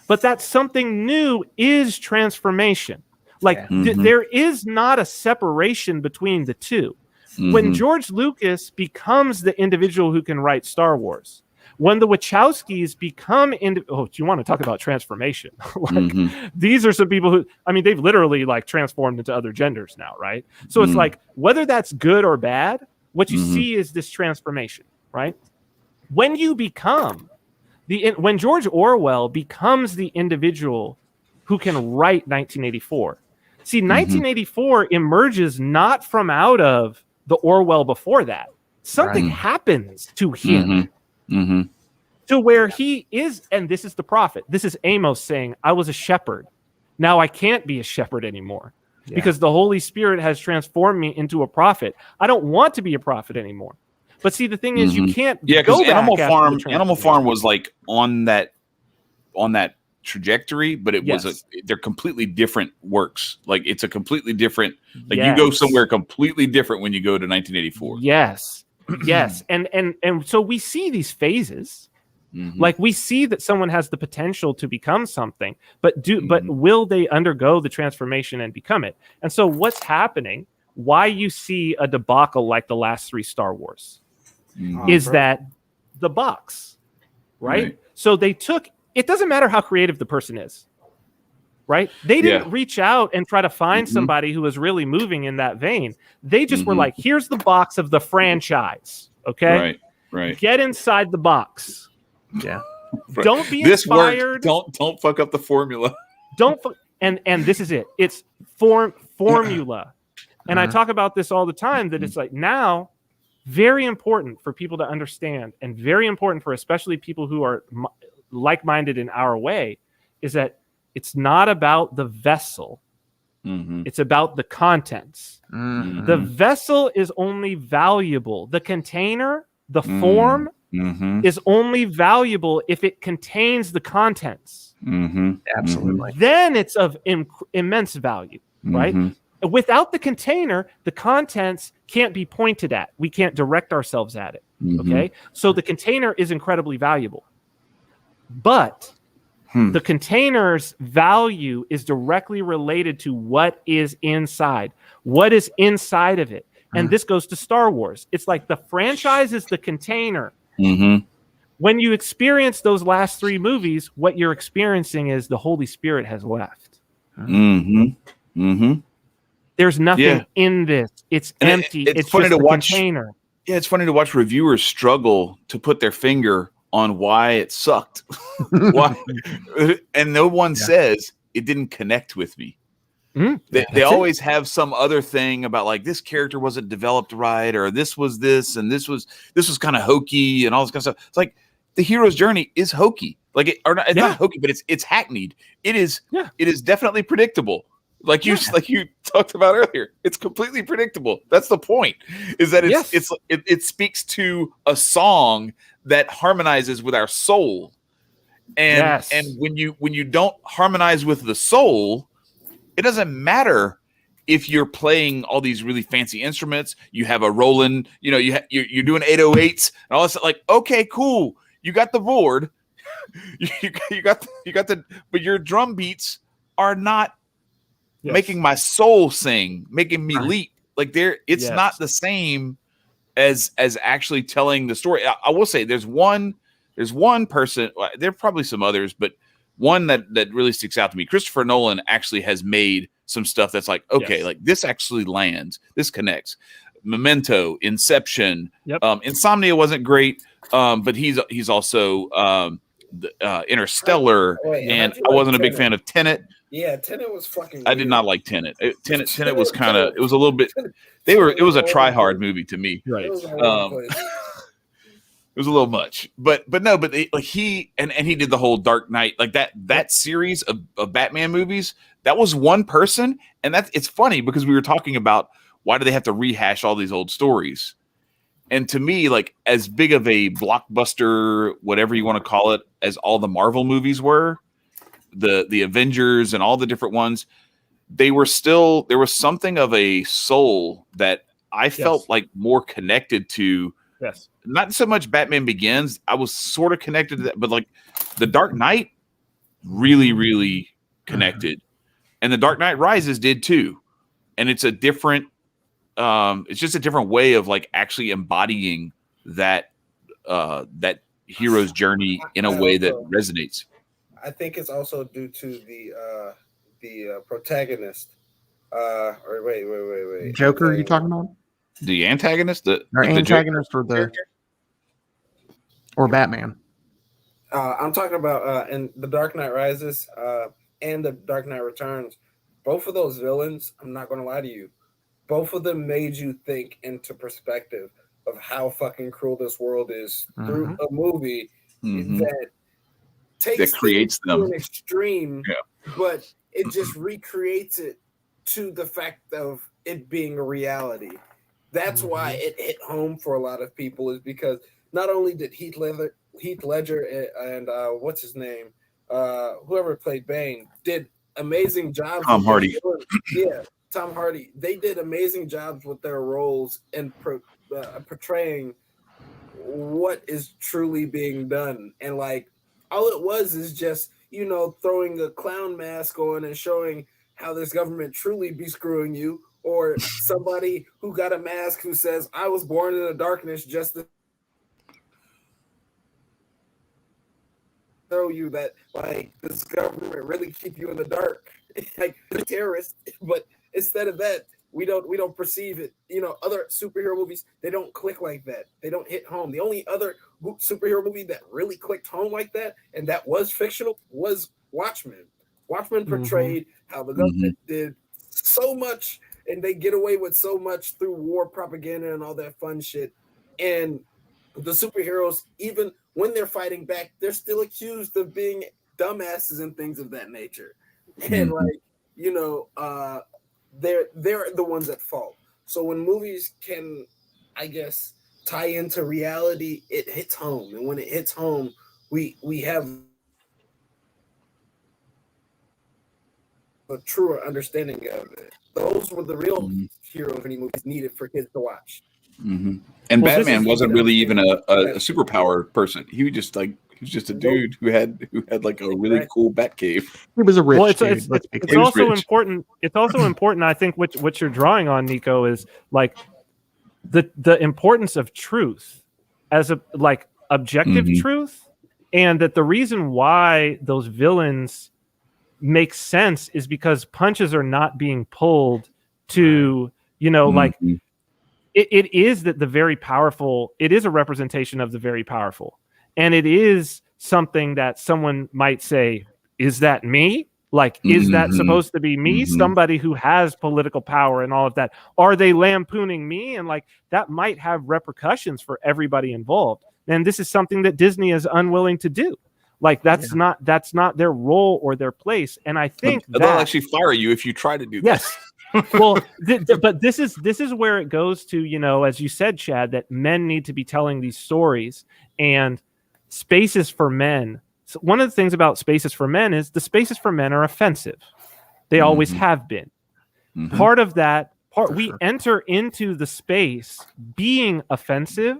But that something new is transformation. Like there is not a separation between the two. When George Lucas becomes the individual who can write Star Wars, when the Wachowskis become do you want to talk about transformation? These are some people who, they've literally like transformed into other genders now, right? So it's like, whether that's good or bad, what you see is this transformation, right? When you become when George Orwell becomes the individual who can write 1984. See, 1984 emerges not from out of the Orwell before that. Something happens to him to where he is, and this is the prophet. This is Amos saying, I was a shepherd. Now I can't be a shepherd anymore. because the Holy Spirit has transformed me into a prophet. I don't want to be a prophet anymore. But see, the thing is, you can't because go back Animal after Farm, the Animal Farm was like on that trajectory, but it was they're completely different works. Like it's a completely different, like you go somewhere completely different when you go to 1984. Yes. And so we see these phases. Like we see that someone has the potential to become something, but will they undergo the transformation and become it? And so what's happening, why you see a debacle like the last 3 Star Wars is that the box, right? So they took, it doesn't matter how creative the person is, right? They didn't reach out and try to find somebody who was really moving in that vein. They just were like, here's the box of the franchise. Okay. Right. Get inside the box. Yeah. Don't be this inspired. Worked. Don't fuck up the formula. And this is it. It's formula. And I talk about this all the time, that it's like now very important for people to understand, and very important for especially people who are like-minded in our way, is that it's not about the vessel. It's about the contents. The vessel is only valuable. The container, the form, is only valuable if it contains the contents. Absolutely. Then it's of immense value, right? Without the container, the contents can't be pointed at. We can't direct ourselves at it. Okay. So the container is incredibly valuable. But the container's value is directly related to what is inside. What is inside of it? And this goes to Star Wars. It's like the franchise is the container. When you experience those last 3 movies, what you're experiencing is the Holy Spirit has left. There's nothing in this. It's empty. It's funny to watch. Container. Yeah, it's funny to watch reviewers struggle to put their finger on why it sucked. Why? And no one says it didn't connect with me. They always have some other thing about, like, this character wasn't developed right, or this was this, and this was kind of hokey, and all this kind of stuff. It's like the hero's journey is hokey, like it's not hokey, but it's hackneyed. It is definitely predictable. Like you talked about earlier, it's completely predictable. That's the point. Is that it speaks to a song that harmonizes with our soul, and when you don't harmonize with the soul, it doesn't matter if you're playing all these really fancy instruments. You have a Roland, you're doing 808s and all this. Like, okay, cool, you got the board, you got the, but your drum beats are not making my soul sing, making me leap. Like it's not the same as actually telling the story. I will say there's one person. There are probably some others, but one that really sticks out to me. Christopher Nolan actually has made some stuff that's like, okay, like this actually lands, this connects. Memento, Inception, Insomnia wasn't great, but he's also Interstellar, and I wasn't a big fan of Tenet. Yeah, Tenet was fucking. I did not like Tenet. Tenet was kind of. It was a little bit. It was a try hard movie to me. Right. It was a little much, but he did the whole Dark Knight, like that series of Batman movies. That was one person, and it's funny because we were talking about why do they have to rehash all these old stories, and to me, like, as big of a blockbuster, whatever you want to call it, as all the Marvel movies were, the Avengers and all the different ones, there was something of a soul that I felt like more connected to. Yes. Not so much Batman Begins. I was sort of connected to that, but like the Dark Knight really, really connected. And the Dark Knight Rises did too. And it's a different, it's just a different way of like actually embodying that hero's journey in a way that resonates. I think it's also due to the protagonist. Or wait. Joker, you talking about? The antagonist, or Batman. I'm talking about in The Dark Knight Rises and The Dark Knight Returns. Both of those villains, I'm not going to lie to you, both of them made you think into perspective of how fucking cruel this world is through a movie that takes that creates them to an extreme, but it just recreates it to the fact of it being a reality. That's why it hit home for a lot of people, is because not only did Heath Ledger and what's his name, whoever played Bane, did amazing jobs. Tom Hardy. Yeah, Tom Hardy. They did amazing jobs with their roles and portraying what is truly being done. And like, all it was is just, you know, throwing a clown mask on and showing how this government truly be screwing you, or somebody who got a mask who says, I was born in the darkness just to show you that, like, this government really keep you in the dark, like the terrorists. But instead of that, we don't perceive it. You know, other superhero movies, they don't click like that. They don't hit home. The only other superhero movie that really clicked home like that, and that was fictional, was Watchmen. Watchmen portrayed how the government did so much, and they get away with so much through war propaganda and all that fun shit. And the superheroes, even when they're fighting back, they're still accused of being dumbasses and things of that nature. And like, you know, they're the ones at fault. So when movies can, I guess, tie into reality, it hits home. And when it hits home, we have a truer understanding of it. Those were the real hero of any movies needed for kids to watch. And Batman wasn't really even a superpower person. He was just like, he was just a dude who had like a really cool Batcave. He was a rich dude. It's also important. It's also important, I think, what you're drawing on, Nico, is like the importance of truth as a like objective truth, and that the reason why those villains make sense is because punches are not being pulled to, you know, like it is that the very powerful, it is a representation of the very powerful. And it is something that someone might say, is that me? Like, is that supposed to be me? Somebody who has political power and all of that. Are they lampooning me? And like, that might have repercussions for everybody involved. And this is something that Disney is unwilling to do. Like, that's not their role or their place. And I think they'll actually fire you if you try to do that. Yes. Well, but this is where it goes to, you know, as you said, Chad, that men need to be telling these stories, and spaces for men. So one of the things about spaces for men is the spaces for men are offensive. They always have been. Part of that, we enter into the space being offensive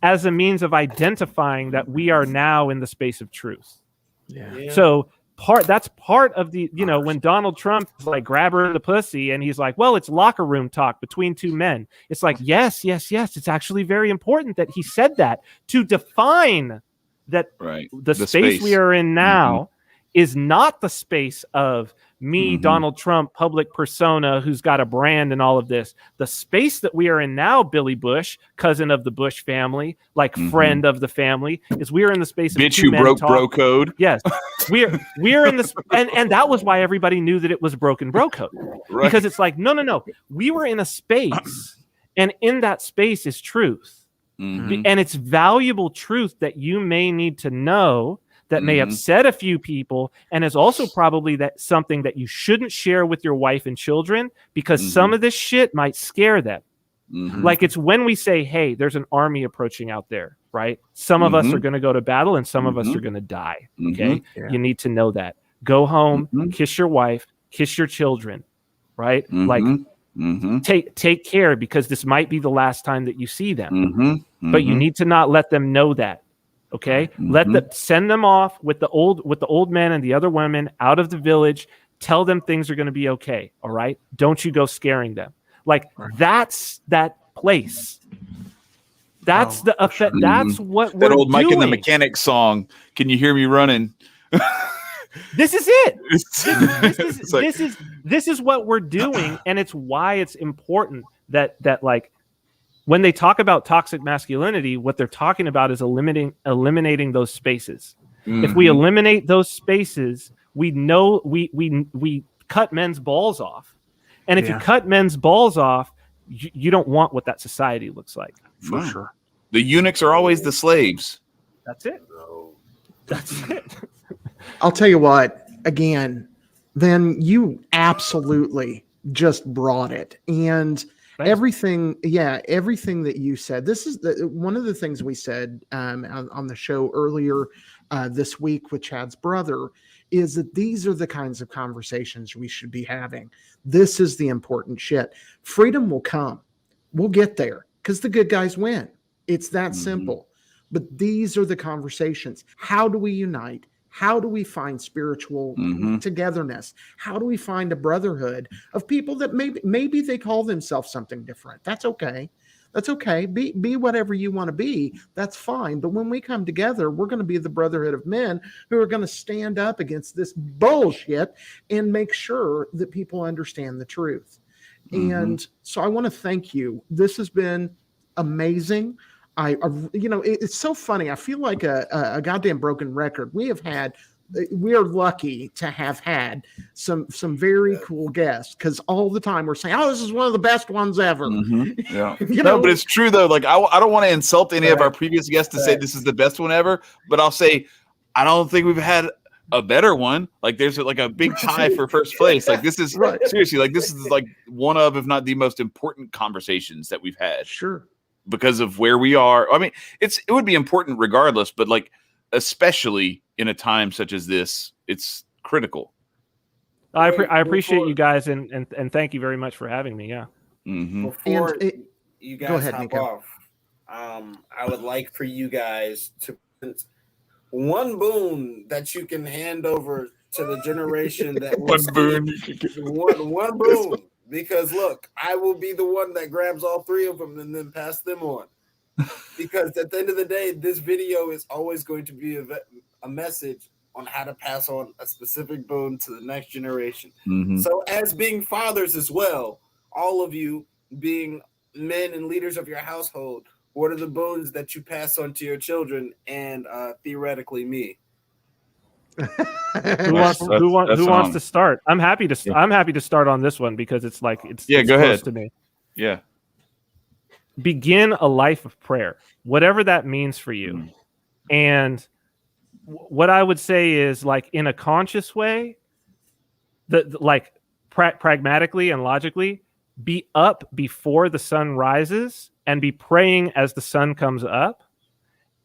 as a means of identifying that we are now in the space of truth. Yeah. So that's part of the, you know, when Donald Trump is like, grab her in the pussy, and he's like, well, it's locker room talk between two men. It's like, yes. It's actually very important that he said that to define that the space we are in now is not the space of me, Donald Trump, public persona who's got a brand and all of this. The space that we are in now, Billy Bush, cousin of the Bush family, like friend of the family, is we are in the space of bitch who broke bro code. Yes, we're in this, and that was why everybody knew that it was broken bro code, because it's like no, we were in a space, and in that space is truth, and it's valuable truth that you may need to know. That may upset a few people, and is also probably that something that you shouldn't share with your wife and children, because some of this shit might scare them. Like, it's when we say, hey, there's an army approaching out there, right? Some of us are going to go to battle, and some of us are going to die. Okay. You need to know that. Go home, kiss your wife, kiss your children, right? Like, take care, because this might be the last time that you see them. But you need to not let them know that. Okay, send them off with the old men and the other women out of the village. Tell them things are going to be okay. All right, don't you go scaring them. Like, that's that place. That's the effect. That's what that we're old Mike doing. and the Mechanic song. Can you hear me running? This is it. This is what we're doing, and it's why it's important that like, when they talk about toxic masculinity, what they're talking about is eliminating those spaces. If we eliminate those spaces, we know we cut men's balls off. And if you cut men's balls off, you don't want what that society looks like. For sure. The eunuchs are always the slaves. That's it. That's it. I'll tell you what, again, then you absolutely just brought it. And Thanks. everything that you said, this is one of the things we said on the show earlier this week with Chad's brother, is that these are the kinds of conversations we should be having. This is the important shit. Freedom will come. We'll get there because the good guys win. It's that simple. But these are the conversations. How do we unite? How do we find spiritual togetherness? How do we find a brotherhood of people that maybe they call themselves something different? That's okay. That's okay. Be whatever you want to be. That's fine. But when we come together, we're going to be the brotherhood of men who are going to stand up against this bullshit and make sure that people understand the truth. And so I want to thank you. This has been amazing. It's so funny. I feel like a goddamn broken record. We are lucky to have had some very cool guests, because all the time we're saying, "Oh, this is one of the best ones ever." Yeah, but it's true though. Like I don't want to insult any of our previous guests to say this is the best one ever, but I'll say I don't think we've had a better one. Like there's like a big tie for first place. Like this is seriously, like this is like one of, if not the most important conversations that we've had. Sure. Because of where we are. I mean, it would be important regardless, but like, especially in a time such as this, it's critical. I appreciate you guys and thank you very much for having me. Yeah. Before you guys go ahead, hop Nico. off, I would like for you guys to present one boon that you can hand over to the generation that will one boon. Because look, I will be the one that grabs all three of them and then pass them on. Because at the end of the day, this video is always going to be a message on how to pass on a specific boon to the next generation. So as being fathers as well, all of you being men and leaders of your household, what are the boons that you pass on to your children and theoretically me? Who wants to start? I'm happy to start on this one because it's like it's go close ahead to me. Yeah. Begin a life of prayer, whatever that means for you. And what I would say is, like, in a conscious way, pragmatically and logically, be up before the sun rises and be praying as the sun comes up.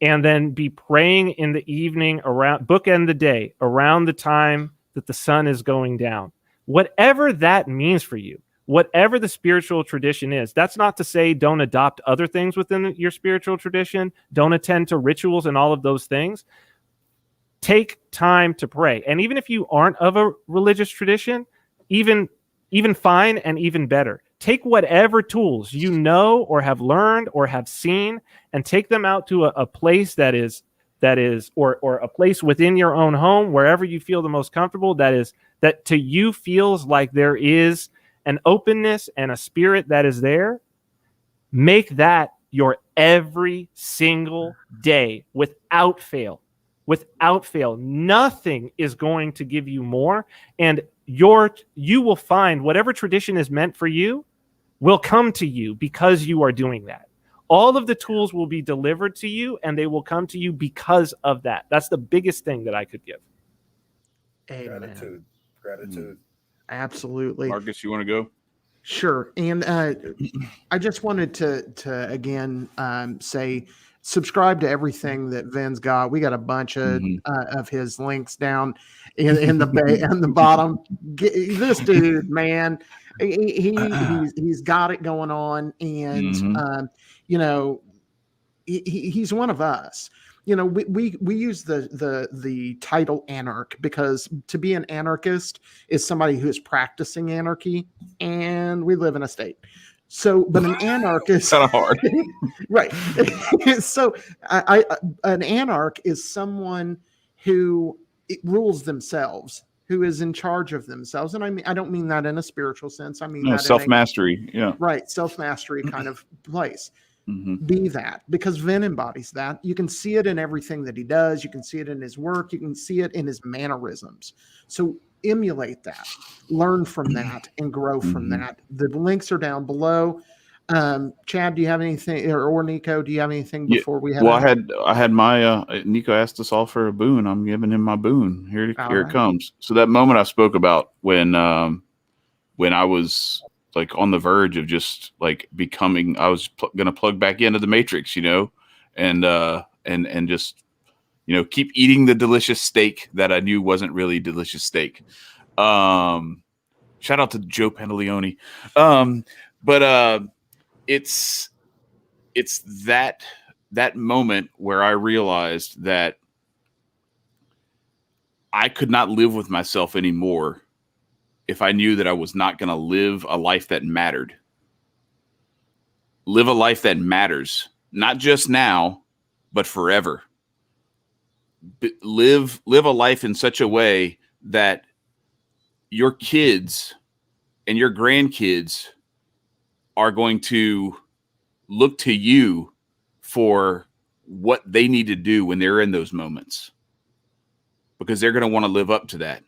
And then be praying in the evening, around bookend the day around the time that the sun is going down. Whatever that means for you, whatever the spiritual tradition is, that's not to say don't adopt other things within your spiritual tradition. Don't attend to rituals and all of those things. Take time to pray. And even if you aren't of a religious tradition, even fine and even better. Take whatever tools you know or have learned or have seen and take them out to a place that is or a place within your own home, wherever you feel the most comfortable, that to you feels like there is an openness and a spirit that is there. Make that your every single day without fail. Without fail. Nothing is going to give you more. And you will find whatever tradition is meant for you will come to you because you are doing that. All of the tools will be delivered to you and they will come to you because of that. That's the biggest thing that I could give. Amen. Gratitude. Absolutely. Marcus, you want to go? Sure. And I just wanted to again say, subscribe to everything that Vin's got. We got a bunch of his links down in the bottom. This dude, man, he's got it going on, and he's one of us. You know, we use the title anarch because to be an anarchist is somebody who is practicing anarchy, and we live in a state. So, but an anarchist kind of hard, right? So, an anarch is someone who rules themselves, who is in charge of themselves, and I don't mean that in a spiritual sense. I mean that self-mastery, self-mastery kind of place. Be that, because Vin embodies that. You can see it in everything that he does. You can see it in his work. You can see it in his mannerisms. So emulate that, learn from that, and grow from that. The links are down below. Chad, do you have anything, or Nico, do you have anything before we have? Well, I had my Nico asked us all for a boon. I'm giving him my boon. Here it comes. So that moment I spoke about when when I was like on the verge of just like becoming, I was going to plug back into the Matrix, and just, keep eating the delicious steak that I knew wasn't really delicious steak. Shout out to Joe Pantaleone. But it's that moment where I realized that I could not live with myself anymore if I knew that I was not going to live a life that mattered. Live a life that matters, not just now, but forever. Live a life in such a way that your kids and your grandkids are going to look to you for what they need to do when they're in those moments, because they're going to want to live up to that.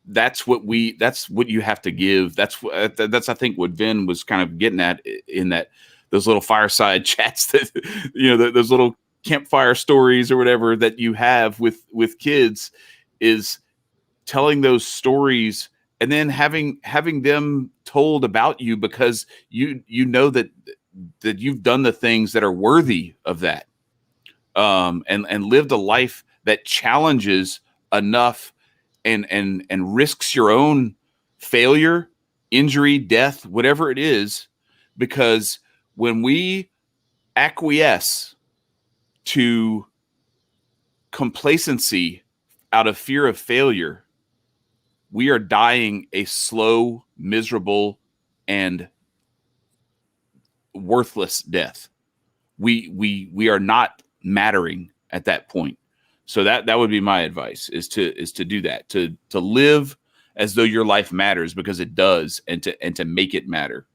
That's what you have to give. That's I think what Vin was kind of getting at in that, those little fireside chats that, those little campfire stories or whatever that you have with kids, is telling those stories and then having them told about you, because you know that you've done the things that are worthy of that, and lived a life that challenges enough and risks your own failure, injury, death, whatever it is. Because when we acquiesce to complacency out of fear of failure, we are dying a slow, miserable, and worthless death. We are not mattering at that point. So that would be my advice, is to do that, to live as though your life matters, because it does, and to make it matter.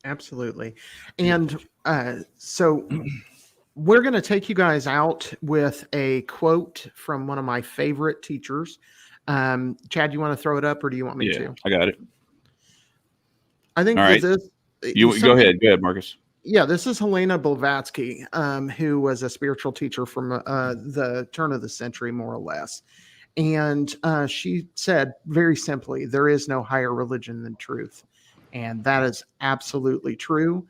Absolutely. And so we're going to take you guys out with a quote from one of my favorite teachers. Chad, you want to throw it up, or do you want me to? I got it. I think all right. Go ahead, Marcus. Yeah, this is Helena Blavatsky, who was a spiritual teacher from the turn of the century, more or less. And she said very simply, there is no higher religion than truth. And that is absolutely true.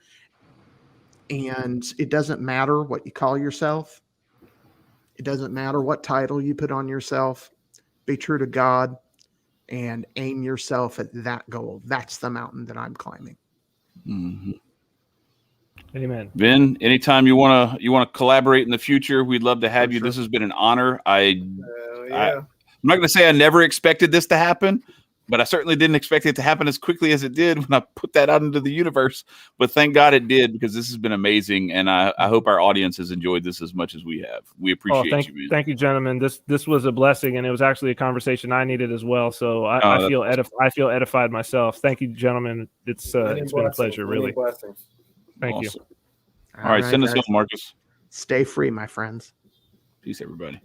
And it doesn't matter what you call yourself. It doesn't matter what title you put on yourself. Be true to God and aim yourself at that goal. That's the mountain that I'm climbing. Mm-hmm. Amen. Vin, anytime you want to collaborate in the future, we'd love to have you. Sure. This has been an honor. I'm Yeah. not going to say I never expected this to happen, but I certainly didn't expect it to happen as quickly as it did when I put that out into the universe. But thank God it did, because this has been amazing, and I hope our audience has enjoyed this as much as we have. We appreciate you, man. Thank you, gentlemen. This was a blessing, and it was actually a conversation I needed as well. So I feel edified myself. Thank you, gentlemen. It's been a pleasure, really. Thank you. All right, send us home, Marcus. Stay free, my friends. Peace, everybody.